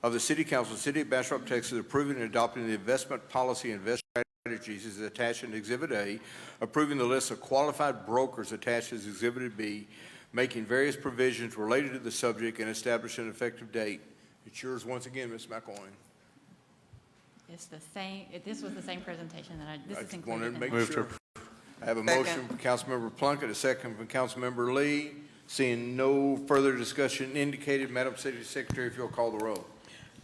of the City Council of the City of Bastrop, Texas, approving and adopting the investment policy and investment strategies as attached in Exhibit A, approving the list of qualified brokers attached as Exhibit B, making various provisions related to the subject and establishing an effective date. It's yours once again, Ms. McElwain. It's the same, this was the same presentation that this is just wanted included. to make sure. I have a motion from Councilmember Plunkett, a second from Councilmember Lee. Seeing no further discussion indicated, Madam City Secretary, if you'll call the roll.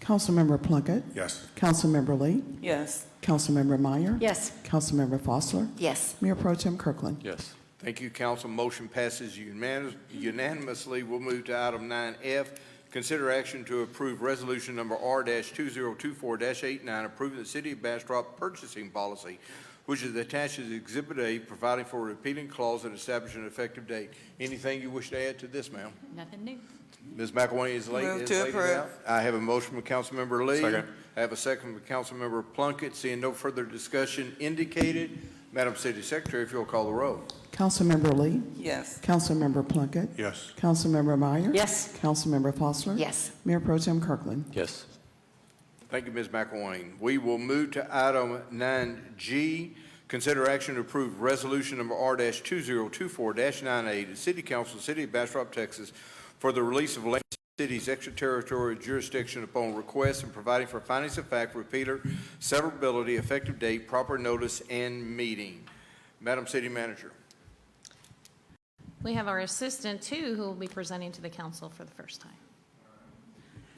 Councilmember Plunkett? Yes. Councilmember Lee? Yes. Councilmember Meyer? Yes. Councilmember Foster? Yes. Mayor Pro Tem Kirkland? Yes. Thank you, council. Motion passes unanimously. We'll move to item 9F. Consider action to approve resolution number R-2024-89, approving the City of Bastrop purchasing policy, which is attached as Exhibit A, providing for a repealing clause and establishing an effective date. Anything you wish to add to this, ma'am? Nothing new. Ms. McElwain is late. Move to approve. I have a motion from Councilmember Lee. Second. I have a second from Councilmember Plunkett. Seeing no further discussion indicated, Madam City Secretary, if you'll call the roll. Councilmember Lee? Yes. Councilmember Plunkett? Yes. Councilmember Meyer? Yes. Councilmember Foster? Yes. Mayor Pro Tem Kirkland? Yes. Thank you, Ms. McElwain. We will move to item 9G. Consider action to approve resolution number R-2024-98, the City Council, City of Bastrop, Texas, for the release of land city's extraterritorial jurisdiction upon request and providing for findings of fact, repealer, severability, effective date, proper notice, and meeting. Madam City Manager. We have our assistant, too, who will be presenting to the council for the first time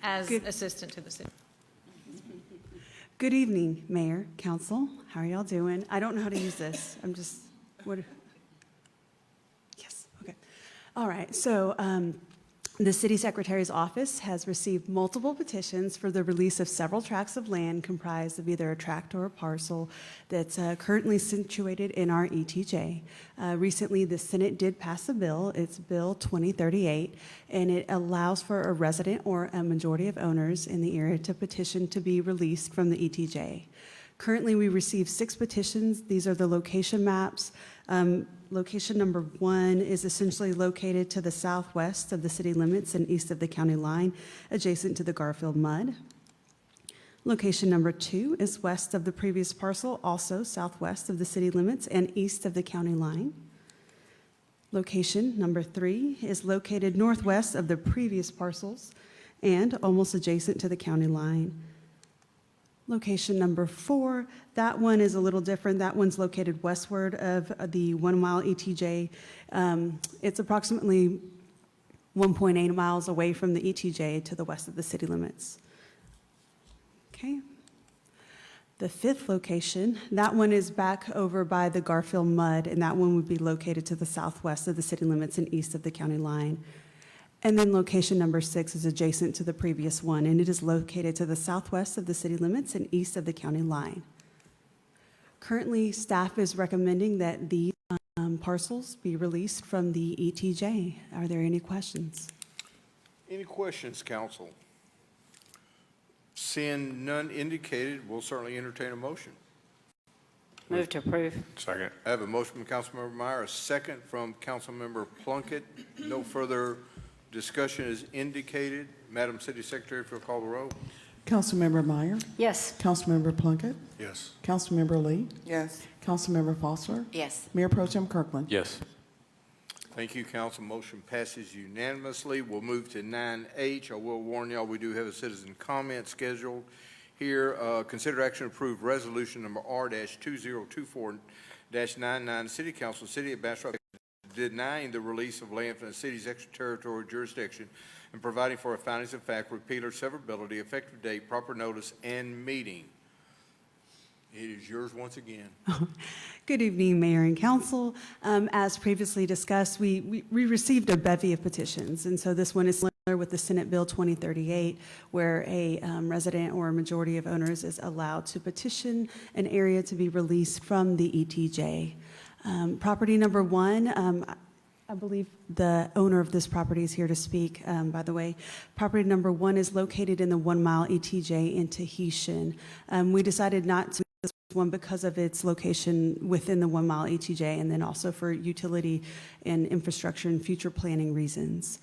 as assistant to the city. Good evening, Mayor, Council. How are y'all doing? I don't know how to use this. What? Yes, okay. All right, so the City Secretary's office has received multiple petitions for the release of several tracts of land comprised of either a tract or a parcel that's currently situated in our ETJ. Recently, the Senate did pass a bill. It's Bill 2038, and it allows for a resident or a majority of owners in the area to petition to be released from the ETJ. Currently, we received 6 petitions. These are the location maps. Location number 1 is essentially located to the southwest of the city limits and east of the county line, adjacent to the Garfield Mud. Location number 2 is west of the previous parcel, also southwest of the city limits and east of the county line. Location number 3 is located northwest of the previous parcels and almost adjacent to the county line. Location number 4, that one is a little different. That one's located westward of the 1 mile ETJ. It's approximately 1.8 miles away from the ETJ to the west of the city limits. Okay. The 5th location, that one is back over by the Garfield Mud, and that one would be located to the southwest of the city limits and east of the county line. And then location number 6 is adjacent to the previous one, and it is located to the southwest of the city limits and east of the county line. Currently, staff is recommending that these parcels be released from the ETJ. Are there any questions? Any questions, council? Seeing none indicated, we'll certainly entertain a motion. Move to approve. Second. I have a motion from Councilmember Meyer, a second from Councilmember Plunkett. No further discussion is indicated. Madam City Secretary, if you'll call the roll. Councilmember Meyer, Yes. Councilmember Plunkett, Yes. Councilmember Lee, Yes. Councilmember Foster, Yes. Mayor Pro Tem Kirkland. Yes. Thank you, council. Motion passes unanimously. We'll move to 9H. I will warn y'all, we do have a citizen comment scheduled here. Consider action to approve resolution number R-2024-99, City Council, City of Bastrop, denying the release of land from the city's extraterritorial jurisdiction and providing for a findings of fact, repeal or severability, effective date, proper notice, and meeting. It is yours once again. Good evening, Mayor and Council. As previously discussed, we received a bevy of petitions, and so this one is similar with the Senate Bill 2038, where a resident or a majority of owners is allowed to petition an area to be released from the ETJ. Property number 1, I believe the owner of this property is here to speak, by the way. Property number 1 is located in the 1 mile ETJ in Tahitian. We decided not to this one because of its location within the 1 mile ETJ, and then also for utility and infrastructure and future planning reasons.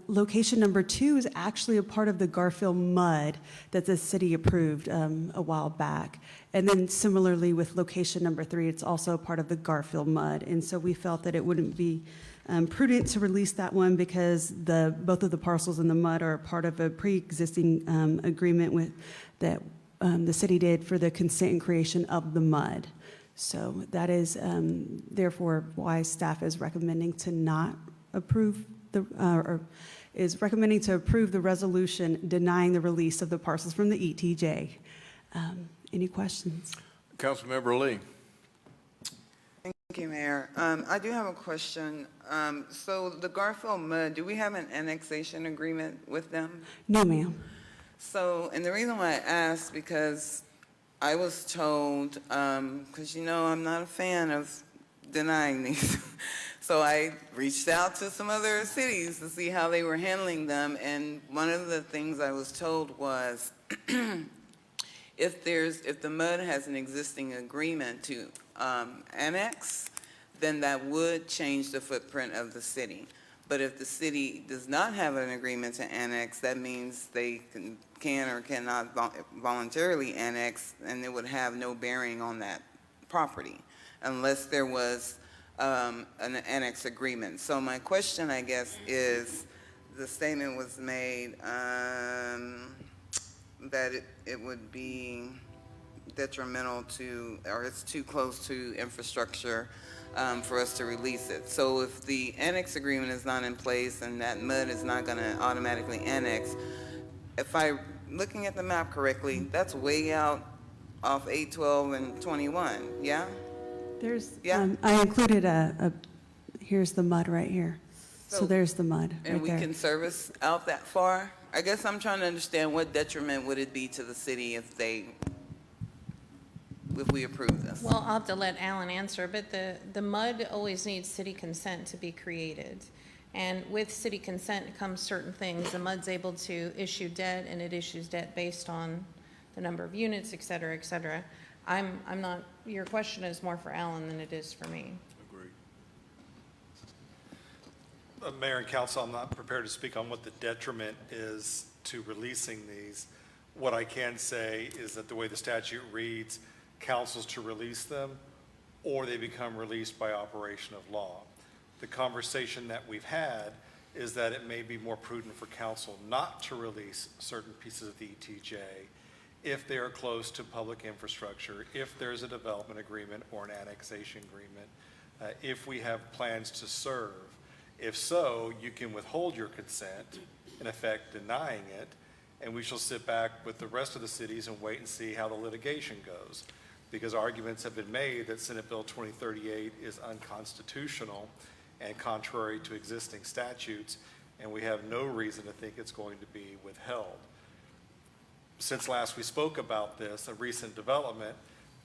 Location number 2 is actually a part of the Garfield Mud that the city approved a while back. And then similarly with location number 3, it's also a part of the Garfield Mud. And so we felt that it wouldn't be prudent to release that one because both of the parcels in the mud are part of a pre-existing agreement that the city did for the consent and creation of the mud. So that is therefore why staff is recommending to not approve is recommending to approve the resolution denying the release of the parcels from the ETJ. Any questions? Councilmember Lee. Thank you, Mayor. I do have a question. So the Garfield Mud, do we have an annexation agreement with them? No, ma'am. So, and the reason why I asked, because I was told, because you know I'm not a fan of denying these, so I reached out to some other cities to see how they were handling them, and one of the things I was told was if the MUD has an existing agreement to annex, then that would change the footprint of the city. But if the city does not have an agreement to annex, that means they can or cannot voluntarily annex, and it would have no bearing on that property unless there was an annex agreement. So my question, I guess, is the statement was made that it would be detrimental to, or it's too close to infrastructure for us to release it. So if the annex agreement is not in place and that MUD is not going to automatically annex, if I looking at the map correctly, that's way out off 812 and 21, yeah? There's, Yeah. I included here's the mud right here. So there's the mud And right we there. can service out that far? I guess I'm trying to understand what detriment would it be to the city if we approve this? Well, I'll have to let Alan answer, but the mud always needs city consent to be created. And with city consent comes certain things. The MUD's able to issue debt, and it issues debt based on the number of units, et cetera, et cetera. I'm not, your question is more for Alan than it is for me. Agreed. Mayor and council, I'm not prepared to speak on what the detriment is to releasing these. What I can say is that the way the statute reads, councils to release them, or they become released by operation of law. The conversation that we've had is that it may be more prudent for council not to release certain pieces of the ETJ if they are close to public infrastructure, if there's a development agreement or an annexation agreement, if we have plans to serve. If so, you can withhold your consent, in effect denying it, and we shall sit back with the rest of the cities and wait and see how the litigation goes. Because arguments have been made that Senate Bill 2038 is unconstitutional and contrary to existing statutes, and we have no reason to think it's going to be withheld. Since last we spoke about this, a recent development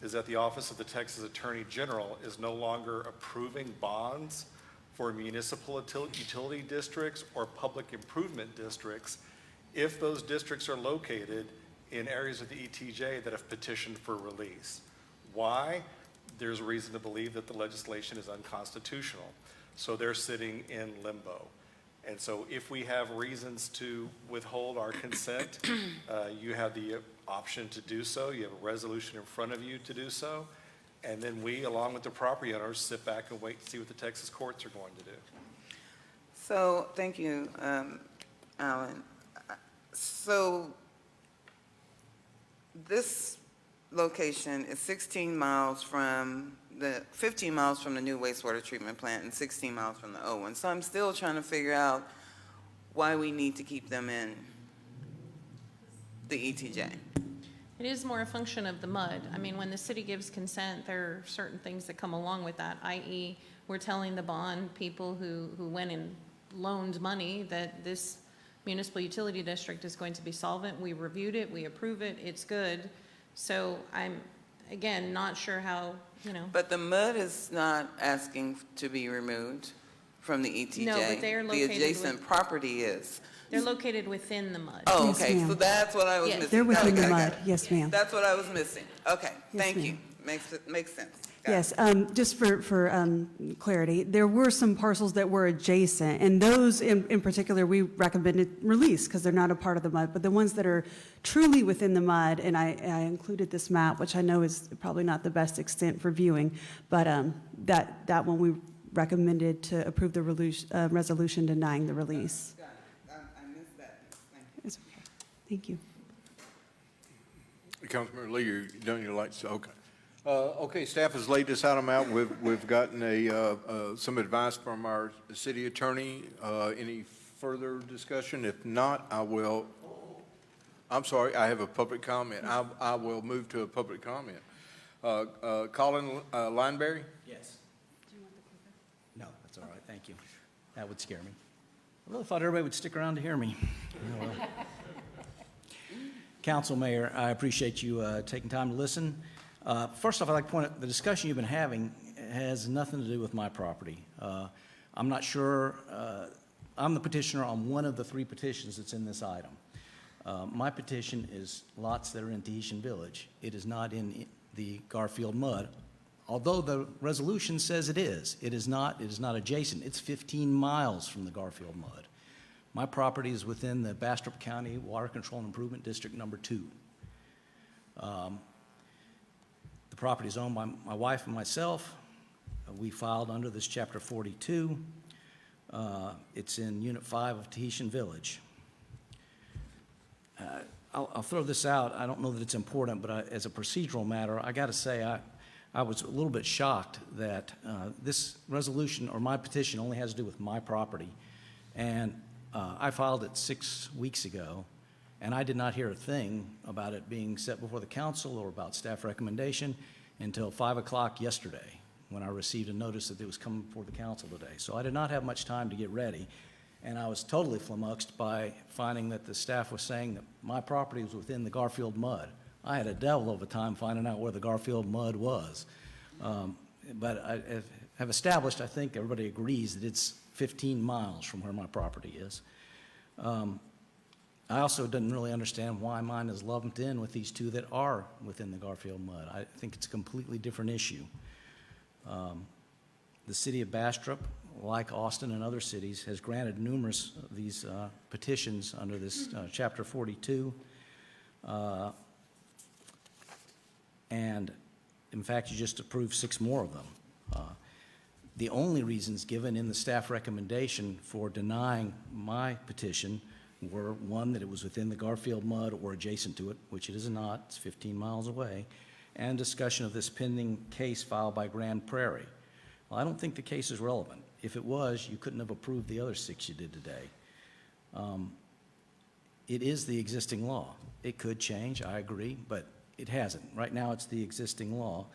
is that the Office of the Texas Attorney General is no longer approving bonds for municipal utility districts or public improvement districts if those districts are located in areas of the ETJ that have petitioned for release. Why? There's reason to believe that the legislation is unconstitutional. So they're sitting in limbo. And so if we have reasons to withhold our consent, you have the option to do so. You have a resolution in front of you to do so. And then we, along with the property owners, sit back and wait to see what the Texas courts are going to do. So, thank you, Alan. So, this location is 15 miles from the new wastewater treatment plant and 16 miles from the old one. So I'm still trying to figure out why we need to keep them in the ETJ. It is more a function of the MUD. I mean, when the city gives consent, there are certain things that come along with that, i.e. we're telling the bond people who went and loaned money that this municipal utility district is going to be solvent. We reviewed it, we approve it, it's good. So I'm, again, not sure how, But the MUD is not asking to be removed from the ETJ. No, but they are located The adjacent property is. They're located within the MUD. Oh, Yes, okay, so ma'am. that's what I was Yes. missing. They're within Okay, the I got mud. it. Yes, ma'am. That's what I was missing. Okay, Yes, thank ma'am. you. Makes sense. Got it. Yes, just for clarity, there were some parcels that were adjacent, and those in particular, we recommended release because they're not a part of the MUD. But the ones that are truly within the MUD, and I included this map, which I know is probably not the best extent for viewing, but that one we recommended to approve the resolution denying the release. Got it. I missed that. Thank you. It's okay. Thank you. Councilmember Lee, you done your lights? Okay. Okay, staff has laid this item out. We've gotten some advice from our city attorney. Any further discussion? If not, I'm sorry, I have a public comment. I will move to a public comment. Colin Lineberry? Yes. No, that's all right, thank you. That would scare me. I really thought everybody would stick around to hear me. Oh, well. Council, Mayor, I appreciate you taking time to listen. First off, I'd like to point out the discussion you've been having has nothing to do with my property. I'm not sure, I'm the petitioner on one of the three petitions that's in this item. My petition is lots that are in Tahitian Village. It is not in the Garfield MUD, although the resolution says it is. It is not adjacent. It's 15 miles from the Garfield MUD. My property is within the Bastrop County Water Control and Improvement District Number 2. The property is owned by my wife and myself. We filed under this Chapter 42. It's in Unit 5 of Tahitian Village. I'll throw this out. I don't know that it's important, but as a procedural matter, I got to say I was a little bit shocked that this resolution or my petition only has to do with my property. And I filed it 6 weeks ago, And I did not hear a thing about it being set before the council or about staff recommendation until 5 o'clock yesterday, when I received a notice that it was coming before the council today. So I did not have much time to get ready, and I was totally flummoxed by finding that the staff was saying that my property was within the Garfield mud. I had a devil of a time finding out where the Garfield mud was. But I have established, I think everybody agrees, that it's 15 miles from where my property is. I also didn't really understand why mine is lumped in with these two that are within the Garfield mud. I think it's a completely different issue. The city of Bastrop, like Austin and other cities, has granted numerous of these petitions under this Chapter 42. And in fact, you just approved 6 more of them. The only reasons given in the staff recommendation for denying my petition were, one, that it was within the Garfield mud or adjacent to it, which it is not, it's 15 miles away, and discussion of this pending case filed by Grand Prairie. Well, I don't think the case is relevant. If it was, you couldn't have approved the other 6 you did today. It is the existing law. It could change, I agree, but it hasn't. Right now, it's the existing law.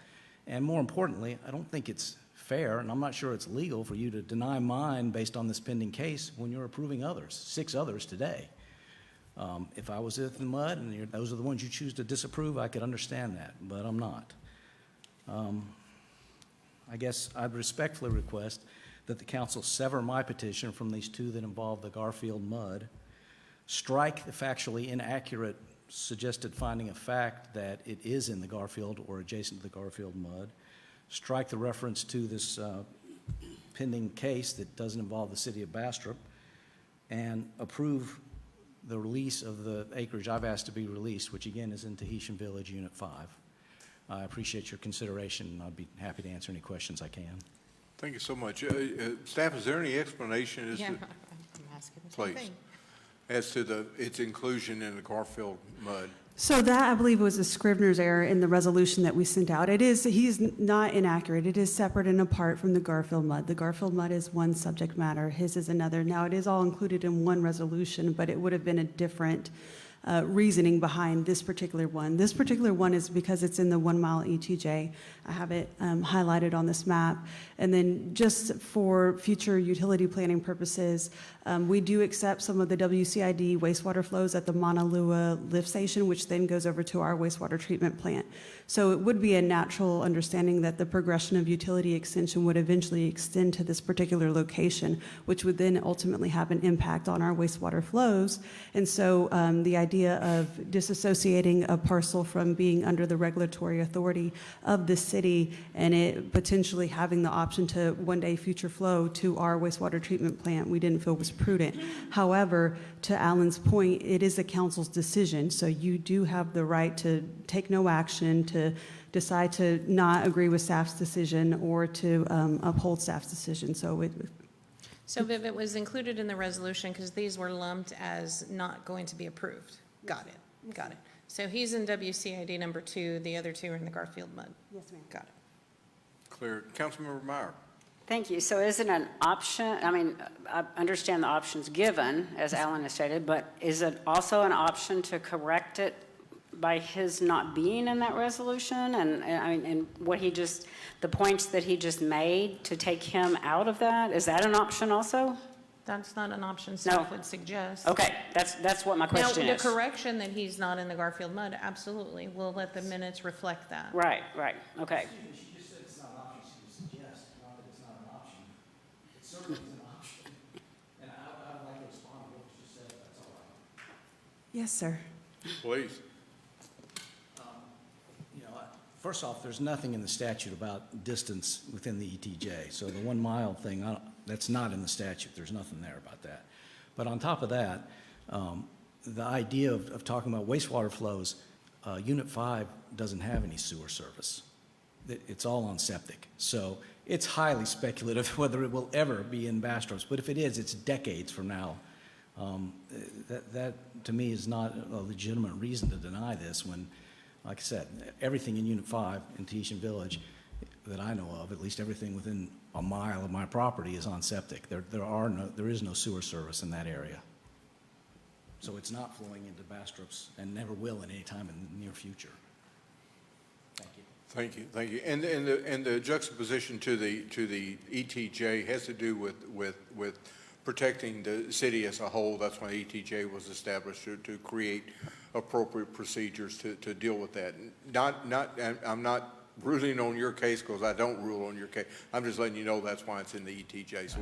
And more importantly, I don't think it's fair, and I'm not sure it's legal for you to deny mine based on this pending case when you're approving others, 6 others today. If I was in the mud and those are the ones you choose to disapprove, I could understand that, but I'm not. I guess I'd respectfully request that the council sever my petition from these 2 that involve the Garfield mud, strike the factually inaccurate suggested finding of fact that it is in the Garfield or adjacent to the Garfield mud, strike the reference to this pending case that doesn't involve the city of Bastrop, and approve the release of the acreage I've asked to be released, which again is in Tahitian Village Unit 5. I appreciate your consideration, and I'd be happy to answer any questions I can. Thank you so much. Staff, is there any explanation as Yeah, to, I'm asking the same please, thing. as to its inclusion in the Garfield mud? So that, I believe, was a Scrivener's error in the resolution that we sent out. He's not inaccurate. It is separate and apart from the Garfield mud. The Garfield mud is one subject matter. His is another. Now, it is all included in one resolution, but it would have been a different reasoning behind this particular one. This particular one is because it's in the 1 mile ETJ. I have it highlighted on this map. And then just for future utility planning purposes, we do accept some of the WCID wastewater flows at the Mauna Lua lift station, which then goes over to our wastewater treatment plant. So it would be a natural understanding that the progression of utility extension would eventually extend to this particular location, which would then ultimately have an impact on our wastewater flows. And so the idea of disassociating a parcel from being under the regulatory authority of the city and it potentially having the option to one day future flow to our wastewater treatment plant, we didn't feel was prudent. However, to Alan's point, it is the council's decision, so you do have the right to take no action, to decide to not agree with staff's decision or to uphold staff's decision. So Viv, it was included in the resolution because these were lumped as not going to be approved. Got it, got it. So he's in WCID number 2, the other 2 are in the Garfield mud. Yes, ma'am. Got it. Clear. Councilmember Meyer. Thank you. So is it an option? I mean, I understand the options given, as Alan has stated, but is it also an option to correct it by his not being in that resolution? And I mean, and what he just, the points that he just made to take him out of that, is that an option also? That's not an option staff would suggest. Okay, that's what my question now, is. The correction that he's not in the Garfield mud, absolutely. We'll let the minutes reflect that. Right, okay. She just said it's not an option, she suggests, not that it's not an option. It certainly is an option. And I would like to respond to what was just said, if that's all right. yes, sir. Please. You know, first off, there's nothing in the statute about distance within the ETJ. So the 1 mile thing, that's not in the statute. There's nothing there about that. But on top of that, the idea of talking about wastewater flows, Unit 5 doesn't have any sewer service. It's all on septic. So it's highly speculative whether it will ever be in Bastrop's. But if it is, it's decades from now. That to me is not a legitimate reason to deny this when, like I said, everything in Unit 5 in Tahitian Village that I know of, at least everything within a mile of my property is on septic. There is no sewer service in that area. So it's not flowing into Bastrop's and never will at any time in the near future. Thank you. Thank you, thank you. And the juxtaposition to the ETJ has to do with protecting the city as a whole. That's why ETJ was established, to create appropriate procedures to deal with that. I'm not ruling on your case because I don't rule on your case. I'm just letting you know that's why it's in the ETJ. So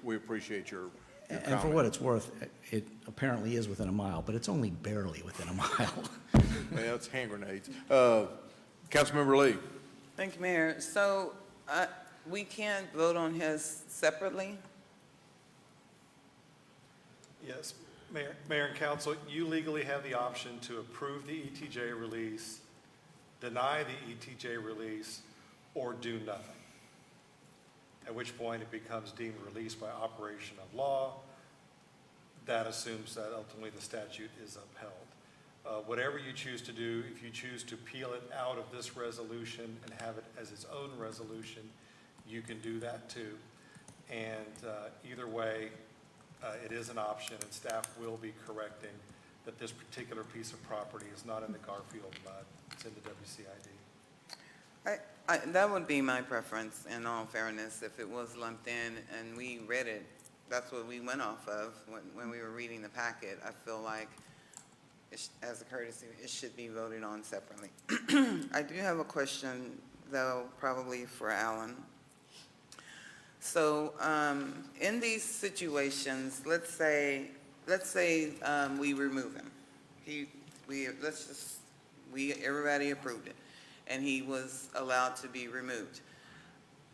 we appreciate your And for comment. what it's worth, it apparently is within a mile, but it's only barely within a mile. Yeah, it's hand grenades. Councilmember Lee. Thank you, Mayor. So we can't vote on his separately? Yes, Mayor and Council, you legally have the option to approve the ETJ release, deny the ETJ release, or do nothing, at which point it becomes deemed released by operation of law. That assumes that ultimately the statute is upheld. Whatever you choose to do, if you choose to peel it out of this resolution and have it as its own resolution, you can do that too. And either way, it is an option, and staff will be correcting that this particular piece of property is not in the Garfield mud, it's in the WCID. That would be my preference, in all fairness, if it was lumped in and we read it. That's what we went off of when we were reading the packet. I feel like, as a courtesy, it should be voted on separately. I do have a question, though, probably for Alan. So in these situations, let's say we remove him. Everybody approved it, and he was allowed to be removed.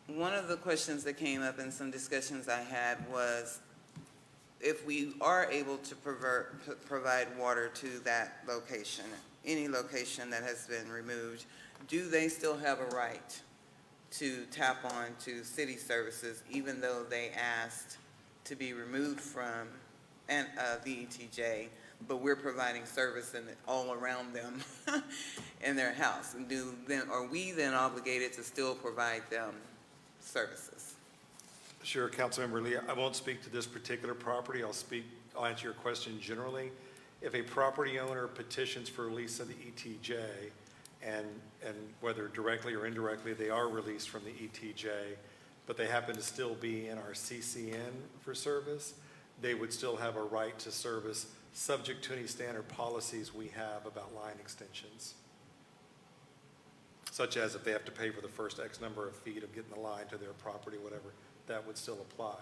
One of the questions that came up in some discussions I had was, if we are able to provide water to that location, any location that has been removed, do they still have a right to tap on to city services, even though they asked to be removed from the ETJ, but we're providing service all around them in their house? And are we then obligated to still provide them services? Sure, Councilmember Lee, I won't speak to this particular property. I'll answer your question generally. If a property owner petitions for release of the ETJ, and whether directly or indirectly they are released from the ETJ, but they happen to still be in our CCN for service, they would still have a right to service, subject to any standard policies we have about line extensions, such as if they have to pay for the first X number of feet of getting the line to their property, whatever, that would still apply.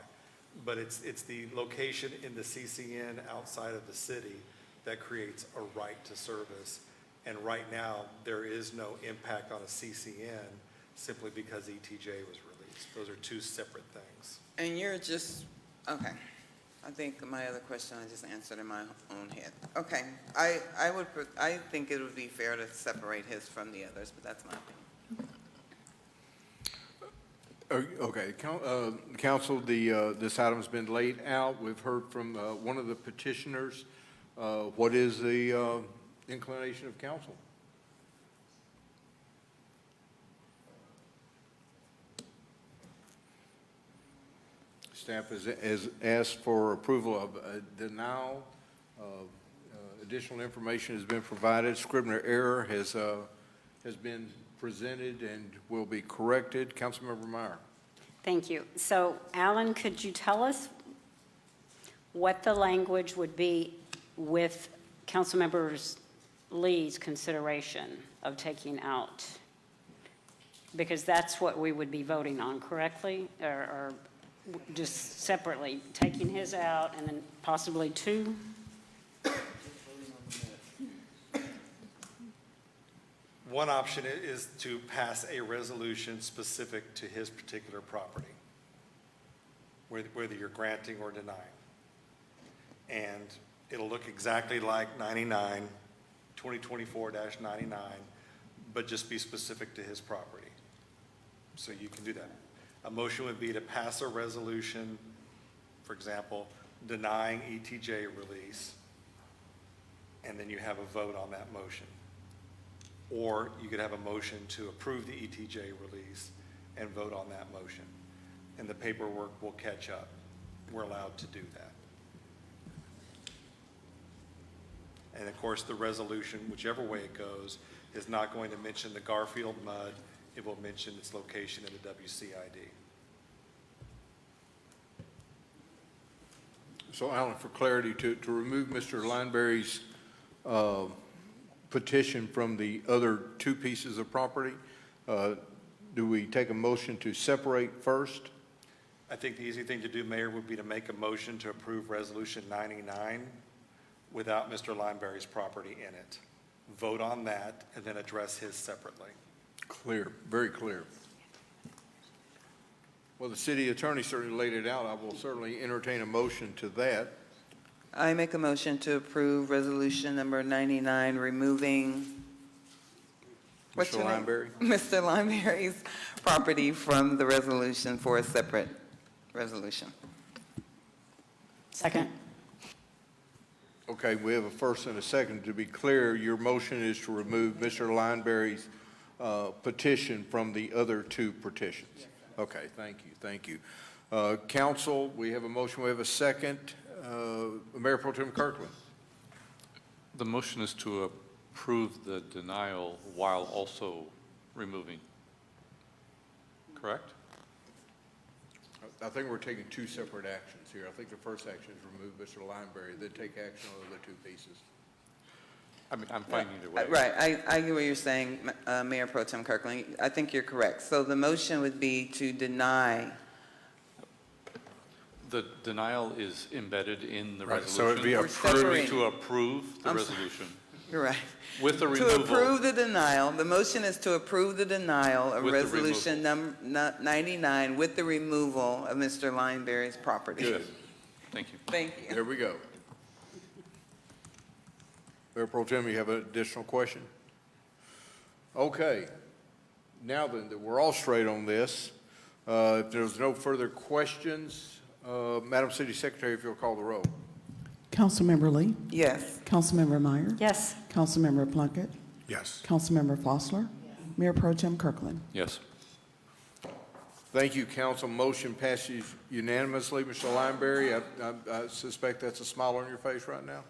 But it's the location in the CCN outside of the city that creates a right to service. And right now, there is no impact on a CCN simply because ETJ was released. Those are two separate things. And you're just, okay. I think my other question I just answered in my own head. Okay, I think it would be fair to separate his from the others, but that's my opinion. Okay, Council, this item's been laid out. We've heard from one of the petitioners. What is the inclination of council? Staff has asked for approval of denial. Additional information has been provided. Scrivener error has been presented and will be corrected. Councilmember Meyer. Thank you. So, Alan, could you tell us what the language would be with Councilmember Lee's consideration of taking out? Because that's what we would be voting on, correctly? Or just separately, taking his out and then possibly two? One option is to pass a resolution specific to his particular property, whether you're granting or denying. And it'll look exactly like 2024-99, but just be specific to his property. So you can do that. A motion would be to pass a resolution, for example, denying ETJ release, and then you have a vote on that motion. Or you could have a motion to approve the ETJ release and vote on that motion. And the paperwork will catch up. We're allowed to do that. And of course, the resolution, whichever way it goes, is not going to mention the Garfield mud. It will mention its location in the WCID. So Alan, for clarity, to remove Mr. Lineberry's petition from the other two pieces of property, do we take a motion to separate first? I think the easy thing to do, Mayor, would be to make a motion to approve Resolution 99 without Mr. Lineberry's property in it. Vote on that and then address his separately. Clear, very clear. Well, the city attorney certainly laid it out. I will certainly entertain a motion to that. I make a motion to approve resolution number 99, removing what's Mr. your name? Lineberry? Mr. Lineberry's property from the resolution for a separate resolution. Second. Okay, we have a first and a second. To be clear, your motion is to remove Mr. Lineberry's petition from the other two petitions. Okay, thank you, thank you. Council, we have a motion, we have a second. Mayor Pro Tem Kirkland. The motion is to approve the denial while also removing, correct? I think we're taking two separate actions here. I think the first action is remove Mr. Lineberry, then take action on the other two pieces. I mean, I'm fine either way. Right, I get what you're saying, Mayor Pro Tem Kirkland. I think you're correct. So the motion would be to deny. The denial is embedded in the Right, resolution. so it'd be approved. To approve the I'm sorry. resolution. You're right. With the To removal. approve the denial, the motion is to approve the denial of With the resolution number 99 with the removal of Mr. Lineberry's property. Good. Thank you. Thank you. There we go. Mayor Pro Tem, you have an additional question? Okay. Now then, that we're all straight on this, if there's no further questions, Madam City Secretary, if you'll call the roll. Councilmember Lee? Yes. Councilmember Meyer? Yes. Councilmember Plunkett? Yes. Councilmember Fossler? Mayor Pro Tem Kirkland? Yes. Thank you, council. Motion passes unanimously. Mr. Lineberry, I suspect that's a smile on your face right now.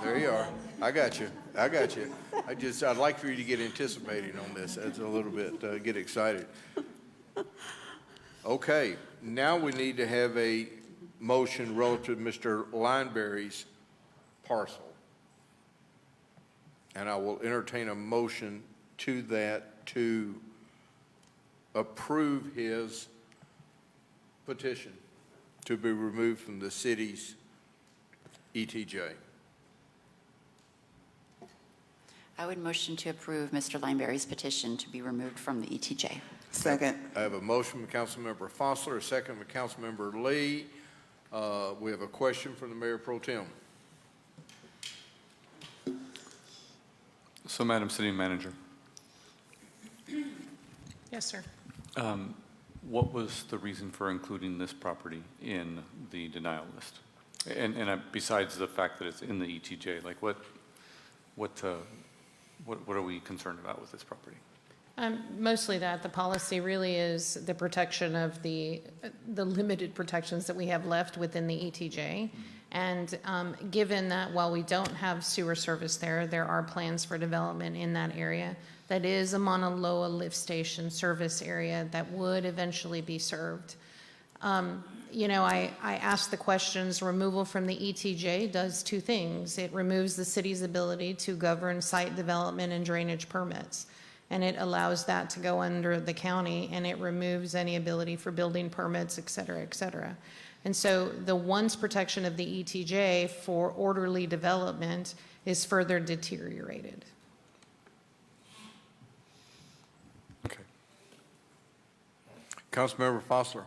There you are. I got you. I got you. I'd like for you to get anticipating on this. That's a little bit, get excited. Okay, now we need to have a motion relative to Mr. Lineberry's parcel. And I will entertain a motion to that to approve his petition to be removed from the city's ETJ. I would motion to approve Mr. Lineberry's petition to be removed from the ETJ. Second. I have a motion from Councilmember Fossler, a second from Councilmember Lee. We have a question from the Mayor Pro Tem. So, Madam City Manager, Yes, sir. what was the reason for including this property in the denial list? And besides the fact that it's in the ETJ, like what are we concerned about with this property? Mostly that. The policy really is the protection of the limited protections that we have left within the ETJ. And given that while we don't have sewer service there are plans for development in that area. That is a Mauna Loa lift station service area that would eventually be served. You know, I asked the questions, removal from the ETJ does two things. It removes the city's ability to govern site development and drainage permits. And it allows that to go under the county, and it removes any ability for building permits, et cetera, et cetera. And so the once protection of the ETJ for orderly development is further deteriorated. Okay. Councilmember Fossler.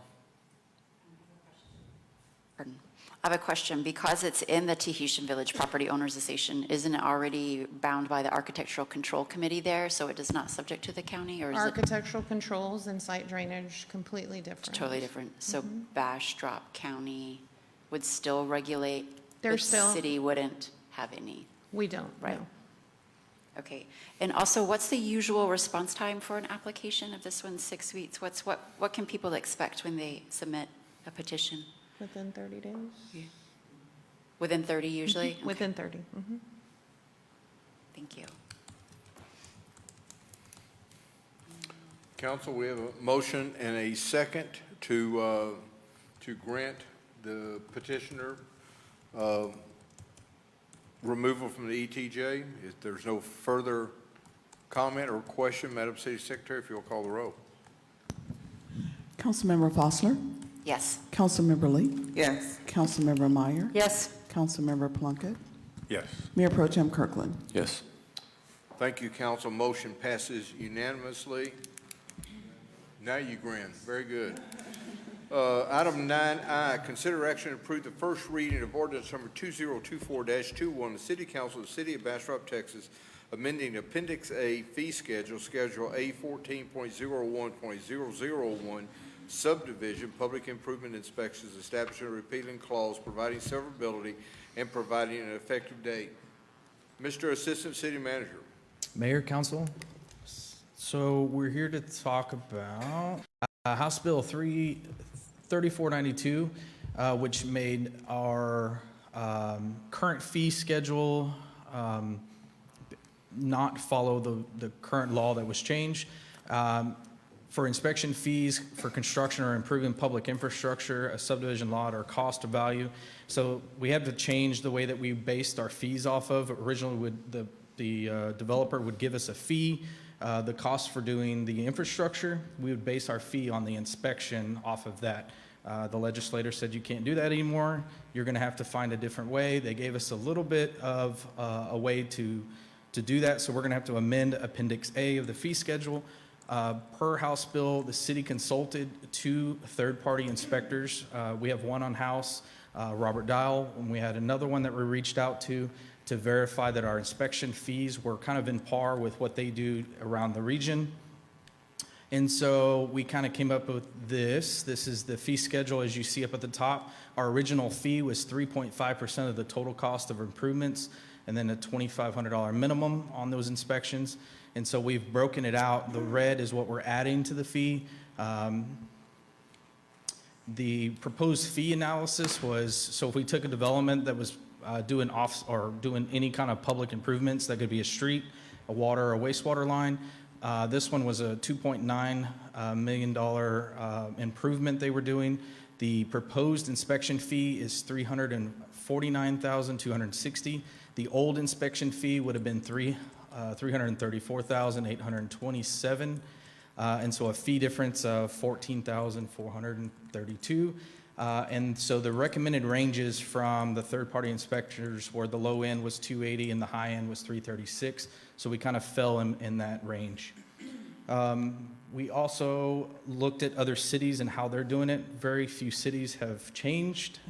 Pardon. I have a question. Because it's in the Tahitian Village Property Owners Association, isn't it already bound by the Architectural Control Committee there, so it is not subject to the county, or is Architectural controls and site drainage, completely different. it totally different? So Bastrop County would still regulate, They're but still- city wouldn't have any? We don't, Right. no. Okay. And also, what's the usual response time for an application? If this one's 6 weeks, what can people expect when they submit a petition? Within 30 days? Yeah. Within 30 usually? Within 30. Mhm. Thank you. Council, we have a motion and a second to grant the petitioner removal from the ETJ. If there's no further comment or question, Madam City Secretary, if you'll call the roll. Councilmember Fosler? Yes. Councilmember Lee? Yes. Councilmember Meyer? Yes. Councilmember Plunkett? Yes. Mayor Pro Tem Kirkland? Yes. Thank you, council. Motion passes unanimously. Now you grin. Very good. Item 9I, consider action to approve the first reading of ordinance number 2024-21, the City Council of the City of Bastrop, Texas, amending Appendix A fee schedule, Schedule A 14.01.001, subdivision, public improvement inspections, establishing a repealing clause, providing severability, and providing an effective date. Mr. Assistant City Manager. Mayor, Council, so we're here to talk about House Bill 3492, which made our current fee schedule not follow the current law that was changed. For inspection fees for construction or improving public infrastructure, a subdivision lot, or cost of value. So we had to change the way that we based our fees off of. Originally, the developer would give us a fee, the cost for doing the infrastructure. We would base our fee on the inspection off of that. The legislator said you can't do that anymore. You're going to have to find a different way. They gave us a little bit of a way to do that. So we're going to have to amend Appendix A of the fee schedule. Per House bill, the city consulted 2 third-party inspectors. We have one on House, Robert Dial, and we had another one that we reached out to verify that our inspection fees were kind of in par with what they do around the region. And so we kind of came up with this. This is the fee schedule as you see up at the top. Our original fee was 3.5% of the total cost of improvements, and then a $2,500 minimum on those inspections. And so we've broken it out. The red is what we're adding to the fee. The proposed fee analysis was, so if we took a development that was doing any kind of public improvements, that could be a street, a water, or a wastewater line. This one was a $2.9 million improvement they were doing. The proposed inspection fee is $349,260. The old inspection fee would have been $334,827, and so a fee difference of $14,432. And so the recommended ranges from the third-party inspectors where the low end was $280 and the high end was $336. So we kind of fell in that range. We also looked at other cities and how they're doing it. Very few cities have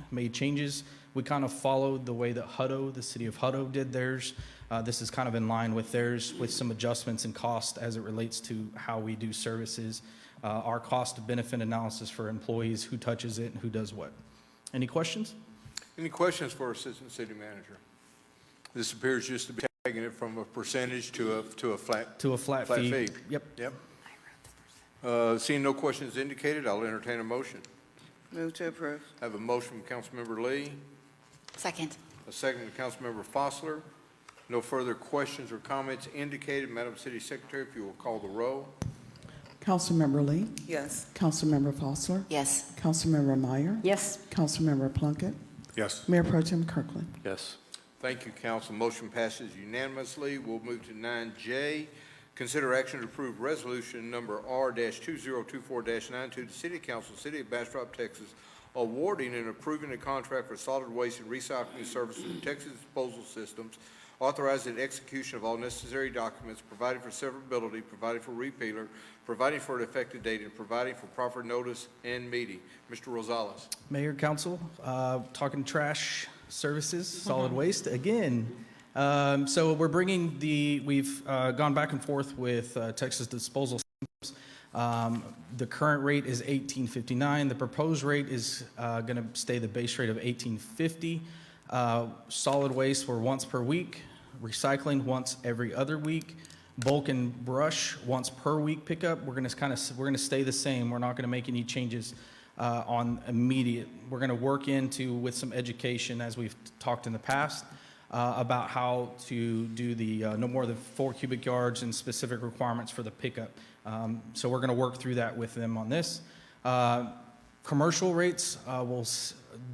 made changes. We kind of followed the way that Hutto, the city of Hutto, did theirs. This is kind of in line with theirs, with some adjustments in cost as it relates to how we do services. Our cost of benefit analysis for employees, who touches it and who does what. Any questions? Any questions for Assistant City Manager? This appears just to be taking it from a percentage to a flat fee. Yep. Seeing no questions indicated, I'll entertain a motion. Move to approve. I have a motion from Councilmember Lee, Second. a second from Councilmember Fosler. No further questions or comments indicated. Madam City Secretary, if you will call the roll. Councilmember Lee? Yes. Councilmember Fosler? Yes. Councilmember Meyer? Yes. Councilmember Plunkett? Yes. Mayor Pro Tem Kirkland? Yes. Thank you, council. Motion passes unanimously. We'll move to 9J. Consider action to approve resolution number R-2024-92, the City Council, City of Bastrop, Texas, awarding and approving a contract for solid waste and recycling services to Texas Disposal Systems, authorizing the execution of all necessary documents, providing for severability, providing for repealer, providing for an effective date, and providing for proper notice and meeting. Mr. Rosales. Mayor, Council, talking trash services, solid waste again. So we're bringing we've gone back and forth with Texas Disposal Systems. The current rate is $18.59. The proposed rate is going to stay the base rate of $18.50. Solid waste, we're once per week. Recycling, once every other week. Bulk and brush, once per week pickup. We're going to stay the same. We're not going to make any changes on immediate. We're going to work into with some education, as we've talked in the past, about how to do the no more than 4 cubic yards and specific requirements for the pickup. So we're going to work through that with them on this. Commercial rates, we'll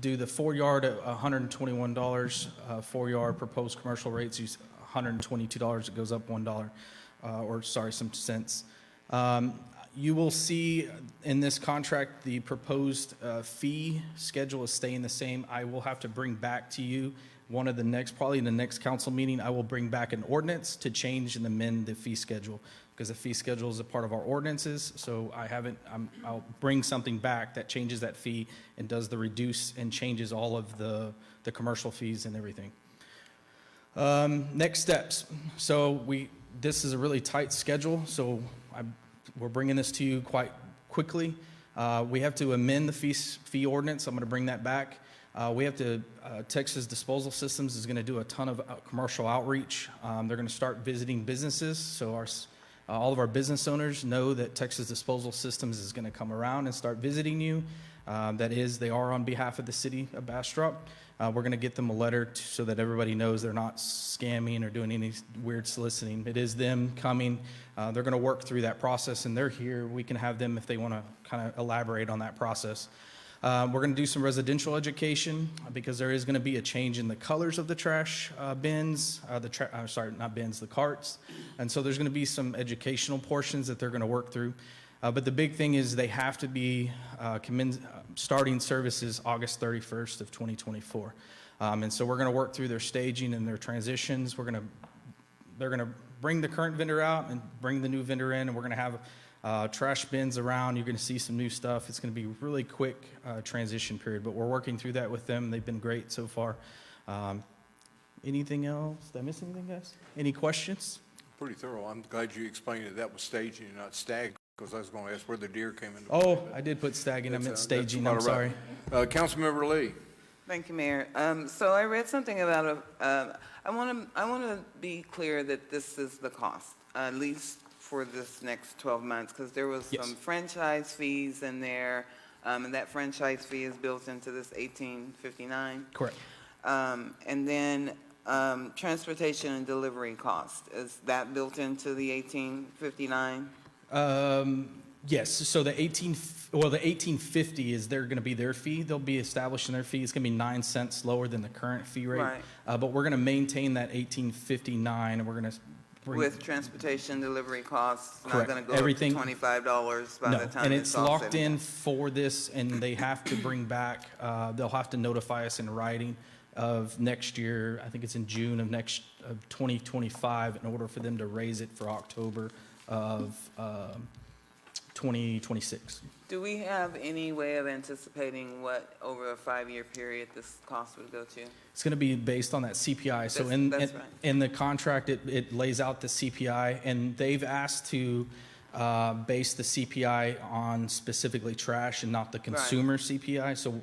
do the 4-yard at $121. 4-yard proposed commercial rates use $122. It goes up $1, some cents. You will see in this contract the proposed fee schedule is staying the same. I will have to bring back to you probably in the next council meeting, I will bring back an ordinance to change and amend the fee schedule, because the fee schedule is a part of our ordinances. So I'll bring something back that changes that fee and does the reduce and changes all of the commercial fees and everything. Next steps. So this is a really tight schedule, so we're bringing this to you quite quickly. We have to amend the fee ordinance. I'm going to bring that back. We have to, Texas Disposal Systems is going to do a ton of commercial outreach. They're going to start visiting businesses. So all of our business owners know that Texas Disposal Systems is going to come around and start visiting you. That is, they are on behalf of the city of Bastrop. We're going to get them a letter so that everybody knows they're not scamming or doing any weird soliciting. It is them coming. They're going to work through that process, and they're here. We can have them if they want to kind of elaborate on that process. We're going to do some residential education because there is going to be a change in the colors of the trash bins, the carts. And so there's going to be some educational portions that they're going to work through. But the big thing is they have to be starting services August 31st of 2024. And so we're going to work through their staging and their transitions. They're going to bring the current vendor out and bring the new vendor in, and we're going to have trash bins around. You're going to see some new stuff. It's going to be a really quick transition period, but we're working through that with them. They've been great so far. Anything else? Did I miss anything, guys? Any questions? Pretty thorough. I'm glad you explained that was staging and not stag, because I was going to ask where the deer came into play. Oh, I did put stagging. I meant staging. I'm sorry. Councilmember Lee. Thank you, Mayor. So I read something about I want to be clear that this is the cost, at least for this next 12 months, because there was some franchise fees in there, and that franchise fee is built into this 1859. Correct. And then transportation and delivery cost, is that built into the 1859? Yes. So the 1850 is going to be their fee. They'll be establishing their fee. It's going to be 9 cents lower than the current fee rate. Right. But we're going to maintain that 1859, and we're going to with transportation delivery costs, correct. Not going to go Everything, up to $25 by the time and it's it's all locked said and in for this, and they have to bring back, they'll have to notify us in writing of next year. I think it's in June of 2025 in order for them to raise it for October of 2026. Do we have any way of anticipating what over a 5-year period this cost would go to? It's going to be based on that CPI. So That's right. in the contract, it lays out the CPI, and they've asked to base the CPI on specifically trash and not the consumer CPI. So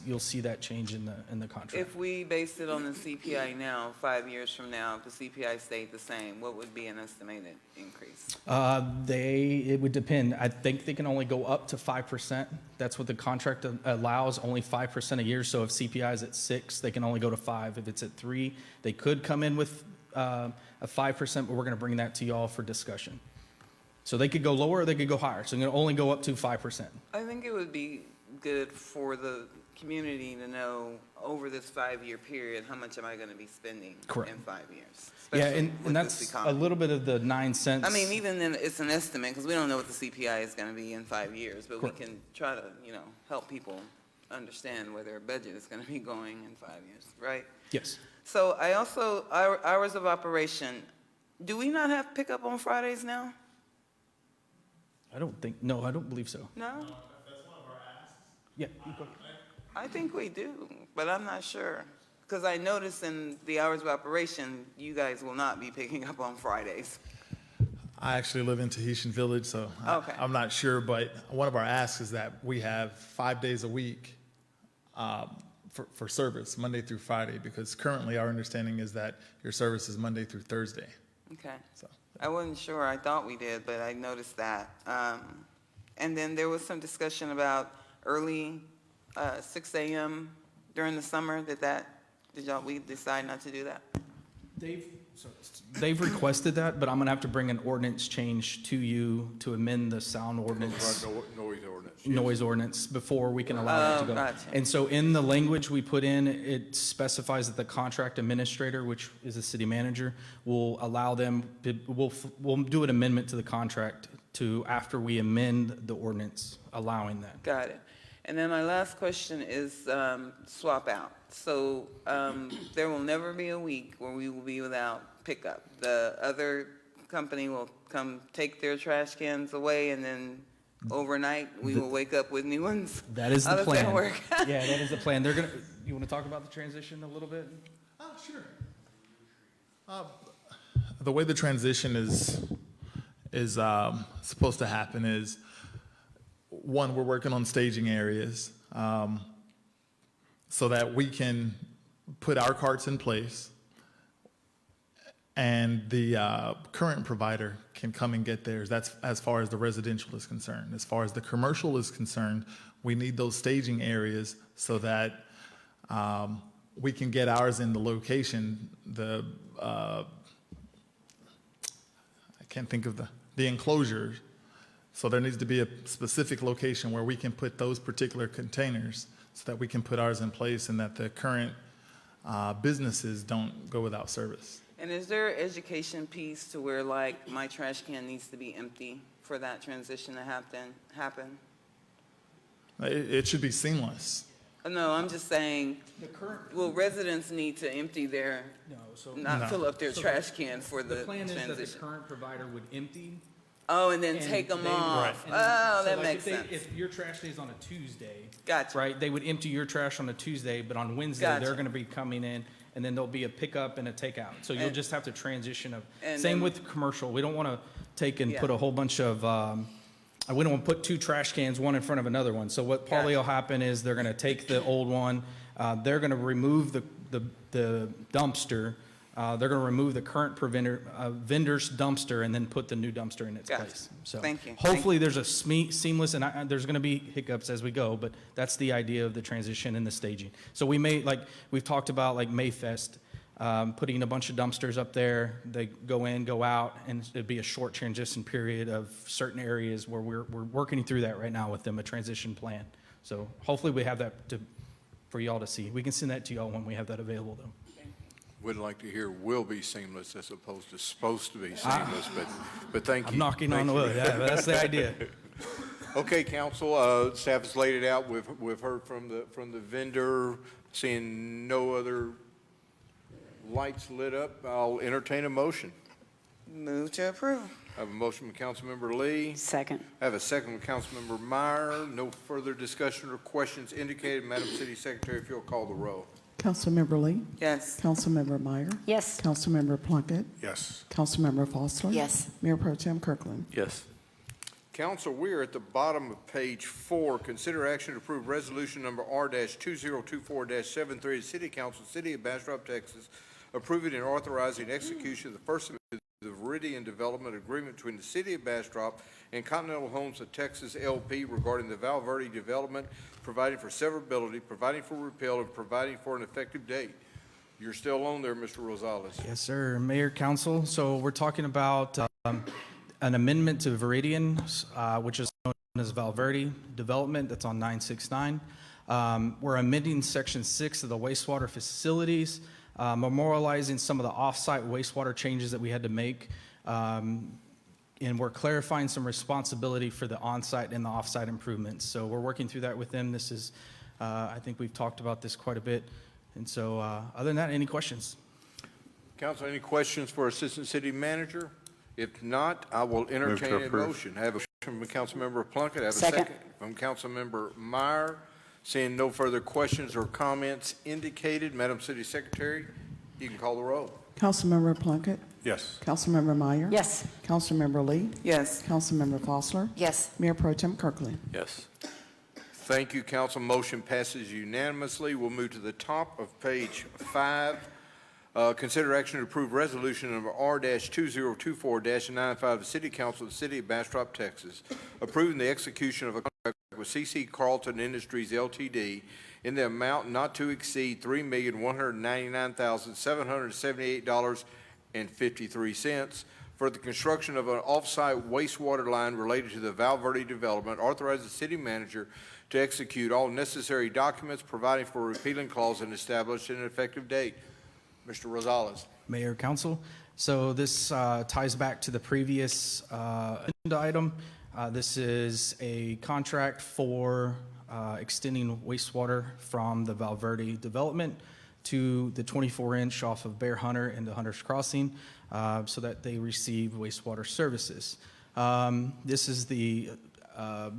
you'll see that change in the contract. If we based it on the CPI now, 5 years from now, if the CPI stayed the same, what would be an estimated increase? It would depend. I think they can only go up to 5%. That's what the contract allows, only 5% a year. So if CPI is at 6, they can only go to 5. If it's at 3, they could come in with a 5%, but we're going to bring that to y'all for discussion. So they could go lower or they could go higher. So they're going to only go up to 5%. I think it would be good for the community to know over this 5-year period, how much am I going to be spending Correct. in 5 years? Yeah, especially and with that's this a economy. little bit of the 9 cents. I mean, even then, it's an estimate, because we don't know what the CPI is going to be in 5 years, but Correct. we can try to, help people understand where their budget is going to be going in 5 years, right? Yes. So I also, our hours of operation, do we not have pickup on Fridays now? I don't believe so. No? Yeah. You go. I think we do, but I'm not sure. Because I noticed in the hours of operation, you guys will not be picking up on Fridays. I actually live in Tahitian Village, so Okay. I'm not sure, but one of our asks is that we have 5 days a week for service, Monday through Friday, because currently our understanding is that your service is Monday through Thursday. Okay. So. I wasn't sure. I thought we did, but I noticed that. And then there was some discussion about early 6 a.m. during the summer? We decide not to do that? They've requested that, but I'm going to have to bring an ordinance change to you to amend the sound ordinance. Noise ordinance. Noise ordinance before we can allow that to go. Gotcha. And so in the language we put in, it specifies that the contract administrator, which is the city manager, will allow them, we'll do an amendment to the contract to after we amend the ordinance allowing that. Got it. And then my last question is swap out. So there will never be a week where we will be without pickup. The other company will come take their trash cans away, and then overnight we will wake up with new ones. That is the How does plan. that work? Yeah, that is the plan. You want to talk about the transition a little bit? Oh, sure. The way the transition is supposed to happen is, one, we're working on staging areas so that we can put our carts in place, and the current provider can come and get theirs. That's as far as the residential is concerned. As far as the commercial is concerned, we need those staging areas so that we can get ours in the location. I can't think of the enclosure. So there needs to be a specific location where we can put those particular containers so that we can put ours in place and that the current businesses don't go without service. And is there an education piece to where, like, my trash can needs to be empty for that transition to happen? It should be seamless. No, I'm just saying, will residents need to empty their, fill up their trash can for the plan is that the transition? current provider would empty. Oh, and then take them off. Oh, that makes sense. If your trash day is on a Tuesday, Gotcha. right, they would empty your trash on a Tuesday, but on Wednesday, Gotcha. they're going to be coming in, and then there'll be a pickup and a takeout. So you'll just have to transition and same then- with commercial. We don't want to take and Yeah. put a whole bunch of, we don't want to put two trash cans, one in front of another one. So what probably will happen is they're going to take the old one, they're going to remove the dumpster, they're going to remove the current vendor's dumpster and then put the new dumpster in its Gotcha. place. So Thank you. hopefully there's a seamless, and there's going to be hiccups as we go, but that's the idea of the transition and the staging. So we may, like we've talked about, like Mayfest, putting a bunch of dumpsters up there. They go in, go out, and it'd be a short transition period of certain areas where we're working through that right now with them, a transition plan. So hopefully we have that for y'all to see. We can send that to y'all when we have that available, though. Would like to hear will be seamless as opposed to supposed to be seamless, but thank you. I'm knocking on Thank the you. wood. Yeah, that's the idea. Okay, council, staff has laid it out. We've heard from the vendor, seeing no other lights lit up. I'll entertain a motion. Move to approve. I have a motion from Councilmember Lee. Second. I have a second from Councilmember Meyer. No further discussion or questions indicated. Madam City Secretary, if you'll call the roll. Councilmember Lee? Yes. Councilmember Meyer? Yes. Councilmember Plunkett? Yes. Councilmember Foster? Yes. Mayor Pro Tem Kirkland? Yes. Council, we are at the bottom of page 4. Consider action to approve resolution number R-2024-73, the City Council, City of Bastrop, Texas, approving and authorizing execution of the first of the Viridian Development Agreement between the City of Bastrop and Continental Homes of Texas LP regarding the Val Verde development, providing for severability, providing for repeal, and providing for an effective date. You're still on there, Mr. Rosales. Yes, sir. Mayor, council. So we're talking about an amendment to Viridian, which is known as Valverde Development. That's on 969. We're amending Section 6 of the wastewater facilities, memorializing some of the off-site wastewater changes that we had to make. And we're clarifying some responsibility for the on-site and the off-site improvements. So we're working through that with them. This is, I think we've talked about this quite a bit. And so other than that, any questions? Council, any questions for Assistant City Manager? If not, I will entertain a motion. I have a motion from Councilmember Plunkett. I have a second from Councilmember Meyer. Seeing no further questions or comments indicated, Madam City Secretary, you can call the roll. Councilmember Plunkett? Yes. Councilmember Meyer? Yes. Councilmember Lee? Yes. Councilmember Foster? Yes. Mayor Pro Tem Kirkland? Yes. Thank you, council. Motion passes unanimously. We'll move to the top of page 5. Consider action to approve resolution number R-2024-95, the City Council of the City of Bastrop, Texas, approving the execution of a contract with with CC Carlton Industries LTD in the amount not to exceed $3,199,778.53 for the construction of an off-site wastewater line related to the Val Verde development. Authorize the city manager to execute all necessary documents, providing for a repealing clause and establish an effective date. Mr. Rosales. Mayor, Council. So this ties back to the previous agenda item. This is a contract for extending wastewater from the Val Verde development to the 24-inch off of Bear Hunter into Hunter's Crossing so that they receive wastewater services. This is the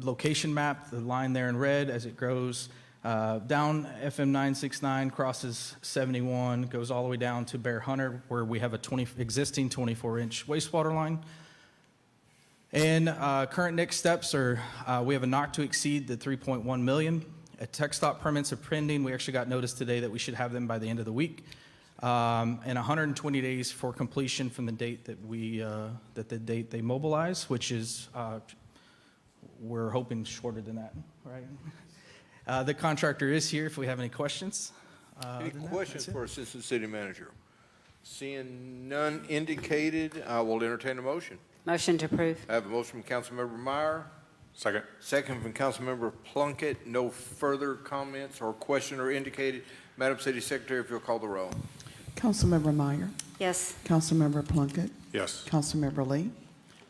location map, the line there in red as it grows down FM 969, crosses 71, goes all the way down to Bear Hunter, where we have a existing 24-inch wastewater line. And current next steps are we have a not to exceed the 3.1 million. Tech stop permits are pending. We actually got notice today that we should have them by the end of the week. And 120 days for completion from the date that the date they mobilize, which is we're hoping shorter than that, right? The contractor is here if we have any questions. Any questions for Assistant City Manager? Seeing none indicated, I will entertain a motion. Motion to approve. I have a motion from Councilmember Meyer. Second. Second from Councilmember Plunkett. No further comments or question are indicated. Madam City Secretary, if you'll call the roll. Councilmember Meyer. Yes. Councilmember Plunkett. Yes. Councilmember Lee.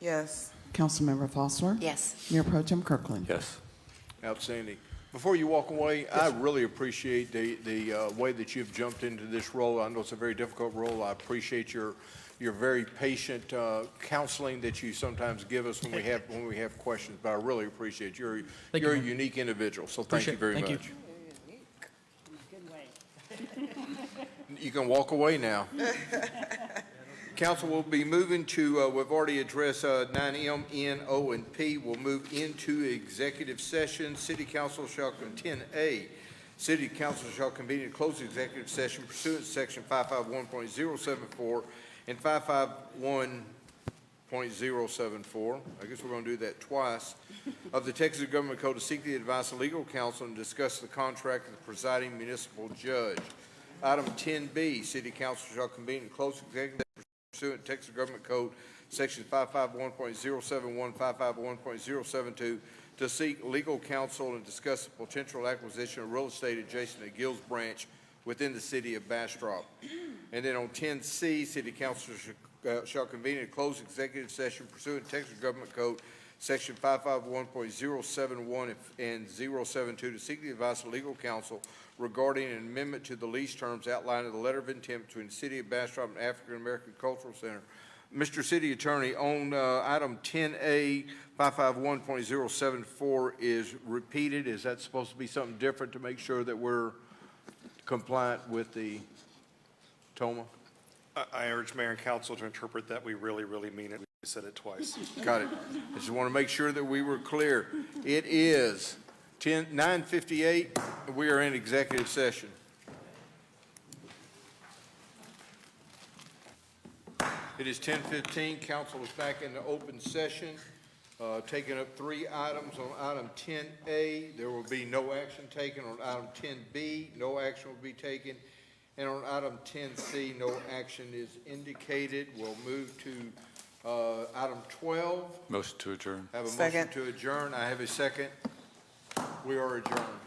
Yes. Councilmember Fossler. Yes. Mayor Pro Tem Kirkland. Yes. Outstanding. Before you walk away, I really appreciate the way that you've jumped into this role. I know it's a very difficult role. I appreciate your very patient counseling that you sometimes give us when we have questions. But I really appreciate you're a unique individual. So thank you very much. You can walk away now. Council will be moving to, we've already addressed 9M, N, O, and P. We'll move into executive session. City Council shall 10A. City Council shall convene a closed executive session pursuant to Section 551.074 and 551.074. I guess we're going to do that twice. Of the Texas Government Code to seek the advice of legal counsel and discuss the contract with the presiding municipal judge. Item 10B, City Council shall convene in closed executive pursuant to Texas Government Code, Section 551.071, 551.072, to seek legal counsel and discuss the potential acquisition of real estate adjacent to Gills Branch within the city of Bastrop. And then on 10C, City Council shall convene in a closed executive session pursuant to Texas Government Code, Section 551.071 and 072, to seek the advice of legal counsel regarding an amendment to the lease terms outlined in the letter of intent between the City of Bastrop and African American Cultural Center. Mr. City Attorney, on item 10A, 551.074 is repeated. Is that supposed to be something different to make sure that we're compliant with the TOMA? I urge Mayor and Council to interpret that we really, really mean it. We said it twice. Got it. I just want to make sure that we were clear. It is 9:58. We are in executive session. It is 10:15. Council is back in the open session, taking up 3 items. On item 10A, there will be no action taken. On item 10B, no action will be taken. And on item 10C, no action is indicated. We'll move to item 12. Motion to adjourn. I have a motion to adjourn. I have a second. We are adjourned.